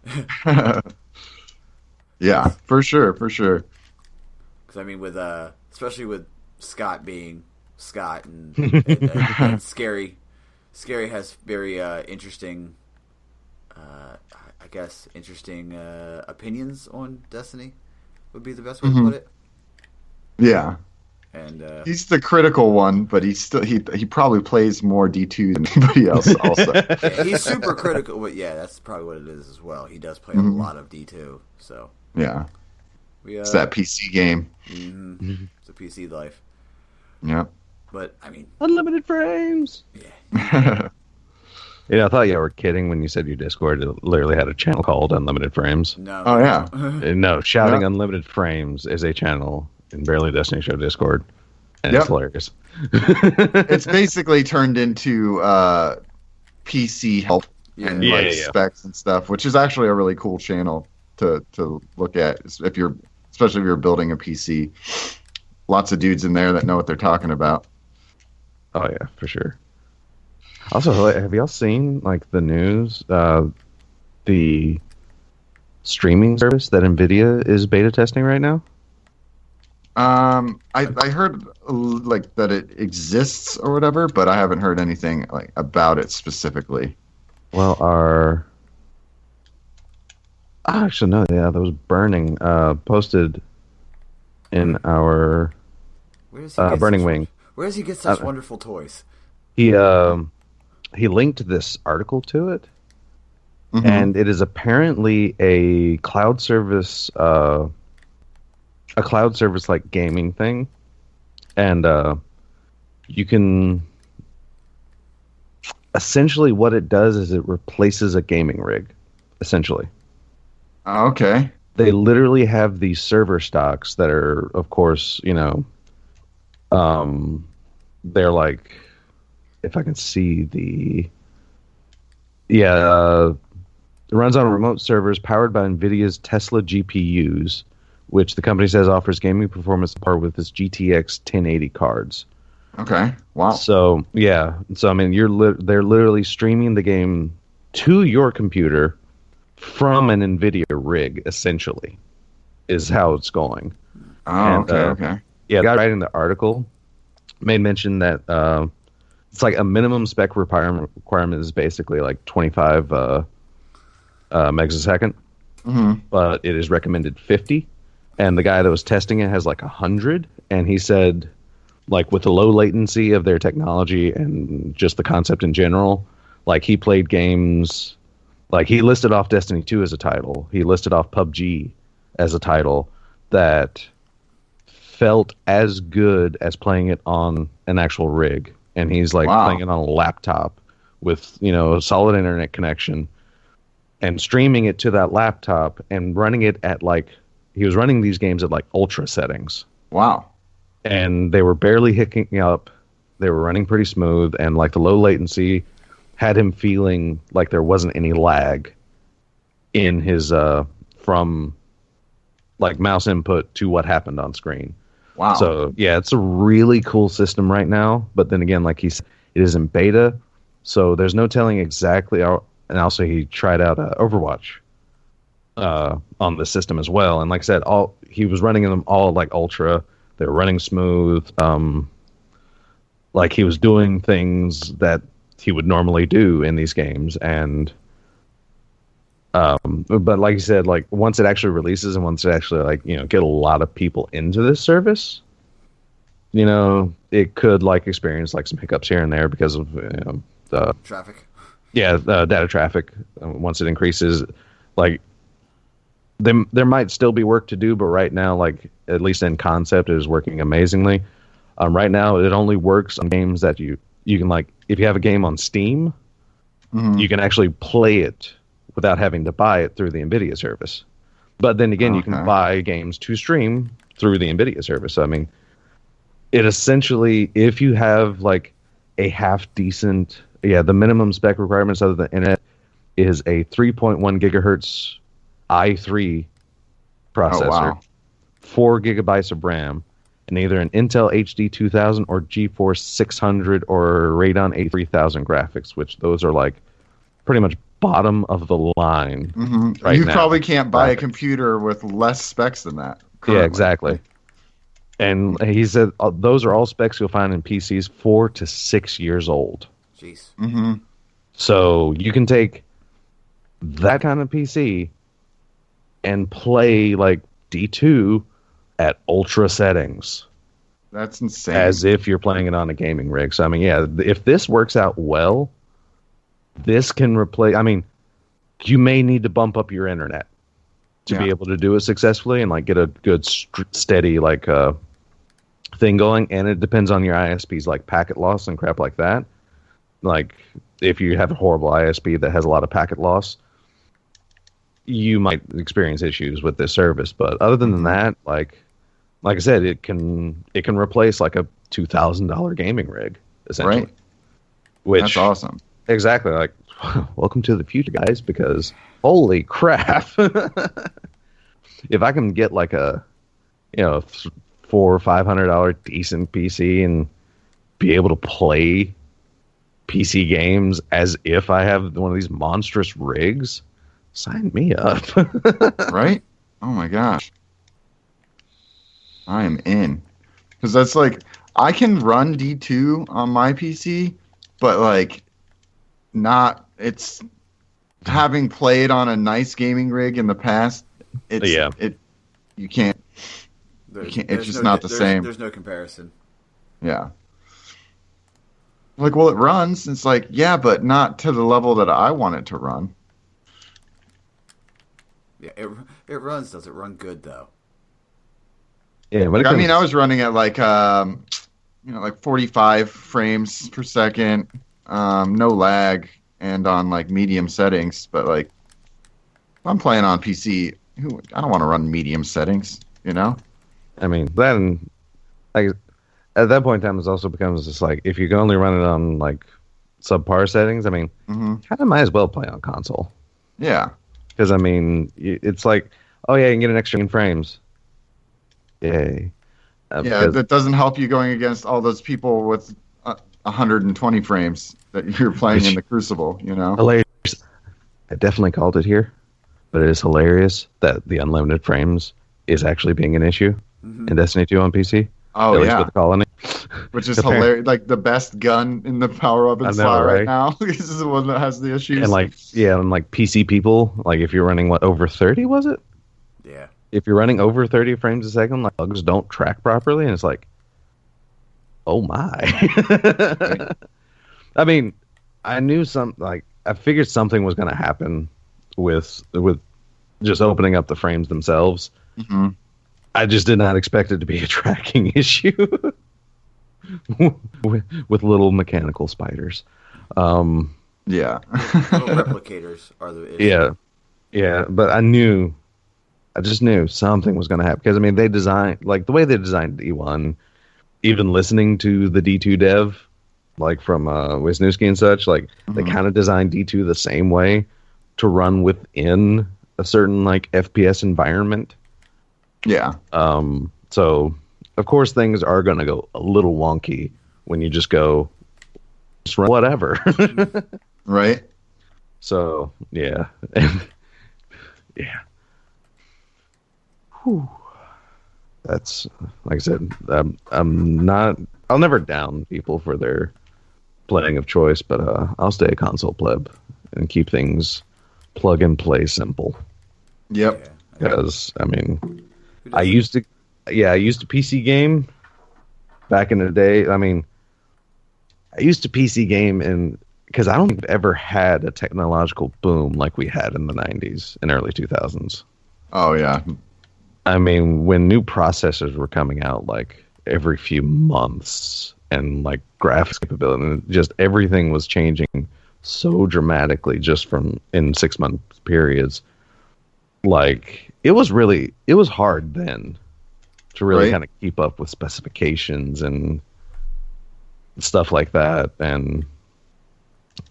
Yeah, for sure. Because I mean, with especially with Scott being Scott and Scary has very interesting, interesting opinions on Destiny would be the best way to put it. Yeah. And he's the critical one, but he probably plays more D2 than anybody else. Also, yeah, he's super critical. But yeah, that's probably what it is as well. He does play a lot of D2. So yeah, it's that PC game. It's a PC life. Yeah, but I mean, unlimited frames. Yeah. I thought you were kidding when you said your Discord literally had a channel called Unlimited Frames. No. Oh yeah. No, shouting Unlimited Frames is a channel in Barely Destiny Show Discord, and it's hilarious. It's basically turned into PC help and specs and stuff, which is actually a really cool channel to look at especially if you're building a PC. Lots of dudes in there that know what they're talking about. Oh yeah, for sure. Also, have y'all seen like the news? The streaming service that NVIDIA is beta testing right now? I heard like that it exists or whatever, but I haven't heard anything like about it specifically. Well, actually no, yeah, that was Burning posted in our Burning Wing. Where does he get such wonderful toys? He linked this article to it, and it is apparently a cloud service like gaming thing, and you can essentially what it does is it replaces a gaming rig, essentially. Okay. They literally have these server stocks that are, of course, they're like, if I can see it runs on remote servers powered by NVIDIA's Tesla GPUs, which the company says offers gaming performance on par with its GTX 1080 cards. Okay. Wow. So yeah. So I mean, they're literally streaming the game to your computer from an NVIDIA rig, essentially, is how it's going. Oh, okay. Yeah, the guy writing the article made mention that it's like a minimum spec requirement is basically like 25 megs a second, but it is recommended 50. And the guy that was testing it has like 100, and he said, like, with the low latency of their technology and just the concept in general, like, he played games, like, he listed off Destiny 2 as a title. He listed off PUBG as a title that felt as good as playing it on an actual rig. And he's, like, playing it on a laptop with, a solid internet connection and streaming it to that laptop and running it at, like, he was running these games at like ultra settings. Wow. And they were barely hicking up. They were running pretty smooth, and like the low latency had him feeling like there wasn't any lag in his from like mouse input to what happened on screen. Wow. So yeah, it's a really cool system right now. But then again, like he said, it is in beta, so there's no telling exactly. And also, he tried out Overwatch on the system as well, and like I said, he was running them all like ultra. They were running smooth. Like he was doing things that he would normally do in these games, and but like you said, like once it actually releases and once it actually like get a lot of people into this service, it could like experience like some hiccups here and there because of the traffic. Yeah, data traffic. Once it increases, like. There might still be work to do, but right now, like at least in concept, it is working amazingly. Right now, it only works on games that you can like. If you have a game on Steam, you can actually play it without having to buy it through the NVIDIA service. But then again, you can buy games to stream through the NVIDIA service. So, I mean, it essentially, if you have like a half decent, the minimum spec requirements other than internet is a 3.1 gigahertz i3 processor, 4 gigabytes of RAM, and either an Intel HD 2000 or GeForce 600 or Radeon A3000 graphics, which those are like pretty much bottom of the line. Right you now. Probably can't buy a computer with less specs than that. Currently. Yeah, exactly. And he said those are all specs you'll find in PCs 4 to 6 years old. Jeez. So you can take that kind of PC and play like D2 at ultra settings. That's insane. As if you're playing it on a gaming rig. So I mean, yeah, if this works out well, this can replace. I mean, you may need to bump up your internet to be able to do it successfully and like get a good steady like thing going. And it depends on your ISP's like packet loss and crap like that. Like if you have a horrible ISP that has a lot of packet loss, you might experience issues with this service. But other than that, like I said, it can replace like a $2,000 gaming rig essentially. Right. Which that's awesome. Exactly. Like, welcome to the future, guys. Because holy crap, if I can get like a $400 or $500 decent PC and be able to play PC games as if I have one of these monstrous rigs. sign me up. Right? Oh my gosh. I am in. Because that's like, I can run D2 on my PC, but like, not, it's, having played on a nice gaming rig in the past, you can't, it's just not the same. There's no comparison. Yeah. Like, well, it runs. It's like, yeah, but not to the level that I want it to run. Yeah, it runs. Does it run good though? Yeah, like, I mean, I was running at like like 45 frames per second, no lag, and on like medium settings. But like, if I'm playing on PC, I don't want to run medium settings. You know? I mean, then like at that point in time, it also becomes just like if you can only run it on like subpar settings. I mean, kind of might as well play on console. Yeah. Because, I mean, it's like, oh, yeah, you can get an extra 10 frames. Yay. That doesn't help you going against all those people with 120 frames that you're playing in the Crucible, you know? Hilarious. I definitely called it here, but it is hilarious that the unlimited frames is actually being an issue in Destiny 2 on PC. Oh, at least with the colony. Which is hilarious. Like, the best gun in the power-up and slot right now. This is the one that has the issues. And, like, PC people, like, if you're running, over 30, was it? Yeah. If you're running over 30 frames a second, like, bugs don't track properly, and it's like, oh, my. I mean, I knew I figured something was going to happen with just opening up the frames themselves. Mm-hmm. I just did not expect it to be a tracking issue with little mechanical spiders. Yeah. Little replicators are the issue. Yeah, but I just knew something was going to happen. Because, I mean, they designed, like, the way they designed D1, even listening to the D2 dev, like, from Wisniewski and such, like, they kind of designed D2 the same way to run within a certain, like, FPS environment. Yeah. So, of course, things are going to go a little wonky when you just run whatever. Right. So, yeah. Yeah. Whew. That's, like I said, I'll never down people for their playing of choice, but I'll stay a console pleb and keep things plug and play simple. Yep. Because, I mean, I used to PC game back in the day. I mean, I used to PC game because I don't think I've ever had a technological boom like we had in the 90s and early 2000s. Oh, yeah. I mean, when new processors were coming out like every few months and like graphics capability, and just everything was changing so dramatically just in 6 month periods. Like, it was hard then to really kind of keep up with specifications and stuff like that. And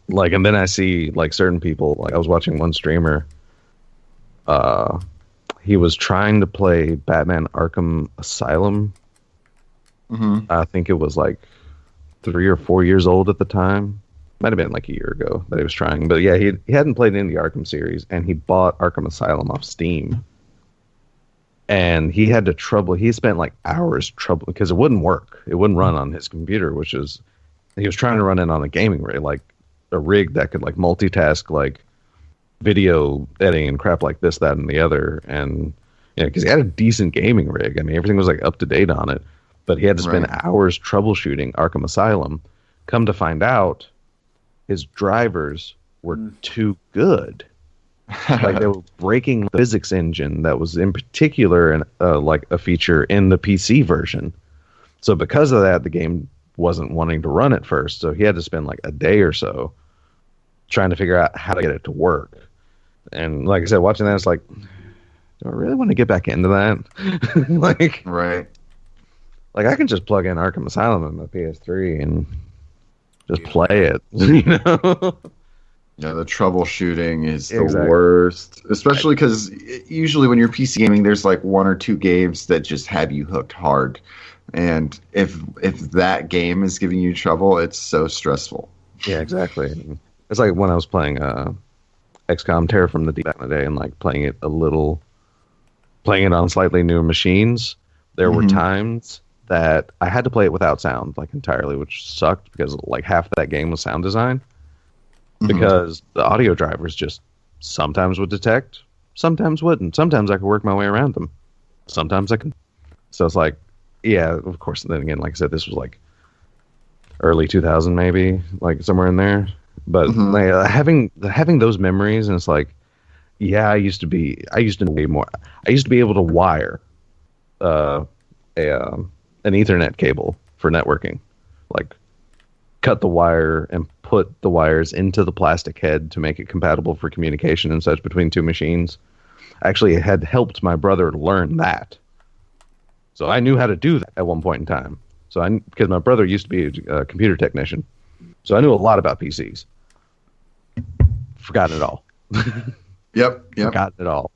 then I see like certain people, like I was watching one streamer, he was trying to play Batman Arkham Asylum. I think it was like 3 or 4 years old at the time. Might have been like a year ago that he was trying. But yeah, he hadn't played any of the Arkham series, and he bought Arkham Asylum off Steam. And he spent like hours because it wouldn't work. It wouldn't run on his computer, he was trying to run it on a gaming rig, like a rig that could like multitask like video editing and crap like this, that, and the other. And, because he had a decent gaming rig. I mean, everything was like up to date on it, but he had to spend hours troubleshooting Arkham Asylum. Come to find out, his drivers were too good. Like, they were breaking the physics engine that was in particular like a feature in the PC version. So because of that, the game wasn't wanting to run at first. So he had to spend like a day or so trying to figure out how to get it to work. And like I said, watching that, it's like, do I really want to get back into that? Like, right. Like, I can just plug in Arkham Asylum on my PS3 and just play it, you know? Yeah, the troubleshooting is the worst, especially because usually when you're PC gaming, there's like 1 or 2 games that just have you hooked hard, and if that game is giving you trouble, it's so stressful. Yeah, exactly. It's like when I was playing XCOM Terror from the Deep back in the day and like playing it on slightly newer machines, there were times that I had to play it without sound, like entirely, which sucked because like half of that game was sound design. Because the audio drivers just sometimes would detect, sometimes wouldn't. Sometimes I could work my way around them. Sometimes I couldn't. So it's like, yeah, of course. And then again, like I said, this was like early 2000, maybe, like somewhere in there. But like, having those memories, and it's like, yeah, I used to be way more. I used to be able to wire an Ethernet cable for networking, like cut the wire and put the wires into the plastic head to make it compatible for communication and such between two machines. Actually, it had helped my brother learn that. So I knew how to do that at one point in time. Because my brother used to be a computer technician. So I knew a lot about PCs. Forgotten it all. Yep. Forgotten it all.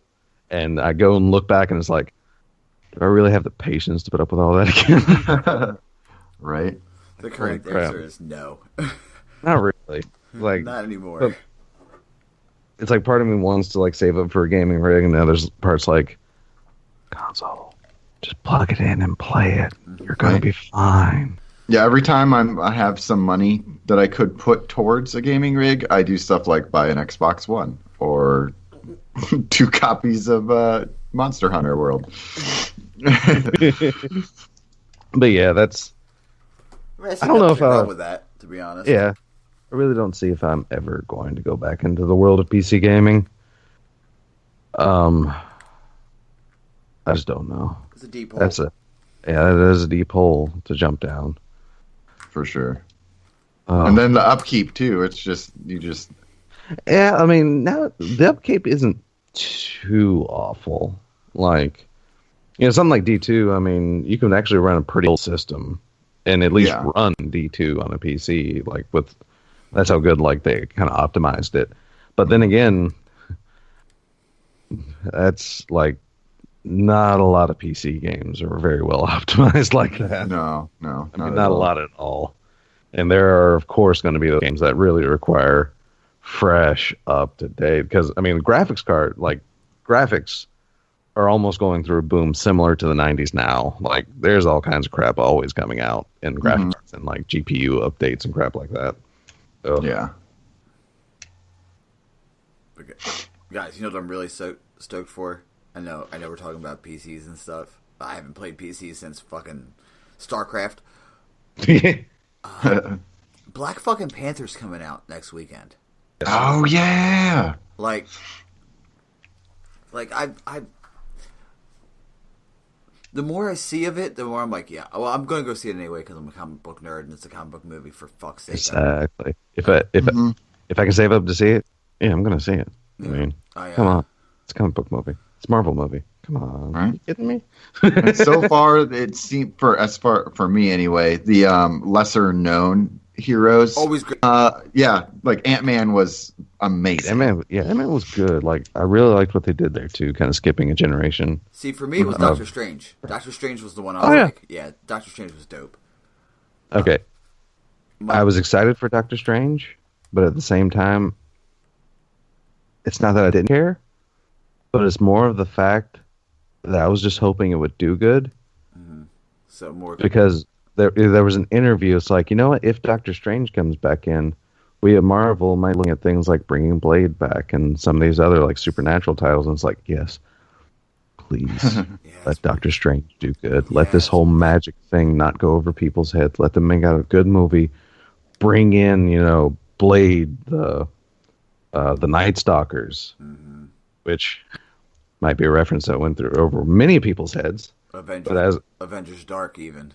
And I go and look back and it's like, do I really have the patience to put up with all that again? Right. The correct answer is no. Not really. Like, not anymore. It's like part of me wants to like save up for a gaming rig, and the other part's like, console, just plug it in and play it. You're going to be fine. Yeah, every time I have some money that I could put towards a gaming rig, I do stuff like buy an Xbox One or 2 copies of Monster Hunter World. But yeah, that's. I don't know if I'll with that, to be honest. Yeah, I really don't see if I'm ever going to go back into the world of PC gaming. I just don't know. It's a deep hole. That is a deep hole to jump down. For sure. And then the upkeep too. It's just Yeah, I mean, now the upkeep isn't too awful. Like, something like D2. I mean, you can actually run a pretty old system and at least run D2 on a PC. Like that's how good like they kind of optimized it. But then again, that's like not a lot of PC games are very well optimized like that. No, I mean, not a lot at all. And there are, of course, going to be those games that really require fresh, up to date. Because I mean, graphics are almost going through a boom similar to the 90s now. Like, there's all kinds of crap always coming out in graphics and like GPU updates and crap like that. So, yeah. Okay. Guys, you know what I'm really stoked for? I know we're talking about PCs and stuff, but I haven't played PCs since fucking StarCraft. Black fucking Panther's coming out next weekend. Oh yeah. Like I the more I see of it, the more I'm like, yeah, well, I'm going to go see it anyway because I'm a comic book nerd and it's a comic book movie, for fuck's sake. Exactly. If I can save up to see it, yeah, I'm going to see it. I mean, come on. It's a comic book movie. It's a Marvel movie. Come on. Right? Are you kidding me? So far, it seemed for me anyway, the lesser known heroes. Always great. Yeah, like Ant-Man was amazing. Ant-Man was good. Like, I really liked what they did there too, kind of skipping a generation. See, for me, it was Doctor Strange. Doctor Strange was the one I was like, yeah, Doctor Strange was dope. Okay. I was excited for Doctor Strange, but at the same time, it's not that I didn't care, but it's more of the fact that I was just hoping it would do good. Mm-hmm. So more because there was an interview. It's like, you know what? If Doctor Strange comes back in, we at Marvel might look at things like bringing Blade back and some of these other like supernatural titles. And it's like, yes, please let Doctor Strange do good. Let this whole magic thing not go over people's heads. Let them make out a good movie. Bring in, Blade, the Night Stalkers, which might be a reference that went through over many people's heads. Avengers Dark even.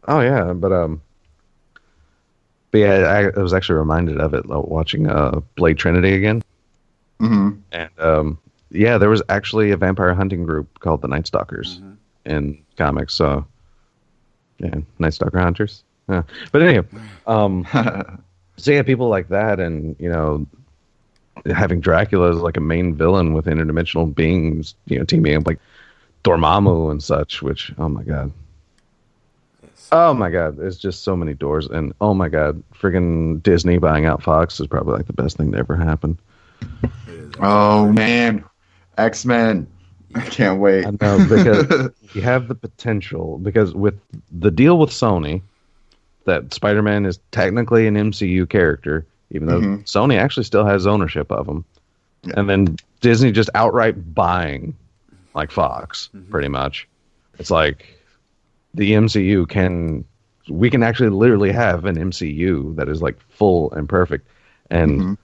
Oh yeah, but yeah, I was actually reminded of it watching Blade Trinity again. Mm-hmm. And yeah, there was actually a vampire hunting group called the Night Stalkers in comics. So yeah, Night Stalker hunters. Yeah. But anyway, so yeah, people like that, and having Dracula as like a main villain with interdimensional beings, teaming up like Dormammu and such. Which, oh my god. Oh my god, there's just so many doors, and oh my god, friggin' Disney buying out Fox is probably like the best thing to ever happen. It is. Oh man, X-Men! I can't wait. I know, because you have the potential. Because with the deal with Sony, that Spider-Man is technically an MCU character, even though Sony actually still has ownership of him. Yeah. And then Disney just outright buying, like Fox, pretty much. It's like the MCU we can actually literally have an MCU that is like full and perfect. And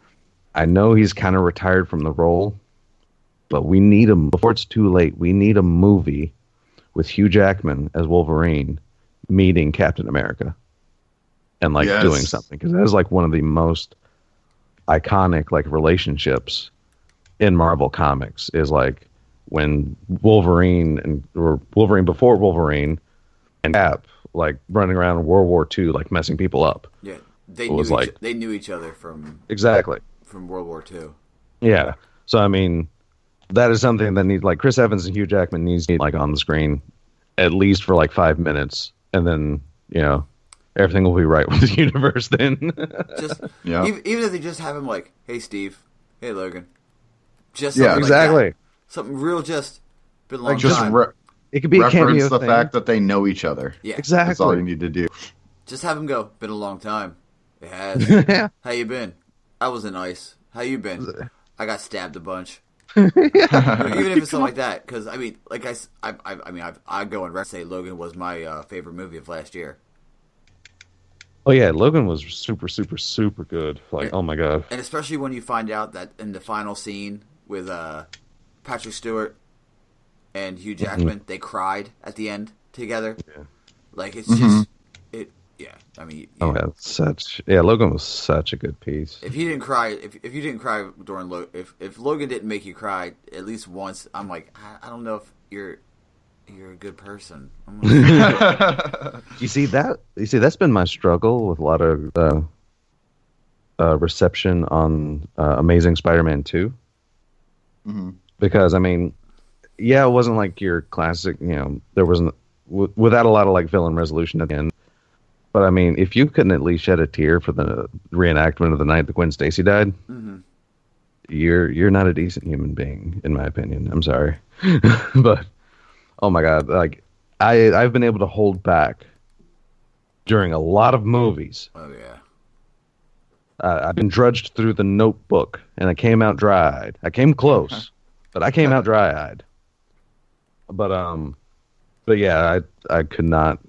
I know he's kind of retired from the role, but we need him before it's too late. We need a movie with Hugh Jackman as Wolverine meeting Captain America and like doing something, because that is like one of the most iconic like relationships in Marvel Comics, is like when Wolverine before Wolverine and Cap like running around in World War II like messing people up. Yeah, they knew each other from World War II. Yeah, so I mean, that is something that needs, like, Chris Evans and Hugh Jackman needs to be like on the screen at least for like 5 minutes, and then everything will be right with the universe then. Just even if they just have him like, hey Steve, hey Logan, just exactly, like something real, just been a long like time. It could be a cameo the thing. fact that they know each other. Yeah, exactly. That's all you need to do. Just have him go. Been a long time. It has. How you been? I was in ice. How you been? I got stabbed a bunch. Even if it's something like that, because I mean, like I go and say Logan was my favorite movie of last year. Oh yeah, Logan was super, super, super good. Like, oh my god! And especially when you find out that in the final scene with Patrick Stewart and Hugh Jackman, they cried at the end together. Yeah. Like, it's just it. Yeah, I mean, Logan was such a good piece. If he didn't cry, if you didn't cry during if Logan didn't make you cry at least once, I'm like, I don't know if you're a good person. You see, that's been my struggle with a lot of reception on Amazing Spider-Man 2. Because I mean, it wasn't like your classic. There wasn't without a lot of like villain resolution at the end. But I mean, if you couldn't at least shed a tear for the reenactment of the night that Gwen Stacy died, you're not a decent human being, in my opinion. I'm sorry, but oh my god, like I've been able to hold back during a lot of movies. Oh yeah, I've been drudged through The Notebook, and I came out dry-eyed. I came close, but I came out dry-eyed. But yeah, I could not.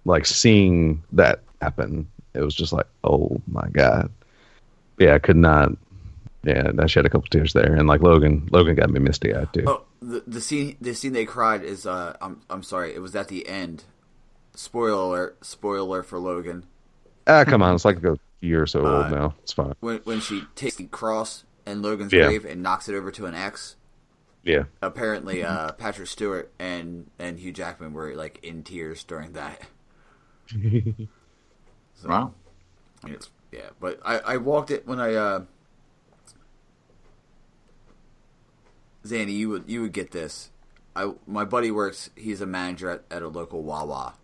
Like, seeing that happen, it was just like, oh my god. Yeah, I could not. Yeah, I shed a couple tears there, and like Logan got me misty-eyed too. Oh, the scene they cried is I'm sorry, it was at the end. Spoiler for Logan. Come on, it's like a year or so old now. It's fine. When she takes the cross and Logan's grave and knocks it over to an X. Yeah. Apparently, Patrick Stewart and Hugh Jackman were like in tears during that. So, wow. But I walked it when I Zanny, you would get this. My buddy works. He's a manager at a local Wawa,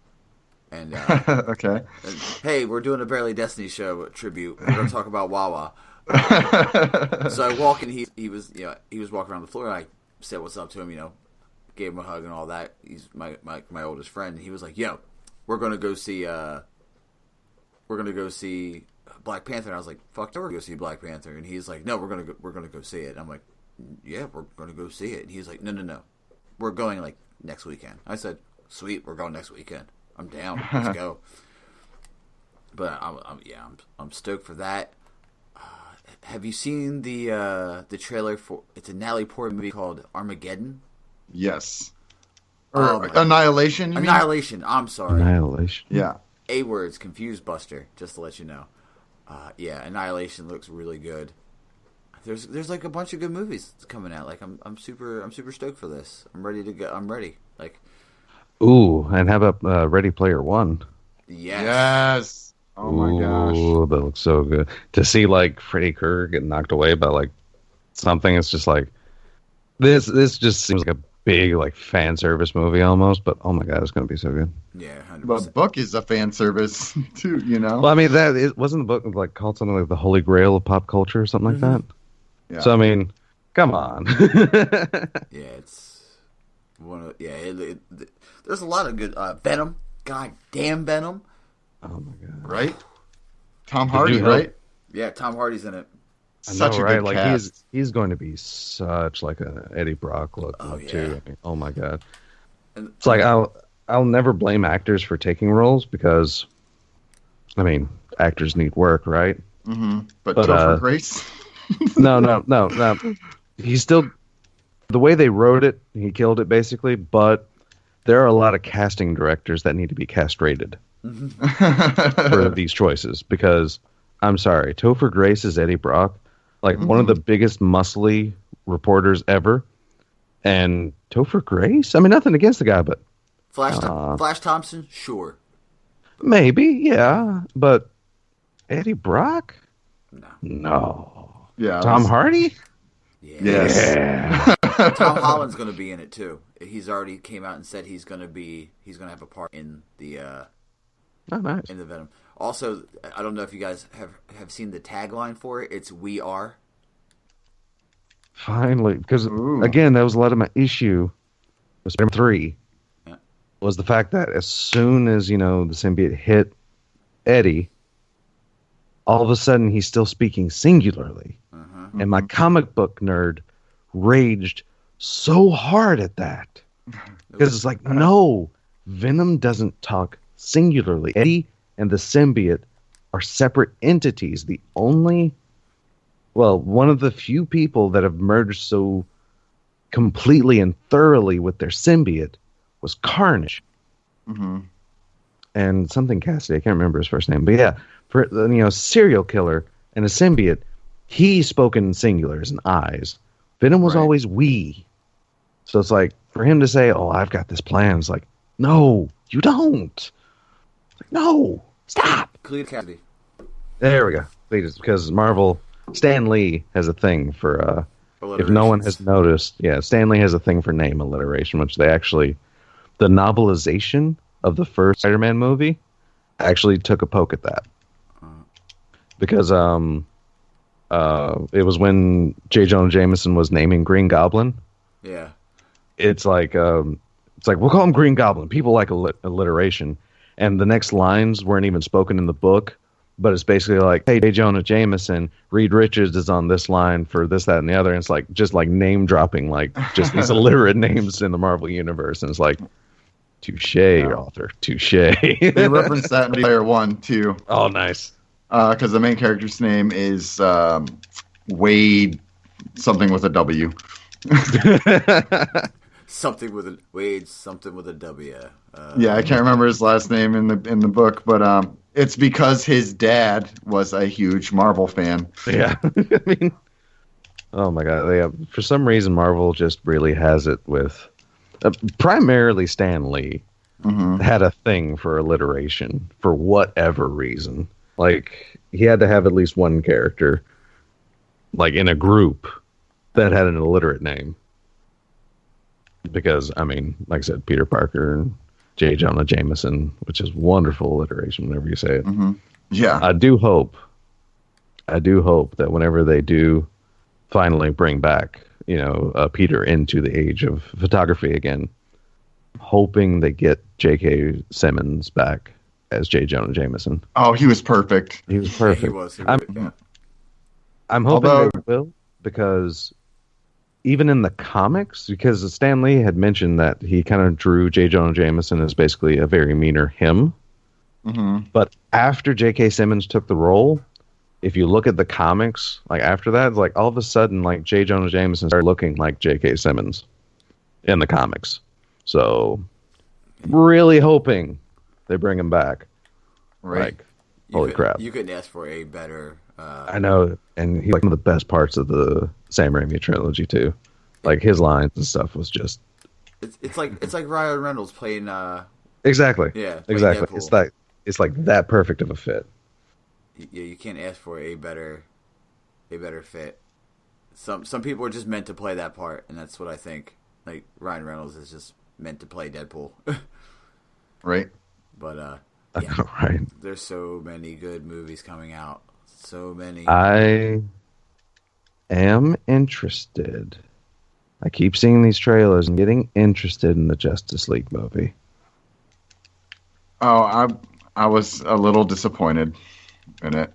and okay. And, hey, we're doing a Barely Destiny show tribute. We're going to talk about Wawa. So I walk in. He was walking around the floor. And I said what's up to him. Gave him a hug and all that. He's my oldest friend. And he was like, "Yo, we're gonna go see Black Panther." And I was like, "Fuck, we're gonna go see Black Panther." And he's like, "No, we're gonna go see it." And I'm like, "Yeah, we're gonna go see it." And he's like, "No, we're going like next weekend." I said, "Sweet, we're going next weekend. I'm down. Let's go." But I'm stoked for that. Have you seen the trailer for? It's a Natalie Portman movie called Armageddon. Yes. Or Annihilation. Annihilation. I'm sorry. Annihilation. Yeah. A words, Confused Buster. Just to let you know. Annihilation looks really good. There's like a bunch of good movies coming out. Like I'm super stoked for this. I'm ready to go. I'm ready. Like. Ooh, and how about Ready Player One? Yes. Oh my gosh. Ooh, that looks so good. To see like Freddy Krueger get knocked away by like something, it's just like this just seems like a big like fan service movie almost, but oh my god, it's gonna be so good. Yeah, 100%. But the book is a fan service too, Well, I mean, wasn't the book like called something like the Holy Grail of pop culture or something like that? Yeah. So I mean, come on. Yeah, it's one of there's a lot of good Venom. God damn Venom. Oh my god! Right? Tom Hardy, right? Yeah, Tom Hardy's in it. Such a right? good Like cast. he's going to be such like an Eddie Brock look too. I mean, oh my god! It's like I'll never blame actors for taking roles because, I mean, actors need work, right? Mm-hmm. But Topher Grace. No. He's still the way they wrote it. He killed it basically, but there are a lot of casting directors that need to be castrated for these choices because I'm sorry, Topher Grace is Eddie Brock, like one of the biggest muscly reporters ever, and Topher Grace. I mean, nothing against the guy, but Flash Thompson, sure, maybe, yeah, but Eddie Brock, no. Yeah, Tom Hardy. Yes. Yeah. Tom Holland's going to be in it too. He's already came out and said he's going to have a part in the Oh, nice. in the Venom. Also, I don't know if you guys have seen the tagline for it. It's "We Are." Finally, because again, that was a lot of my issue with Spider-Man 3 was the fact that as soon as the symbiote hit Eddie, all of a sudden he's still speaking singularly, and my comic book nerd raged so hard at that because it's like, no, Venom doesn't talk singularly. Eddie and the symbiote are separate entities. One of the few people that have merged so completely and thoroughly with their symbiote was Carnage. Mm-hmm. And something Cassidy, I can't remember his first name, but yeah, for serial killer and a symbiote, he spoke in singular as in eyes. Venom was always we. So it's like for him to say, "Oh, I've got this plan," it's like, no, you don't. It's like, no, stop. Clea Cassidy. There we go. Because Marvel, Stan Lee has a thing for, if no one has noticed, Stan Lee has a thing for name alliteration, which the novelization of the first Spider-Man movie actually took a poke at that. Because it was when J. Jonah Jameson was naming Green Goblin. Yeah. It's like we'll call him Green Goblin. People like alliteration. And the next lines weren't even spoken in the book. But it's basically like, hey, J. Jonah Jameson, Reed Richards is on this line for this, that, and the other. And it's like just like name dropping, like just these illiterate names in the Marvel universe. And it's like, touche, author, touche. They referenced that in Player One too. Oh, nice. Because the main character's name is Wade, something with a W. Something with a Wade, something with a W. Yeah, I can't remember his last name in the book, but it's because his dad was a huge Marvel fan. Yeah, I mean, oh my god, for some reason Marvel just really has it with primarily Stan Lee had a thing for alliteration for whatever reason. Like he had to have at least one character, like in a group, that had an illiterate name. Because I mean, like I said, Peter Parker and J. Jonah Jameson, which is wonderful alliteration whenever you say it. Mm-hmm. Yeah, I do hope that whenever they do finally bring back, Peter into the age of photography again, hoping they get J.K. Simmons back as J. Jonah Jameson. Oh, he was perfect. He was perfect. Yeah, he was. I'm hoping they will, because even in the comics, because Stan Lee had mentioned that he kind of drew J. Jonah Jameson as basically a very meaner him. Mm-hmm. But after J.K. Simmons took the role, if you look at the comics, like after that, it's like all of a sudden, like J. Jonah Jameson started looking like J.K. Simmons in the comics. So, really hoping they bring him back. Right. Like, holy crap. You couldn't ask for a better... I know, and he's like one of the best parts of the Sam Raimi trilogy too. Like his lines and stuff was just. It's like Ryan Reynolds playing. Exactly. Yeah. Exactly. Deadpool. It's like that perfect of a fit. Yeah, you can't ask for a better fit. Some people are just meant to play that part, and that's what I think. Like Ryan Reynolds is just meant to play Deadpool. Right. But Right. There's so many good movies coming out. So many. I am interested. I keep seeing these trailers and getting interested in the Justice League movie. Oh, I was a little disappointed in it.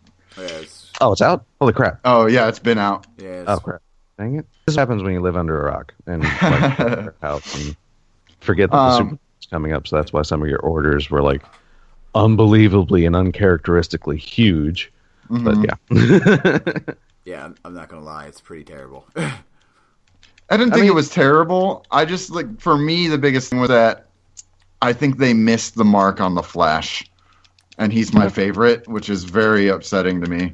Oh, it's out? Holy crap. Oh, yeah, it's been out. Yeah. Oh, crap. Dang it. This happens when you live under a rock and like your house and forget that the Super Bowl is coming up, so that's why some of your orders were like unbelievably and uncharacteristically huge. But yeah. Yeah, I'm not going to lie. It's pretty terrible. I didn't think it was terrible. I just, like, for me, the biggest thing was that I think they missed the mark on the Flash. And he's my favorite, which is very upsetting to me.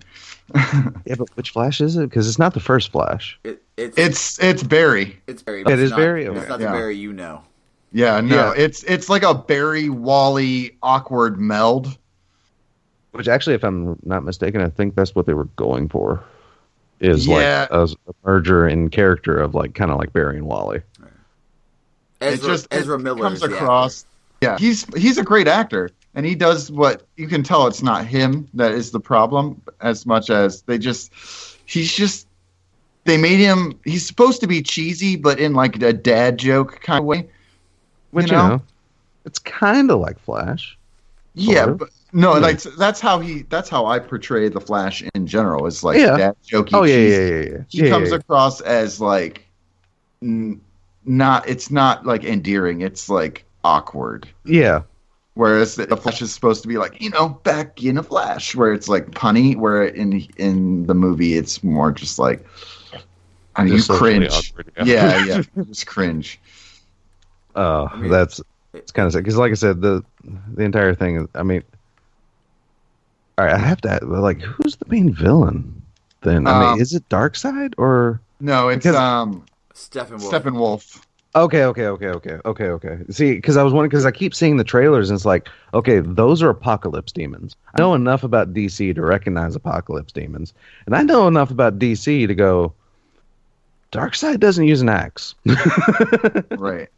Yeah, but which Flash is it? Because it's not the first Flash. It's Barry. It's Barry. It is Barry? It's not the Barry you know. Yeah, no, it's like a Barry Wally awkward meld. Which actually, if I'm not mistaken, I think that's what they were going for. Is like a merger in character of like kind of like Barry and Wally. Ezra Miller comes across. Yeah, he's a great actor, and he does what you can tell. It's not him that is the problem, as much as they made him. He's supposed to be cheesy, but in like a dad joke kind of way. Which you know it's kind of like Flash. Yeah, but no, like that's how I portray the Flash in general. It's like dad jokey. Oh yeah. He comes across as like it's not like endearing. It's like awkward. Yeah. Whereas the Flash is supposed to be like, back in a Flash, where it's like punny. Where in the movie, it's more just like, you cringe. Awkward, yeah, just cringe. Oh, it's kind of sad because, like I said, the entire thing. I mean, all right, I have to like, who's the main villain? Then I mean, is it Darkseid or no? It's Steppenwolf. Okay. See, because I was wondering, because I keep seeing the trailers, and it's like, okay, those are Apocalypse demons. I know enough about DC to recognize Apocalypse demons, and I know enough about DC to go, Darkseid doesn't use an axe. Right.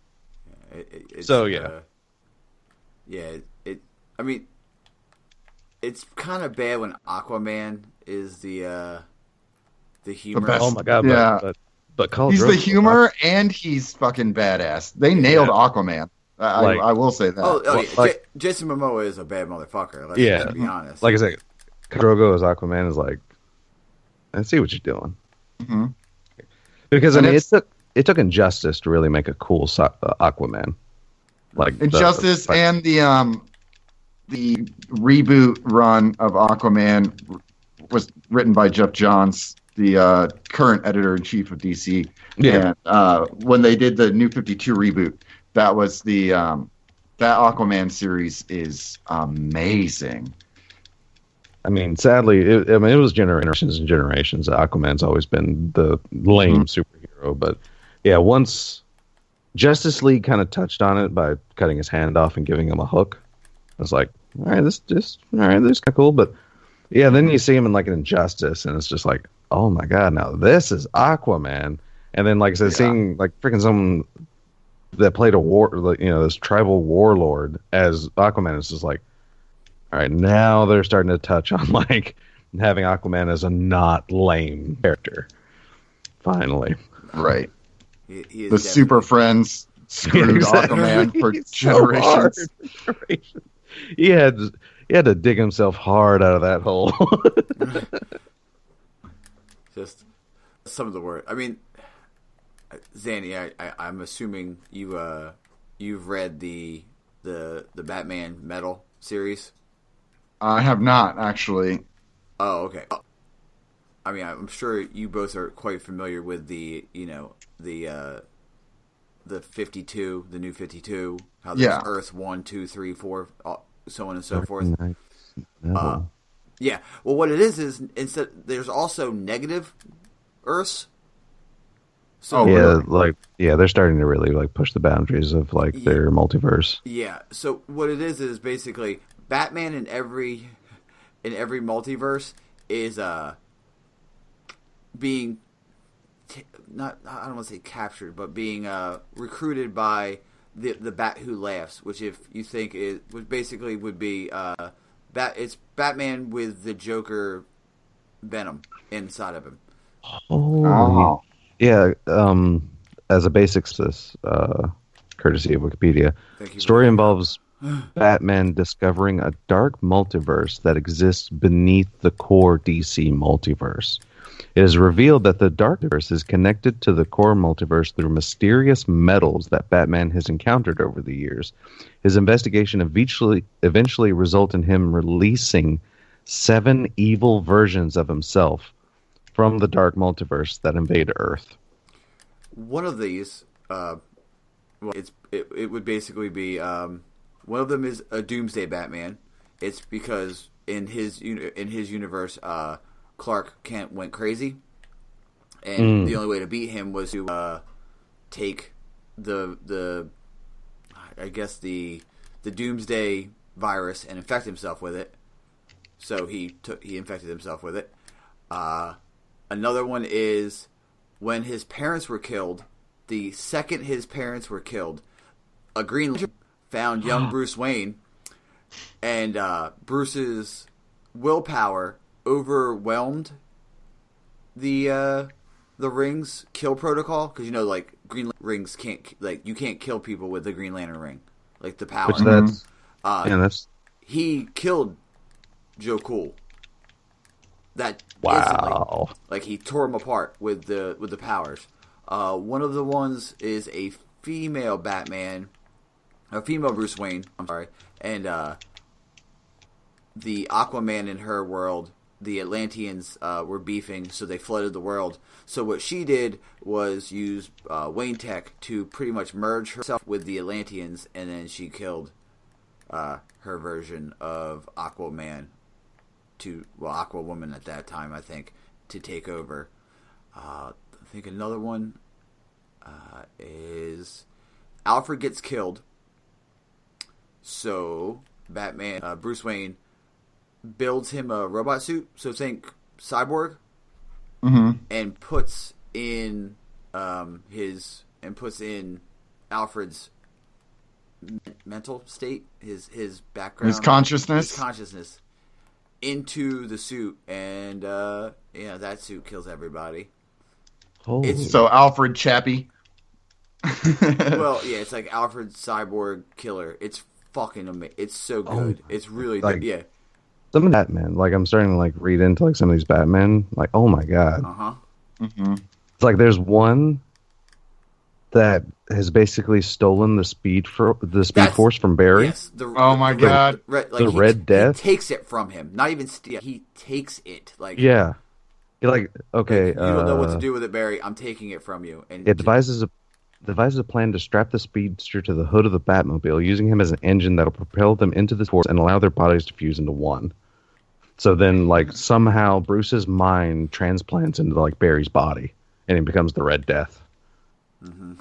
I mean, it's kind of bad when Aquaman is the humor. Oh my god! Yeah. But he's the humor and he's fucking badass. They nailed Aquaman. I will say that. Jason Momoa is a bad motherfucker. Let's be honest. Like I said, Drogo as Aquaman is like, I see what you're doing. Mm-hmm. Because it took Injustice to really make a cool Aquaman. Like Injustice and the reboot run of Aquaman was written by Jeff Johns, the current editor-in-chief of DC. Yeah. And when they did the New 52 reboot, that was that Aquaman series is amazing. I mean, sadly, it was generations and generations. Aquaman's always been the lame superhero. But, yeah, once Justice League kind of touched on it by cutting his hand off and giving him a hook, I was like, all right, this is kind of cool. But, yeah, then you see him in, like, an Injustice, and it's just like, oh, my God, now this is Aquaman. And then, like I said, seeing, like, freaking someone that played this tribal warlord as Aquaman is just like, all right, now they're starting to touch on, like, having Aquaman as a not lame character. Finally. Right. The Super Friends screwed Aquaman for generations. He had to dig himself hard out of that hole. Just some of the word. I mean, Zanny, I'm assuming you've read the Batman Metal series. I have not, actually. Oh, okay. I mean, I'm sure you both are quite familiar with the 52, the new 52, how there's Earth 1, 2, 3, 4, so on and so forth. Yeah. Well, what it is instead there's also negative Earths. So they're starting to really like push the boundaries of like their multiverse. Yeah. So what it is basically Batman in every multiverse is being I don't want to say captured, but being recruited by the Bat Who Laughs, which if you think would be it's Batman with the Joker venom inside of him. Holy, yeah. As a basic, courtesy of Wikipedia, story involves Batman discovering a dark multiverse that exists beneath the core DC multiverse. It is revealed that the Darkverse is connected to the core multiverse through mysterious metals that Batman has encountered over the years. His investigation eventually results in him releasing 7 evil versions of himself from the dark multiverse that invade Earth. One of these, it would basically be one of them is a Doomsday Batman. It's because in his universe, Clark Kent went crazy, and the only way to beat him was to take the Doomsday virus and infect himself with it. So he infected himself with it. Another one is when his parents were killed. The second his parents were killed, a Green Lantern found young Bruce Wayne, and Bruce's willpower overwhelmed the Ring's kill protocol, because like Green Rings you can't kill people with the Green Lantern ring, like the power. Which that's he killed Joe Cool. That wow! Instantly, like he tore him apart with the powers. One of the ones is a female Batman, a female Bruce Wayne. I'm sorry, and the Aquaman in her world. The Atlanteans were beefing, so they flooded the world. So what she did was use Wayne Tech to pretty much merge herself with the Atlanteans, and then she killed her version of Aquaman, Aquawoman at that time, I think, to take over. I think another one is Alfred gets killed, so Batman, Bruce Wayne, builds him a robot suit, so think Cyborg, and puts in Alfred's mental state, his background, his consciousness, into the suit, and that suit kills everybody. So Alfred Chappie. Well, yeah, it's like Alfred Cyborg Killer. It's fucking amazing. It's so good. It's really good. Yeah. Some of Batman, like I'm starting to read into some of these Batman, oh my god. It's like there's one that has basically stolen the speed force from Barry. Yes, oh my god, the Red Death. He takes it from him. Not even he takes it. Yeah. You're okay. You don't know what to do with it, Barry. I'm taking it from you. And it devises a plan to strap the speedster to the hood of the Batmobile, using him as an engine that'll propel them into the force and allow their bodies to fuse into one. So then, somehow Bruce's mind transplants into Barry's body, and he becomes the Red Death.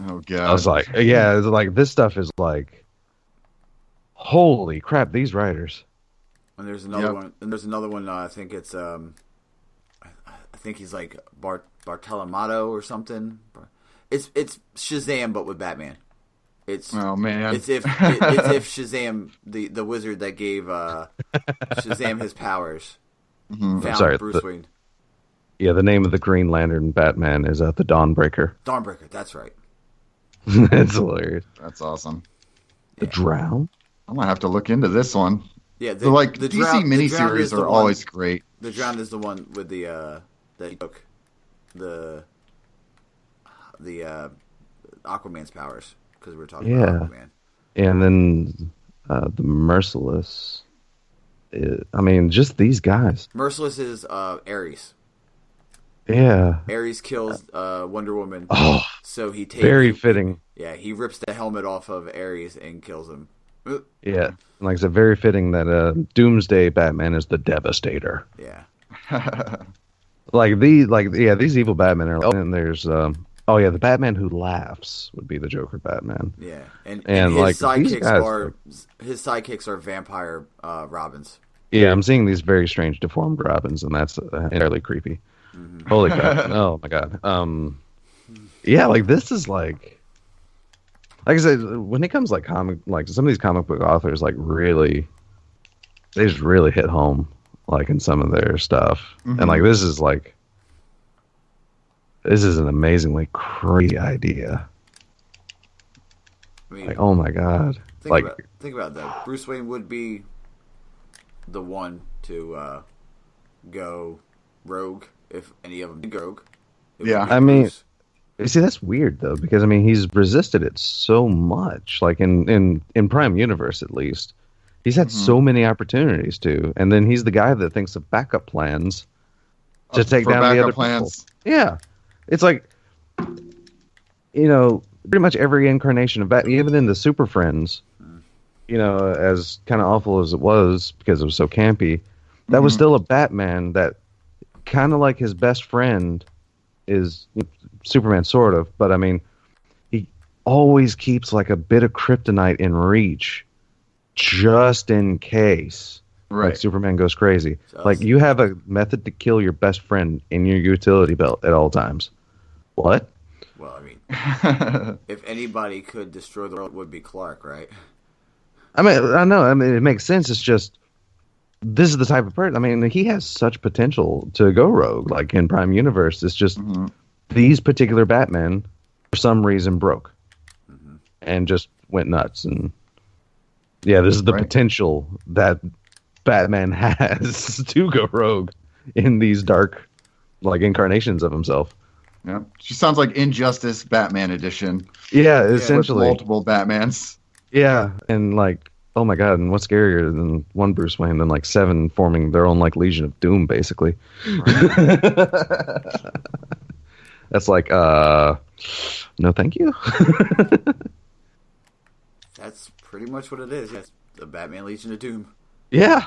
Oh god! I was like, yeah, this stuff is holy crap! These writers. And there's another one. And there's another one. I think it's I think he's Bartolomato or something. It's Shazam, but with Batman. Oh man! It's if Shazam, the wizard that gave Shazam his powers, found Bruce Wayne. Yeah, the name of the Green Lantern Batman is the Dawnbreaker. Dawnbreaker, that's right. It's hilarious. That's awesome. The Drown? I'm gonna have to look into this one. Yeah, the DC miniseries are always great. The Drown is the one with the that he took the Aquaman's powers. Because we're talking about Aquaman. And then the Merciless. Just these guys. Merciless is Ares. Yeah. Ares kills Wonder Woman. Oh, so he takes. Very fitting. Yeah, he rips the helmet off of Ares and kills him. Yeah, like I said, very fitting that Doomsday Batman is the Devastator. Yeah. These evil Batmen are. And there's the Batman who laughs would be the Joker Batman. Yeah, and his sidekicks are vampire Robins. Yeah, I'm seeing these very strange deformed Robins, and that's entirely creepy. Mm-hmm. Holy crap! Oh my god. This is like I said, when it comes some of these comic book authors really, they just really hit home in some of their stuff, and this is This is an amazingly crazy idea. I mean, like, oh my god! Like, think about that. Bruce Wayne would be the one to go rogue if any of them did go rogue. Yeah, I mean, see, that's weird though, because I mean, he's resisted it so much. Like in Prime Universe, at least, he's had so many opportunities to, and then he's the guy that thinks of backup plans to take down the other plans. People. Yeah, it's like, you know, pretty much every incarnation of Batman, even in the Super Friends, you know, as kind of awful as it was because it was so campy, that was still a Batman that kind of like his best friend is Superman, sort of, but I mean, he always keeps like a bit of kryptonite in reach just in case. Right. Like Superman goes crazy. Like, you have a method to kill your best friend in your utility belt at all times. What? Well, I mean, if anybody could destroy the world, it would be Clark, right? I mean, I know. I mean, it makes sense. It's just, this is the type of person. I mean, he has such potential to go rogue. Like in Prime Universe, it's just these particular Batmen, for some reason, broke and just went nuts. And yeah, this is the potential that Batman has to go rogue in these dark, like, incarnations of himself. Yeah, she sounds like Injustice Batman edition. Yeah, essentially with multiple Batmans. Yeah, and like, oh my god, and what's scarier than one Bruce Wayne than like 7 forming their own like Legion of Doom, basically. Right. That's like, no, thank you. That's pretty much what it is. Yes, the Batman Legion of Doom. Yeah,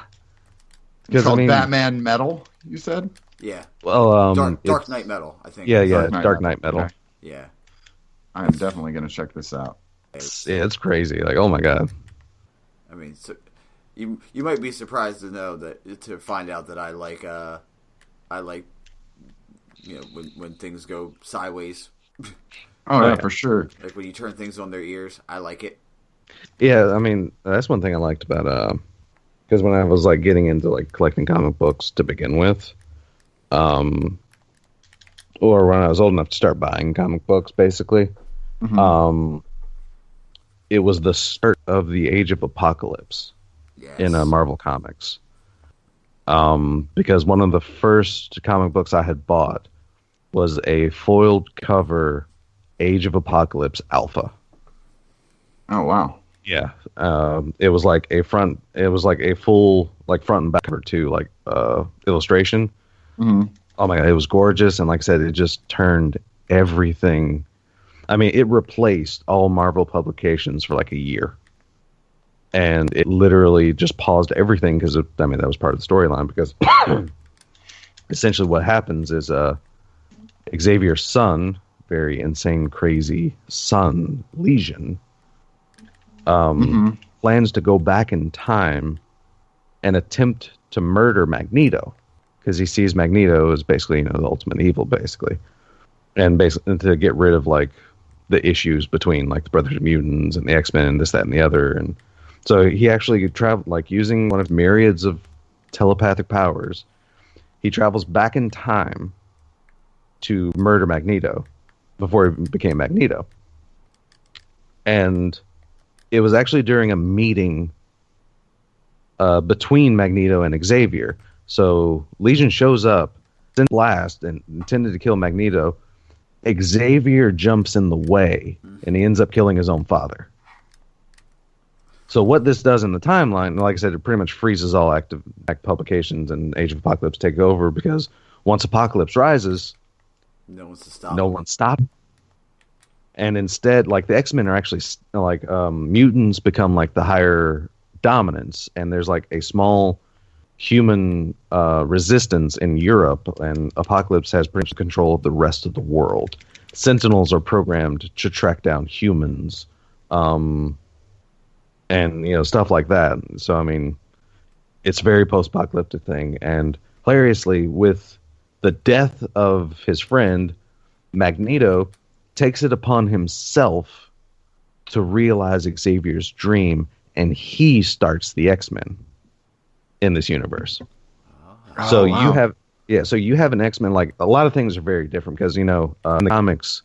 It's called Batman Metal. You said. Yeah. Well, Dark Knight Metal, I think. Yeah, Dark Knight Metal. Okay. Yeah. I'm definitely gonna check this out. It's crazy. Like, oh my god. I mean, so, you might be surprised to find out that I like you know, when things go sideways. Oh yeah, for sure. Like when you turn things on their ears, I like it. Yeah, I mean, that's one thing I liked about because when I was like getting into like collecting comic books to begin with, or when I was old enough to start buying comic books, basically, it was the start of the Age of Apocalypse in Marvel Comics. Because one of the first comic books I had bought was a foiled cover Age of Apocalypse Alpha. Oh wow! Yeah, it was like a front. It was like a full like front and back cover too, like illustration. Oh my god, it was gorgeous, and like I said, it just turned everything. I mean, it replaced all Marvel publications for like a year. And it literally just paused everything because, I mean, that was part of the storyline. Because essentially what happens is Xavier's son, very insane, crazy son, Legion, plans to go back in time and attempt to murder Magneto. Because he sees Magneto as basically, you know, the ultimate evil, basically. And basically to get rid of, like, the issues between, like, the Brothers of Mutants and the X-Men and this, that, and the other. And so he actually traveled, like, using one of myriads of telepathic powers. He travels back in time to murder Magneto before he became Magneto. And it was actually during a meeting between Magneto and Xavier. So Legion shows up, sends blast, and intended to kill Magneto. Xavier jumps in the way, and he ends up killing his own father. So what this does in the timeline, like I said, it pretty much freezes all active publications, and Age of Apocalypse take over, because once Apocalypse rises, no one's to stop. No one's stopping. And instead, like, the X-Men are actually like mutants become like the higher dominance, and there's like a small human resistance in Europe, and Apocalypse has pretty much control of the rest of the world. Sentinels are programmed to track down humans, and you know, stuff like that. So I mean, it's a very post-apocalyptic thing, and hilariously, with the death of his friend, Magneto takes it upon himself to realize Xavier's dream, and he starts the X-Men in this universe. So you have Yeah, so you have an X-Men, like, a lot of things are very different because, in the comics,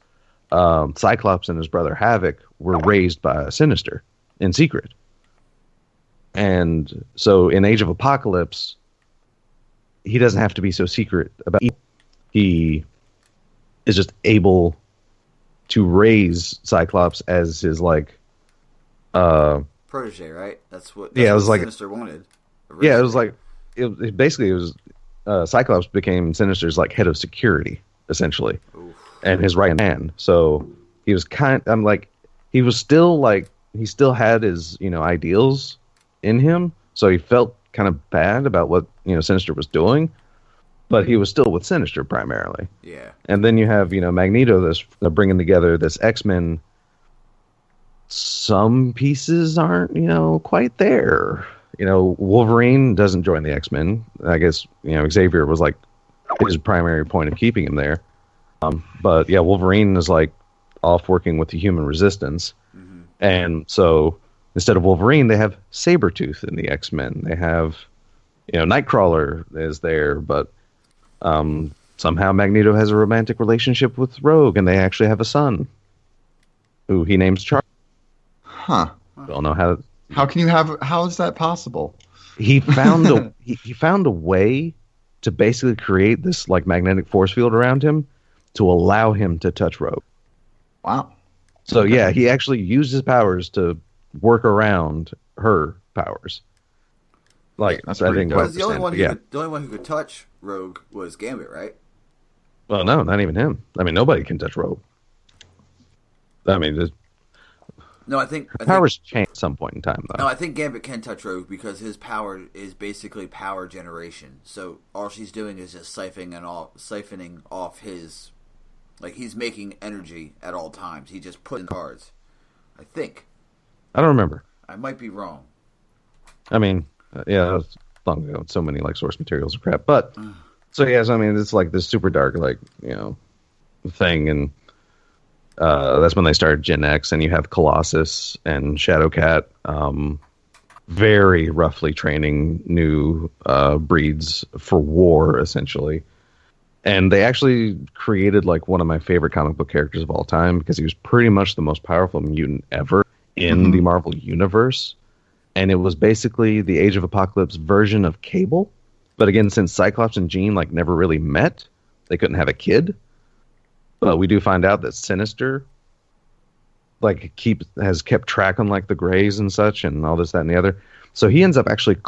Cyclops and his brother Havoc were raised by Sinister in secret. And so in Age of Apocalypse, he doesn't have to be so secret about it. He is just able to raise Cyclops as his, like... protege, right? That's what Sinister wanted. Originally. Yeah, it was like... It was Cyclops became Sinister's like head of security essentially. Oof. And his right hand. So he was he still had his ideals in him. So he felt kind of bad about what Sinister was doing, but he was still with Sinister primarily. Yeah. And then you have Magneto bringing together this X-Men. Some pieces aren't quite there. Wolverine doesn't join the X-Men. I guess, Xavier was like his primary point of keeping him there. But yeah, Wolverine is like off working with the Human Resistance. Mm-hmm. And so instead of Wolverine, they have Sabretooth in the X-Men. They have, Nightcrawler is there, but somehow Magneto has a romantic relationship with Rogue, and they actually have a son who he names Charles. Huh. Don't know how... How is that possible? He found he found a way to basically create this like magnetic force field around him to allow him to touch Rogue. Wow. So okay. Yeah, he actually used his powers to work around her powers. Like that's I didn't quite the only one who could touch Rogue was Gambit, right? Well, no, not even him. I mean, nobody can touch Rogue. I mean, no, I think powers change at some point in time, though. No, I think Gambit can touch Rogue because his power is basically power generation. So all she's doing is just siphoning off his, like he's making energy at all times. He just put in cards. I think. I don't remember. I might be wrong. I mean, yeah, that was long ago. So many like source materials and crap. But so yes, I mean, it's like this super dark thing and. That's when they started Gen X, and you have Colossus and Shadowcat, very roughly training new breeds for war, essentially. And they actually created like one of my favorite comic book characters of all time because he was pretty much the most powerful mutant ever in the Marvel Universe. And it was basically the Age of Apocalypse version of Cable. But again, since Cyclops and Jean like never really met, they couldn't have a kid. But we do find out that Sinister, like, has kept track on like the Greys and such, and all this, that, and the other. So he ends up actually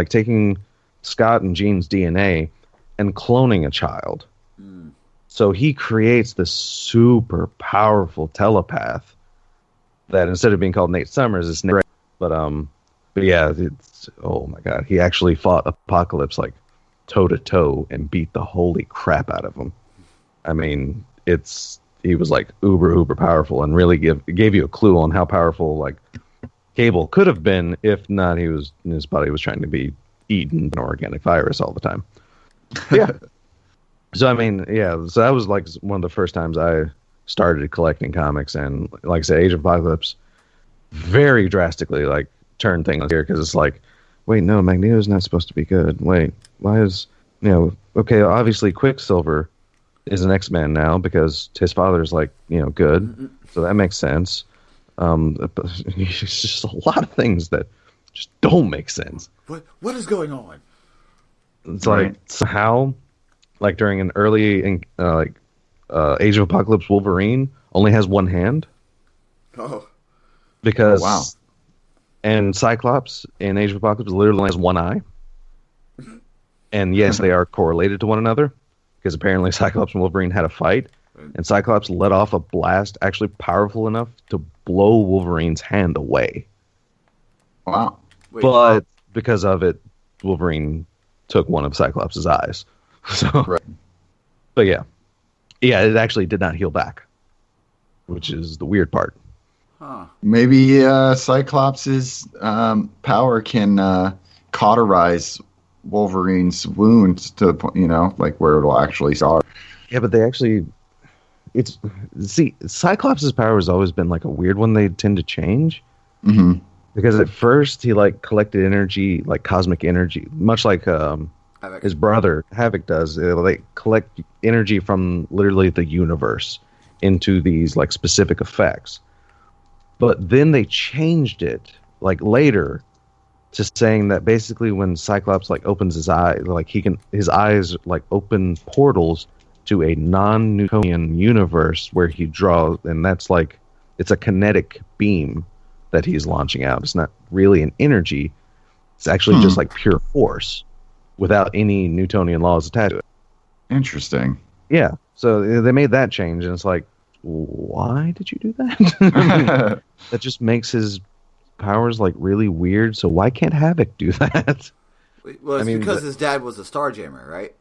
taking Scott and Jean's DNA and cloning a child. Mm. So he creates this super powerful telepath that instead of being called Nate Summers, it's Nate. But yeah, it's oh my god, he actually fought Apocalypse like toe to toe and beat the holy crap out of him. I mean. He was like uber powerful and really gave you a clue on how powerful like Cable could have been if not his body was trying to be eaten an organic virus all the time. Yeah. So I mean, yeah. So that was like one of the first times I started collecting comics, and like I said, Age of Apocalypse very drastically like turned things here because it's like, wait, no, Magneto's not supposed to be good. Wait, why is okay? Obviously, Quicksilver is an X-Man now because his father's like good, so that makes sense. It's just a lot of things that just don't make sense. What is going on? It's like somehow, like during an early Age of Apocalypse, Wolverine only has one hand. Oh, because wow. And Cyclops in Age of Apocalypse literally has one eye. And yes, they are correlated to one another. Because apparently Cyclops and Wolverine had a fight, and Cyclops let off a blast actually powerful enough to blow Wolverine's hand away. Wow. But because of it, Wolverine took one of Cyclops' eyes. So, right. But yeah, it actually did not heal back, which is the weird part. Huh. Maybe Cyclops' power can cauterize Wolverine's wounds to the point, like where it'll actually start. Yeah, but they actually, Cyclops' power has always been like a weird one. They tend to change because at first he like collected energy, like cosmic energy, much like Havoc. His brother Havoc does. They collect energy from literally the universe into these like specific effects. But then they changed it like later to saying that basically when Cyclops like opens his eye, like his eyes like open portals to a non-Newtonian universe where he draws, and that's like it's a kinetic beam that he's launching out. It's not really an energy. It's actually just like pure force without any Newtonian laws attached to it. Interesting. Yeah. So they made that change, and it's like, why did you do that? That just makes his powers like really weird. So why can't Havoc do that? Well, it's because his dad was a starjammer, right?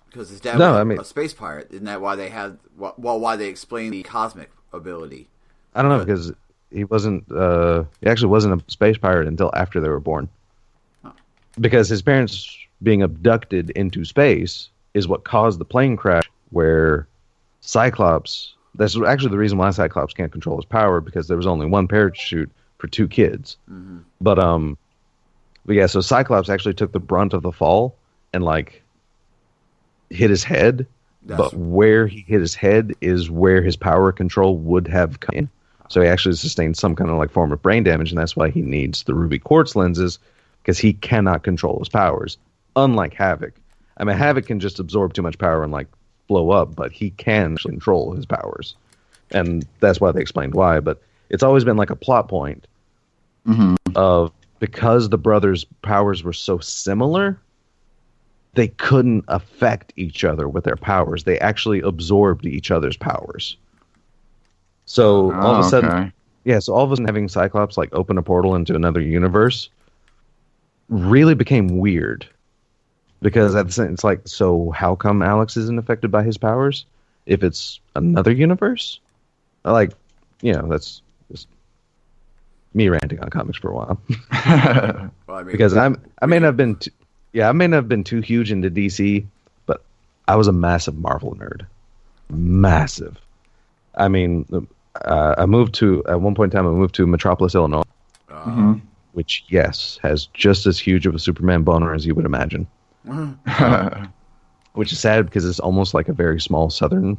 Because his dad was a space pirate. Isn't that why they had? Why they explained the cosmic ability? I don't know, because he wasn't. He actually wasn't a space pirate until after they were born. Oh. Because his parents being abducted into space is what caused the plane crash, where Cyclops. That's actually the reason why Cyclops can't control his power, because there was only one parachute for 2 kids. Mm-hmm. But yeah, so Cyclops actually took the brunt of the fall and like hit his head. But where he hit his head is where his power control would have come in. So he actually sustained some kind of like form of brain damage, and that's why he needs the ruby quartz lenses, because he cannot control his powers. Unlike Havoc. I mean, Havoc can just absorb too much power and like blow up, but he can control his powers. And that's why they explained why. But it's always been like a plot point of, because the brothers' powers were so similar, they couldn't affect each other with their powers. They actually absorbed each other's powers. So all of a sudden, so all of a sudden having Cyclops like open a portal into another universe really became weird. Because at the same, it's like, so how come Alex isn't affected by his powers if it's another universe? Like, that's just me ranting on comics for a while. Well, I mean, because I may not have been too huge into DC, but I was a massive Marvel nerd. Massive. I mean, at one point in time I moved to Metropolis, Illinois, which has just as huge of a Superman boner as you would imagine. Which is sad because it's almost like a very small southern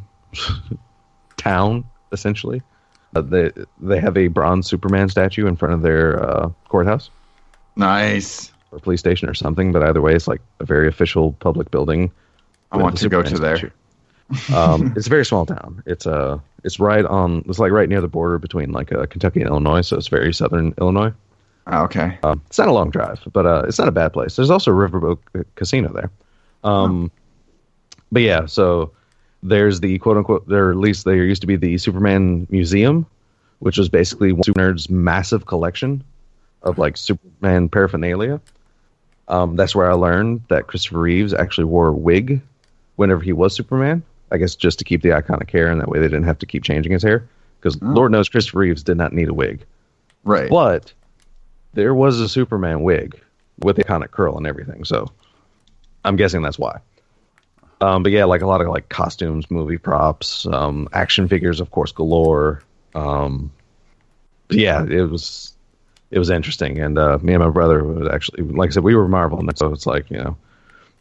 town, essentially. They have a bronze Superman statue in front of their courthouse. Nice. Or police station or something, but either way, it's like a very official public building. I want to go to there. It's a very small town. It's right near the border between like Kentucky and Illinois, so it's very southern Illinois. Oh, okay. It's not a long drive, but it's not a bad place. There's also a riverboat casino there. But yeah, so there's the quote-unquote, there used to be the Superman Museum, which was basically one Super Nerd's massive collection of like Superman paraphernalia. That's where I learned that Christopher Reeves actually wore a wig whenever he was Superman. I guess just to keep the iconic hair, and that way they didn't have to keep changing his hair. Because Lord knows Christopher Reeves did not need a wig. Right. But there was a Superman wig with the iconic curl and everything, so I'm guessing that's why. But yeah, like a lot of like costumes, movie props, action figures, of course, galore. But yeah, it was interesting, and me and my brother was actually, like I said, we were Marvel, so it's like,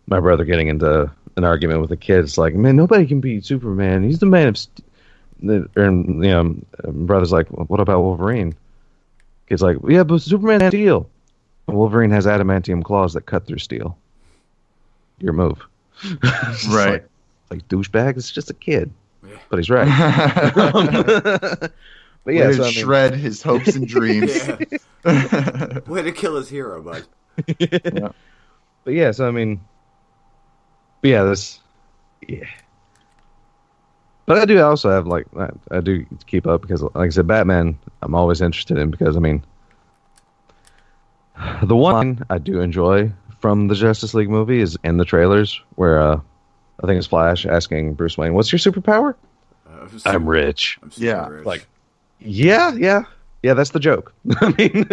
my brother getting into an argument with the kids, like, man, nobody can beat Superman. He's the man of and my brother's like, well, what about Wolverine? Kid's like, yeah, but Superman has steel. Wolverine has adamantium claws that cut through steel. Your move. Right. Like douchebag, it's just a kid. Yeah. But he's right. But yeah, way to shred his hopes and dreams. Way to kill his hero, bud. Yeah. But yeah, so I mean, but yeah, But I do also have I do keep up because, like I said, Batman I'm always interested in, because I mean, the one I do enjoy from the Justice League movie is in the trailers where I think it's Flash asking Bruce Wayne, "What's your superpower?" I'm rich. I'm super rich. Like, yeah, that's the joke. I mean,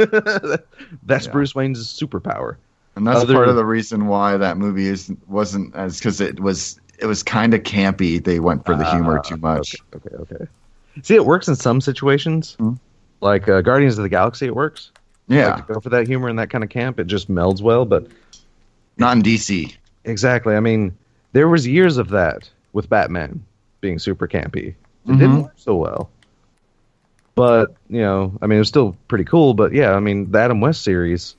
that's Bruce Wayne's superpower, and that's part of the reason why that movie wasn't as, because it was kind of campy. They went for the humor too much. Okay. See, it works in some situations, like Guardians of the Galaxy. It works. Yeah, like, to go for that humor and that kind of camp, it just melds well, but not in DC. Exactly. I mean, there was years of that with Batman being super campy. It didn't work so well. But, you know, I mean, it was still pretty cool. But, yeah, I mean, the Adam West series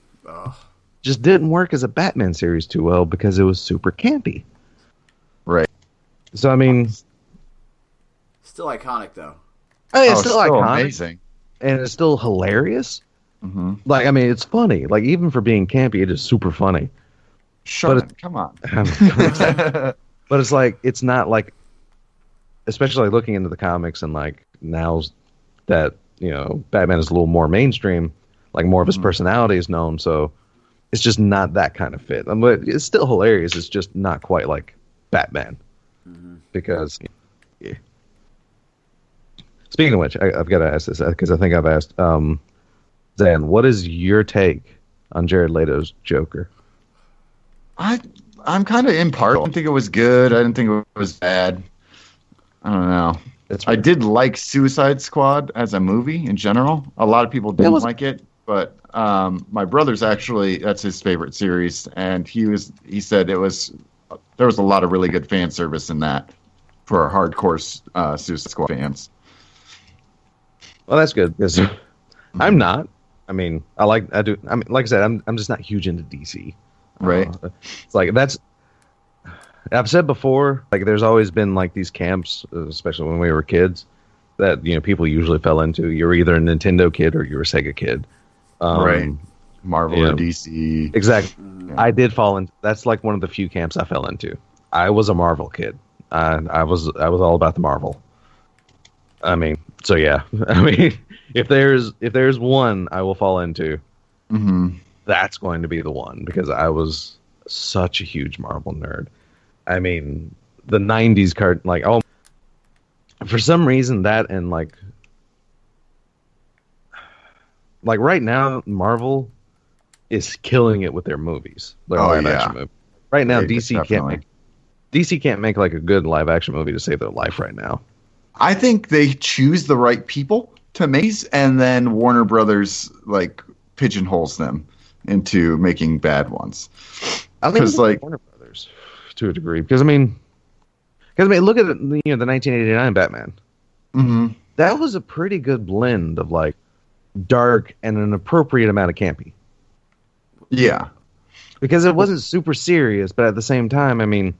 just didn't work as a Batman series too well because it was super campy. Right. So, I mean... Still iconic, though. I mean, it's still iconic. Amazing. And it's still hilarious. Mm-hmm. Like, I mean, it's funny. Like, even for being campy, it is super funny. Come on. But it's like, it's not like, especially like looking into the comics and like now that, you know, Batman is a little more mainstream, like more of his personality is known. So it's just not that kind of fit. But it's still hilarious. It's just not quite like Batman. Because, yeah. Speaking of which, I've got to ask this because I think I've asked, Zan, what is your take on Jared Leto's Joker? I'm kind of impartial. I didn't think it was good. I didn't think it was bad. I don't know. I did like Suicide Squad as a movie in general. A lot of people didn't like it, but my brother's actually, that's his favorite series, and he said there was a lot of really good fan service in that for hardcore Suicide Squad fans. Well, that's good because I'm not. I mean, I do. I mean, like I said, I'm just not huge into DC. Right. It's like I've said before, like there's always been like these camps, especially when we were kids, that, you know, people usually fell into. You're either a Nintendo kid or you're a Sega kid. Right. Marvel or DC. Exactly. Yeah. I did fall into. That's like one of the few camps I fell into. I was a Marvel kid. I was all about the Marvel. I mean, so yeah. I mean, if there's one I will fall into, that's going to be the one because I was such a huge Marvel nerd. I mean, the '90s card, like, oh, for some reason that and like right now Marvel is killing it with their movies. Their live action movie. Right now, DC can't make like a good live action movie to save their life right now. I think they choose the right people to make, and then Warner Brothers like pigeonholes them into making bad ones. I mean, like Warner Brothers to a degree, because I mean, look at the 1989 Batman. That was a pretty good blend of like dark and an appropriate amount of campy. Yeah, because it wasn't super serious, but at the same time, I mean,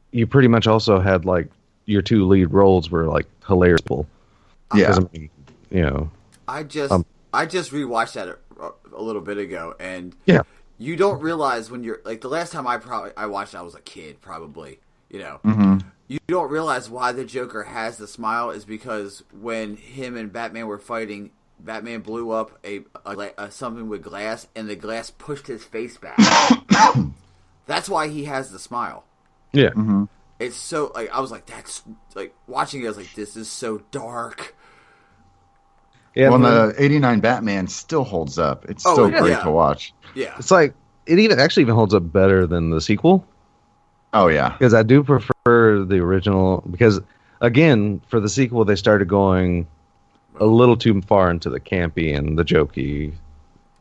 you pretty much also had like your two lead roles were like hilarious. Yeah, I mean, you know, I just rewatched that a little bit ago, and you don't realize when you're like the last time I watched it, I was a kid, probably, you know. You don't realize why the Joker has the smile is because when him and Batman were fighting, Batman blew up a something with glass, and the glass pushed his face back. That's why he has the smile. Yeah. It's so like I was like, that's like watching it. I was like, this is so dark. Yeah, well, the '89 Batman still holds up. It's still great to watch. Yeah, it's like it even holds up better than the sequel. Oh yeah, because I do prefer the original. Because again, for the sequel, they started going a little too far into the campy and the jokey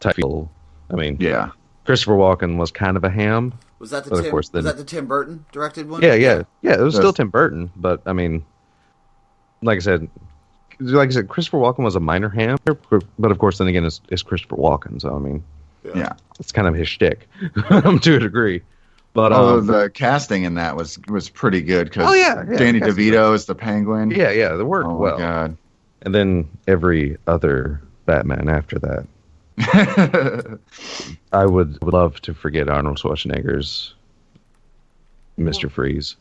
type feel. I mean, yeah, Christopher Walken was kind of a ham. Was that the Tim Burton directed one? Yeah. It was still Tim Burton, but I mean, like I said, Christopher Walken was a minor ham, but of course, then again, it's Christopher Walken, so I mean, it's kind of his shtick to a degree. But the casting in that was pretty good because Danny DeVito is the Penguin. Yeah, they worked well. Oh my God! And then every other Batman after that. I would love to forget Arnold Schwarzenegger's Mr. Freeze,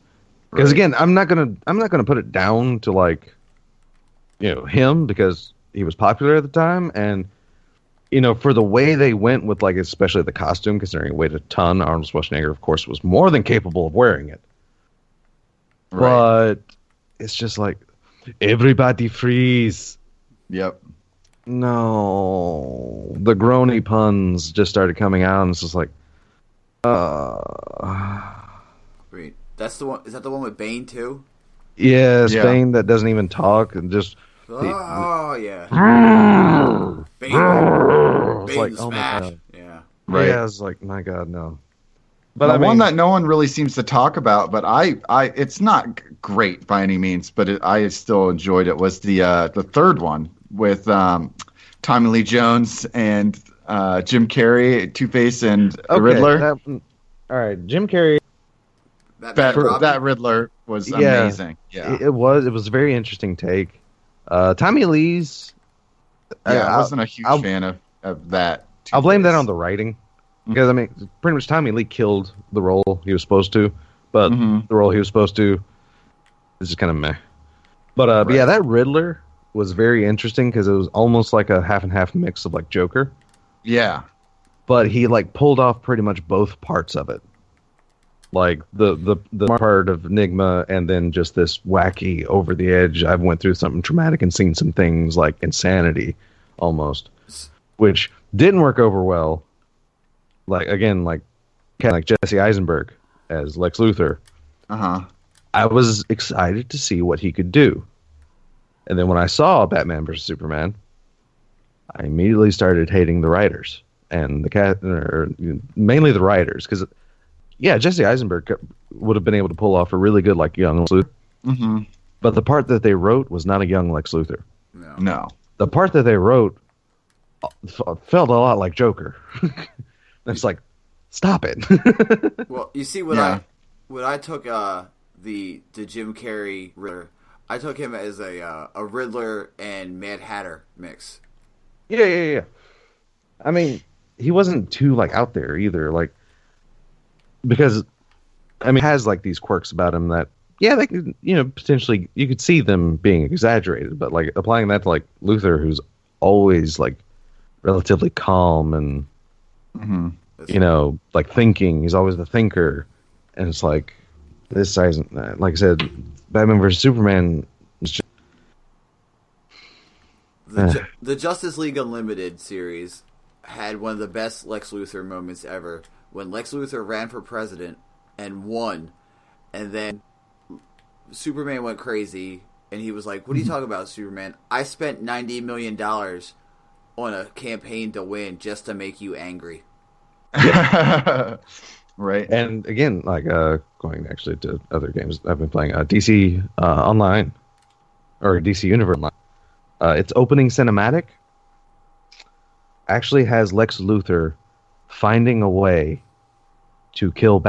because again, I'm not gonna put it down to like, you know, him because he was popular at the time, and you know, for the way they went with like especially the costume, considering it weighed a ton. Arnold Schwarzenegger, of course, was more than capable of wearing it, but it's just like everybody freeze. Yep. No, the groany puns just started coming out, and it's just like, Wait, that's the one. Is that the one with Bane too? Yes, Bane that doesn't even talk and just. Yeah. Bane. It's like, oh my God. Yeah. Right. Yeah, it's like, my God, no. But the I mean, one that no one really seems to talk about, but it's not great by any means, but I still enjoyed it, was the third one with Tommy Lee Jones and Jim Carrey, Two-Face, and Riddler. all right, Jim Carrey. That Riddler was amazing. Yeah, it was a very interesting take. Tommy Lee's. I wasn't a huge fan of that. I'll blame that on the writing. Because, I mean, pretty much Tommy Lee killed the role he was supposed to, but the role he was supposed to is just kind of meh. But, but yeah, that Riddler was very interesting because it was almost like a half and half mix of, like, Joker. Yeah. But he, like, pulled off pretty much both parts of it. Like, the part of Enigma and then just this wacky, over the edge, I've went through something traumatic and seen some things like insanity, almost, which didn't work over well. Like, again, like Jesse Eisenberg as Lex Luthor. I was excited to see what he could do. And then when I saw Batman vs. Superman, I immediately started hating the writers. And mainly the writers. Because, yeah, Jesse Eisenberg would have been able to pull off a really good, like, young Lex Luthor. But the part that they wrote was not a young Lex Luthor. No. The part that they wrote felt a lot like Joker. It's like, stop it. Well, you see, when I took the Jim Carrey Riddler, I took him as a Riddler and Mad Hatter mix. Yeah. I mean, he wasn't too, like, out there either, like, because, I mean, he has, like, these quirks about him that, yeah, they could, potentially, you could see them being exaggerated, but, like, applying that to, like, Luthor, who's always, like, relatively calm and like thinking. He's always the thinker, and it's like this isn't. Like I said, Batman vs Superman is just the Justice League Unlimited series had one of the best Lex Luthor moments ever when Lex Luthor ran for president and won, and then Superman went crazy, and he was like, "What are you talking about, Superman? I spent $90 million on a campaign to win just to make you angry." Right. And again, like going actually to other games I've been playing, DC Online or DC Universe Online. Its opening cinematic actually has Lex Luthor finding a way to kill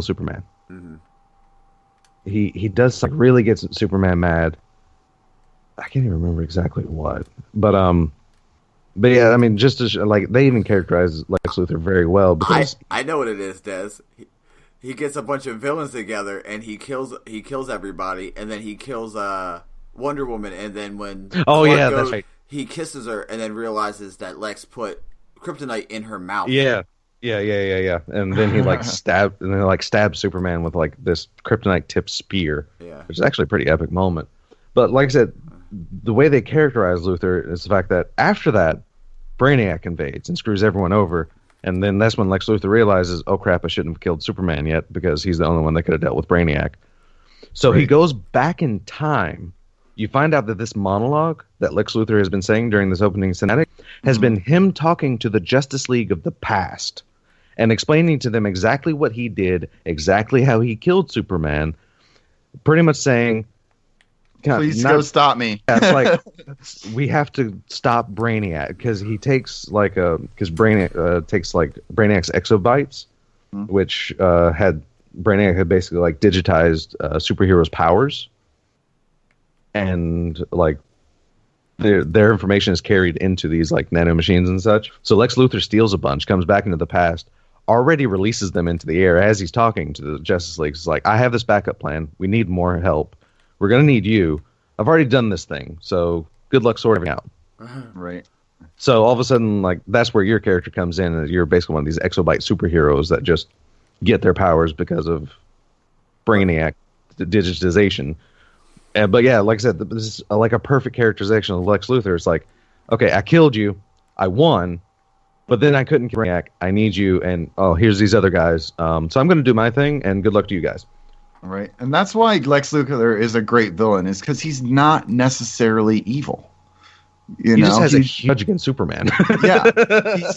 Superman. He does something, really gets Superman mad. I can't even remember exactly what, but yeah, I mean, just like they even characterize Lex Luthor very well because I know what it is, Des. He gets a bunch of villains together and he kills everybody, and then he kills Wonder Woman, and then when that's right, he kisses her and then realizes that Lex put kryptonite in her mouth. Yeah. And then he stabs Superman with like this kryptonite tipped spear. Yeah, which is actually a pretty epic moment. But like I said, the way they characterize Luthor is the fact that after that, Brainiac invades and screws everyone over, and then that's when Lex Luthor realizes, oh crap, I shouldn't have killed Superman yet because he's the only one that could have dealt with Brainiac. So he goes back in time. You find out that this monologue that Lex Luthor has been saying during this opening cinematic has been him talking to the Justice League of the past and explaining to them exactly what he did, exactly how he killed Superman, pretty much saying, please go stop me. It's like we have to stop Brainiac because he takes Brainiac takes like Brainiac's exobites, which Brainiac had basically like digitized superheroes' powers, and like their information is carried into these like nanomachines and such. So Lex Luthor steals a bunch, comes back into the past, already releases them into the air as he's talking to the Justice League. It's like, I have this backup plan. We need more help. We're going to need you. I've already done this thing, so good luck sorting it out. Right. So all of a sudden, like, that's where your character comes in, and you're basically one of these exobyte superheroes that just get their powers because of Brainiac digitization. But yeah, like I said, this is like a perfect characterization of Lex Luthor. It's like, okay, I killed you, I won, but then I couldn't kill Brainiac. I need you, and here's these other guys. So I'm going to do my thing, and good luck to you guys. Right, and that's why Lex Luthor is a great villain, is because he's not necessarily evil. You He know, just has a huge against Superman. yeah,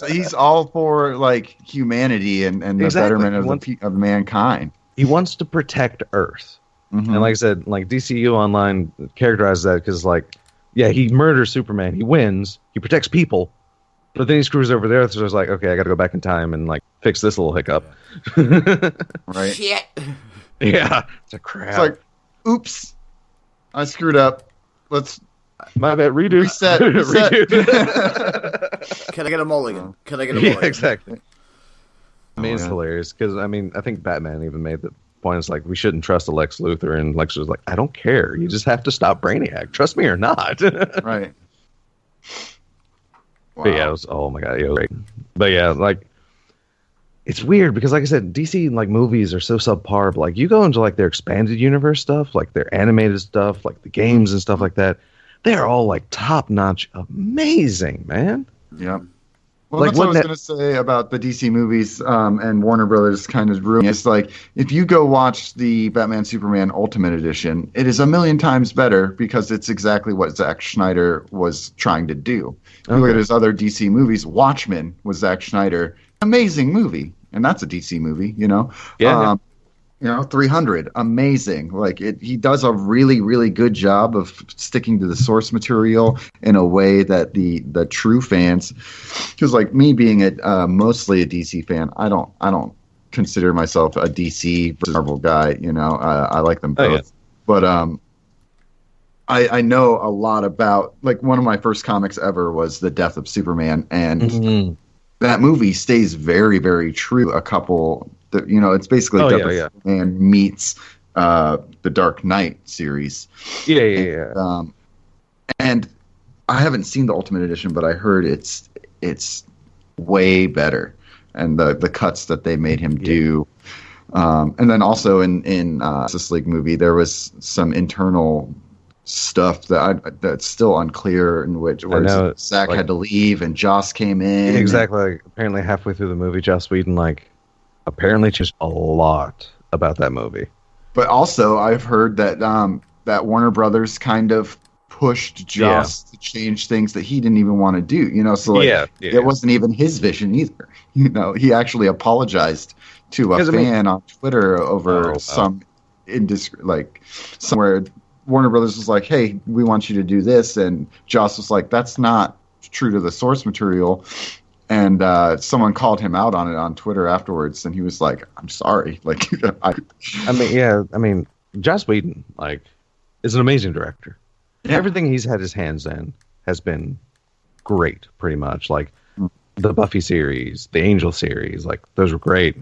he's all for like humanity and the Exactly. betterment of mankind. He wants to protect Earth. Mm-hmm. And like I said, like DCU Online characterizes that because, like, yeah, he murders Superman, he wins, he protects people, but then he screws over the Earth. So it's like, okay, I got to go back in time and like fix this little hiccup. Right? Shit. Yeah, it's a crap. It's like, oops, I screwed up. Let's my bad. Redo. reset. Can I get a mulligan? Can I get a mulligan? Yeah, exactly. I mean, it's yeah. hilarious because I mean, I think Batman even made the point. It's like we shouldn't trust a Lex Luthor, and Lex was like, I don't care. You just have to stop Brainiac. Trust me or not. Right. Wow. But yeah, it was, oh my god, it was great. But yeah, like it's weird because, like I said, DC like movies are so subpar. But like you go into like their expanded universe stuff, like their animated stuff, like the games and stuff like that, they're all like top notch, amazing, man. Yep. Well, Like, that's what I was what going to say about the DC movies and Warner Brothers kind of ruining. It's like, if you go watch the Batman Superman Ultimate Edition, it is a million times better because it's exactly what Zack Snyder was trying to do. If you look at his other DC movies, Watchmen was Zack Snyder. Amazing movie. And that's a DC movie, you know? Yeah. 300, amazing. Like he does a really, really good job of sticking to the source material in a way that the true fans, because like me being mostly a DC fan, I don't consider myself a DC versus Marvel guy. You know, I like them both, but I know a lot about, like, one of my first comics ever was The Death of Superman, and that movie stays very, very true. It's basically Death of Superman meets the Dark Knight series. Yeah. And I haven't seen the Ultimate Edition, but I heard it's way better, and the cuts that they made him do. And then also in Justice League movie, there was some internal stuff that's still unclear, in which Zack had to leave and Joss came in. Exactly. Like, apparently halfway through the movie, Joss Whedon apparently changed a lot about that movie. But also, I've heard that that Warner Brothers kind of pushed Joss to change things that he didn't even want to do. You know, so it wasn't even his vision either. You know, he actually apologized to a fan on Twitter over somewhere Warner Brothers was like, "Hey, we want you to do this," and Joss was like, "That's not true to the source material." And someone called him out on it on Twitter afterwards, and he was like, "I'm sorry." Like, I mean, Joss Whedon is an amazing director. Yeah. Everything he's had his hands in has been great, pretty much. Like the Buffy series, the Angel series, those were great.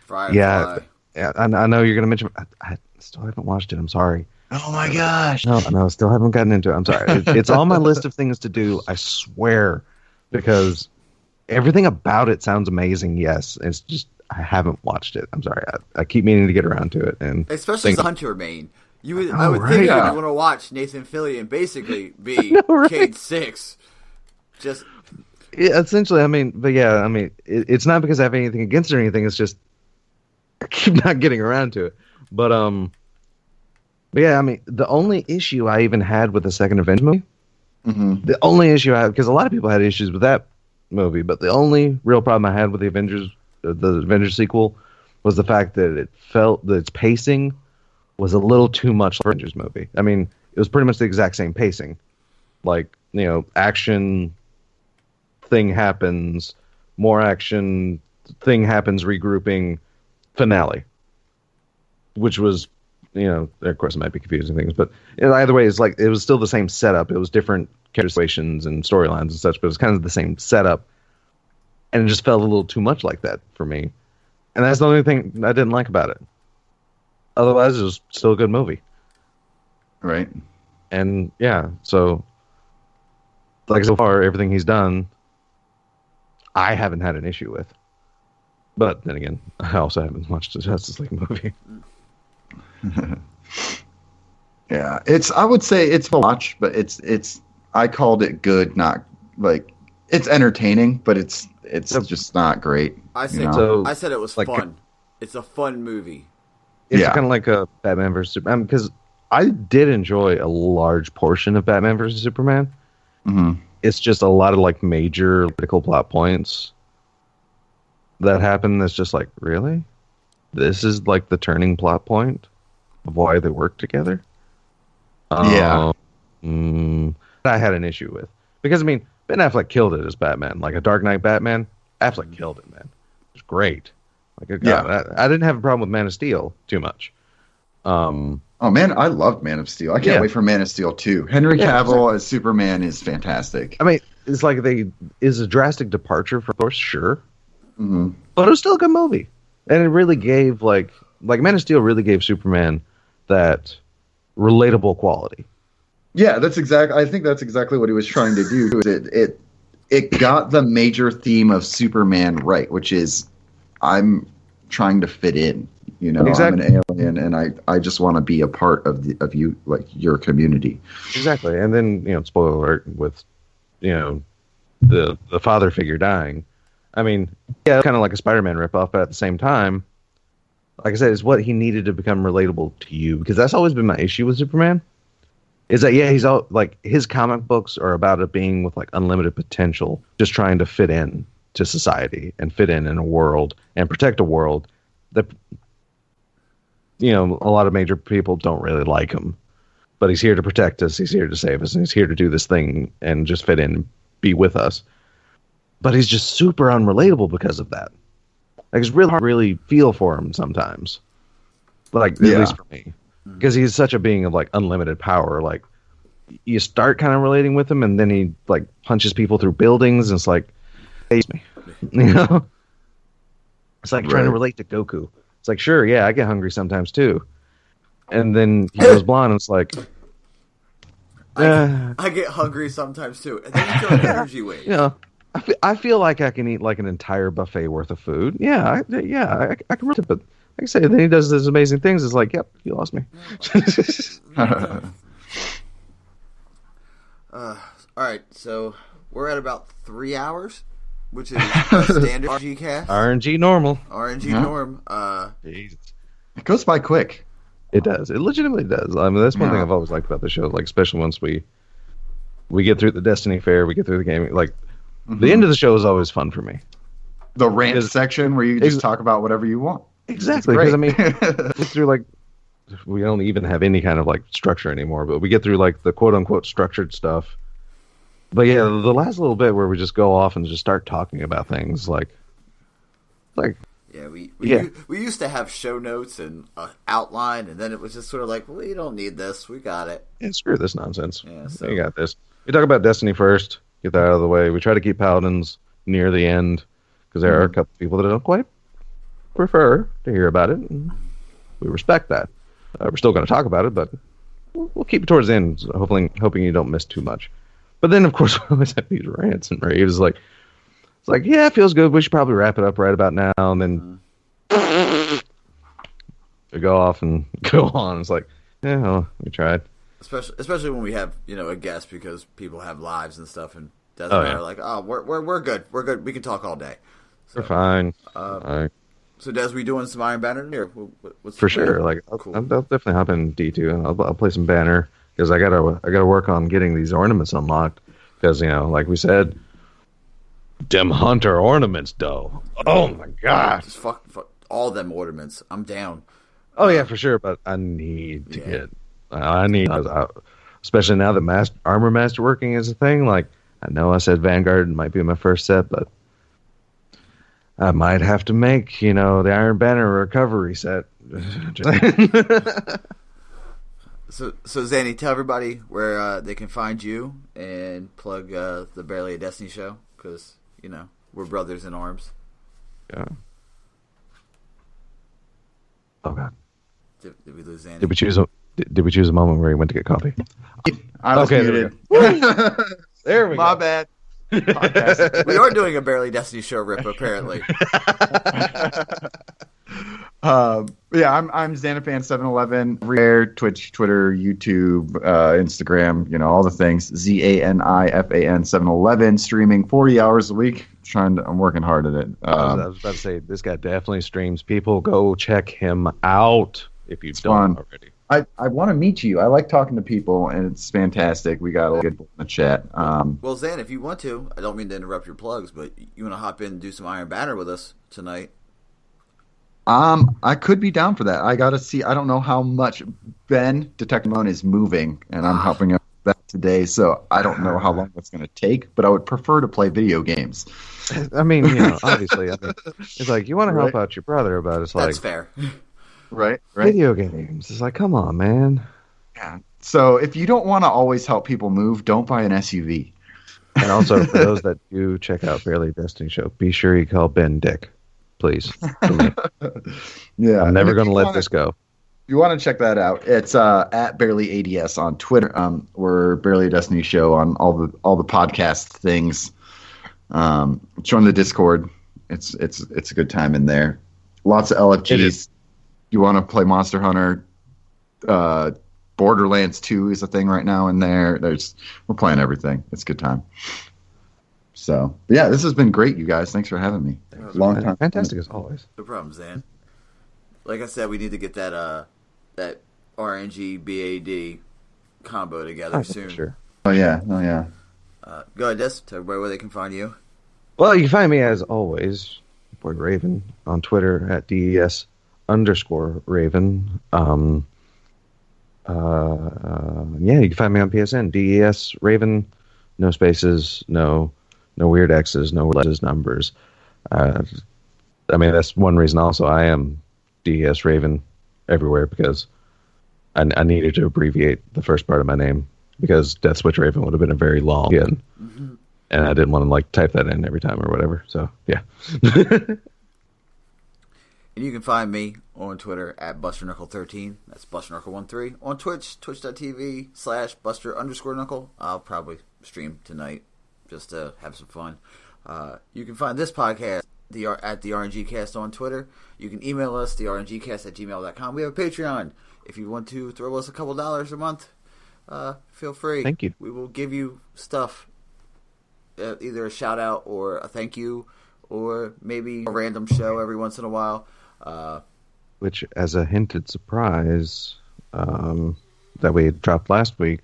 Firefly. Yeah. I know you're gonna mention. I still haven't watched it. I'm sorry. Oh my gosh! No, still haven't gotten into it. I'm sorry. It's on my list of things to do. I swear, because everything about it sounds amazing. Yes, it's just I haven't watched it. I'm sorry. I keep meaning to get around to it, and especially Hunter Main. I would think you want to watch Nathan Fillion basically be Cade 6. Just essentially. I mean, it's not because I have anything against it or anything. It's just I keep not getting around to it. But yeah, I mean, the only issue I even had with the second Avengers movie, the only issue I had, because a lot of people had issues with that movie, but the only real problem I had with the Avengers sequel was the fact that it felt that its pacing was a little too much like Avengers movie. I mean, it was pretty much the exact same pacing. Action, thing happens, more action, thing happens, regrouping, finale. Which was, of course it might be confusing things, but either way, it was still the same setup. It was different character situations and storylines and such, but it was kind of the same setup. And it just felt a little too much like that for me. And that's the only thing I didn't like about it. Otherwise, it was still a good movie. Right. And yeah, so so far, everything he's done, I haven't had an issue with. But then again, I also haven't watched the Justice League movie. Yeah, I would say it's a watch, but it's I called it good, not it's entertaining, but it's just not great. I said it was fun. It's a fun movie. It's kind of like a Batman versus Superman, because I did enjoy a large portion of Batman versus Superman. it's just a lot of like major critical plot points that happen. That's just like, really? This is like the turning plot point of why they work together? Yeah. I had an issue with. Because, I mean, Ben Affleck killed it as Batman. Like a Dark Knight Batman, Affleck killed it, man. It was great. Like, God, I didn't have a problem with Man of Steel too much. Oh, man, I loved Man of Steel. I can't wait for Man of Steel 2. Henry Cavill as Superman is fantastic. I mean, it's like is a drastic departure from Thor, sure. Mm-hmm. But it was still a good movie. And it really gave, like Man of Steel really gave Superman that relatable quality. Yeah, I think that's exactly what he was trying to do. It got the major theme of Superman right, which is I'm trying to fit in. You know, exactly. I'm an alien, and I just want to be a part of you, like your community. Exactly, and then spoiler alert with the father figure dying. I mean, yeah, kind of like a Spider-Man ripoff, but at the same time, like I said, it's what he needed to become relatable to you, because that's always been my issue with Superman. Is that he's all like his comic books are about a being with like unlimited potential, just trying to fit in to society and fit in a world and protect a world that a lot of major people don't really like him, but he's here to protect us. He's here to save us, and he's here to do this thing and just fit in, and be with us. But he's just super unrelatable because of that. Like, it's really hard to really feel for him sometimes. Like, at least for me. Because he's such a being of, like, unlimited power. Like, you start kind of relating with him, and then he, like, punches people through buildings, and it's like, hates me. It's like trying to relate to Goku. It's like, sure, yeah, I get hungry sometimes, too. And then he goes blonde, and it's like... I get hungry sometimes, too. And then you feel an energy wave. I feel like I can eat like an entire buffet worth of food. I can relate it, but like I say, then he does these amazing things. It's like, yep, you lost me. All right, so we're at about 3 hours, which is a standard RNG-cast. RNG normal. RNG norm. It goes by quick. It does. It legitimately does. I mean, that's one thing I've always liked about the show. Like, especially once we get through the Destiny fair, we get through the game. Like, the end of the show is always fun for me. The rant section where you just talk about whatever you want. Exactly. Because, I mean, through, like, we don't even have any kind of, like, structure anymore, but we get through, like, the quote-unquote structured stuff. But, yeah, the last little bit where we just go off and just start talking about things, like... Yeah, we used to have show notes and outline, and then it was just sort of like, we don't need this. We got it. Yeah, screw this nonsense. Yeah, so... We got this. We talk about Destiny first. Get that out of the way. We try to keep Paladins near the end because there are a couple people that don't quite prefer to hear about it. And we respect that. We're still going to talk about it, but we'll keep it towards the end, hoping you don't miss too much. But then, of course, we always have these rants and raves. It's like, yeah, it feels good. We should probably wrap it up right about now. And then we go off and go on. It's like, yeah, well, we tried. Especially when we have a guest, because people have lives and stuff, and doesn't matter. Like, we're good, we can talk all day. So, we're fine. So, Des, we doing some Iron Banner here? What's for sure. Like, cool. I'll definitely hop in D2 and I'll play some Banner, because I gotta work on getting these ornaments unlocked. Because like we said, them hunter ornaments, though. Oh my god! Just fuck all them ornaments. I'm down. Oh yeah, for sure. But I need to get. I need, especially now that armor masterworking is a thing. Like, I know I said Vanguard might be my first set, but I might have to make, the Iron Banner recovery set. So Zanny, tell everybody where they can find you and plug the Barely a Destiny show, because we're brothers in arms. Yeah. Oh god. Did we lose Zanny? Did we choose a moment where he went to get coffee? I was muted. There we go. My bad. We are doing a Barely Destiny show rip, apparently. I'm Xanafan711. Rare, Twitch, Twitter, YouTube, Instagram, all the things. ZANIFAN 711. Streaming 40 hours a week. I'm working hard at it. I was about to say, this guy definitely streams. People, go check him out if you don't already. I want to meet you. I like talking to people, and it's fantastic. We got a good in the chat. Well, Zan, if you want to, I don't mean to interrupt your plugs, but you want to hop in and do some Iron Banner with us tonight? I could be down for that. I got to see. I don't know how much Ben Detective Moan is moving, and I'm helping him with that today, so I don't know how long that's going to take. But I would prefer to play video games. I mean, obviously, it's like you want to help out your brother, but it's like That's fair. Right. Video games. It's like, come on, man. Yeah. So if you don't want to always help people move, don't buy an SUV. And also, for those that do check out Barely Destiny Show, be sure you call Ben Dick, please. For me. Yeah, I'm never going to let this go. If you want to check that out, it's at Barely ADS on Twitter. We're Barely Destiny Show on all the podcast things. Join the Discord. It's a good time in there. Lots of LFGs. You want to play Monster Hunter? Borderlands 2 is a thing right now in there. We're playing everything. It's a good time. So yeah, this has been great, you guys. Thanks for having me. Long time. Fantastic as always. No problem, Zan. Like I said, we need to get that RNG BAD combo together soon. Sure. Oh yeah. Go ahead, Des. Tell everybody where they can find you. Well, you can find me as always, Boy Raven, on Twitter at DES_Raven. Yeah, you can find me on PSN, DES Raven, no spaces, no weird X's, no letters, numbers. I mean, that's one reason also I am DES Raven everywhere, because I needed to abbreviate the first part of my name, because Death Switch Raven would have been a very long and I didn't want to type that in every time or whatever. So yeah. And you can find me on Twitter at BusterKnuckle13. That's BusterKnuckle13. On Twitch, twitch.tv/Buster_Knuckle. I'll probably stream tonight just to have some fun. You can find this podcast at the RNGcast on Twitter. You can email us, therngcast@gmail.com. We have a Patreon. If you want to throw us a couple dollars a month, feel free. Thank you. We will give you stuff, either a shout out or a thank you, or maybe a random show every once in a while. Which, as a hinted surprise that we dropped last week,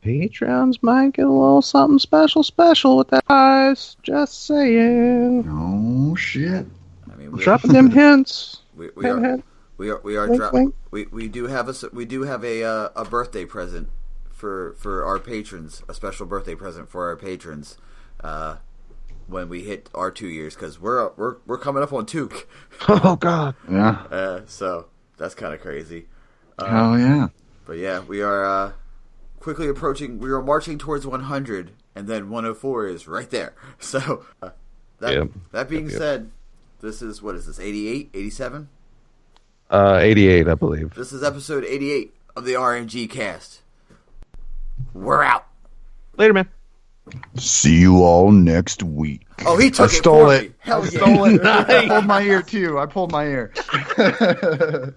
Patreons might get a little something special with that, guys. Just saying. Oh shit! I mean, dropping them hints. We do have a birthday present for our patrons, a special birthday present for our patrons. When we hit our 2 years, because we're coming up on 2. Oh God! Yeah. So that's kind of crazy. Hell yeah! But yeah, we are quickly approaching. We are marching towards 100, and then 104 is right there. So that being said, this is, what is this? 88, 87? 88, I believe. This is episode 88 of the RNG Cast. We're out. Later, man. See you all next week. Oh, he took I stole it. Hell I yeah. stole it. I pulled my ear too.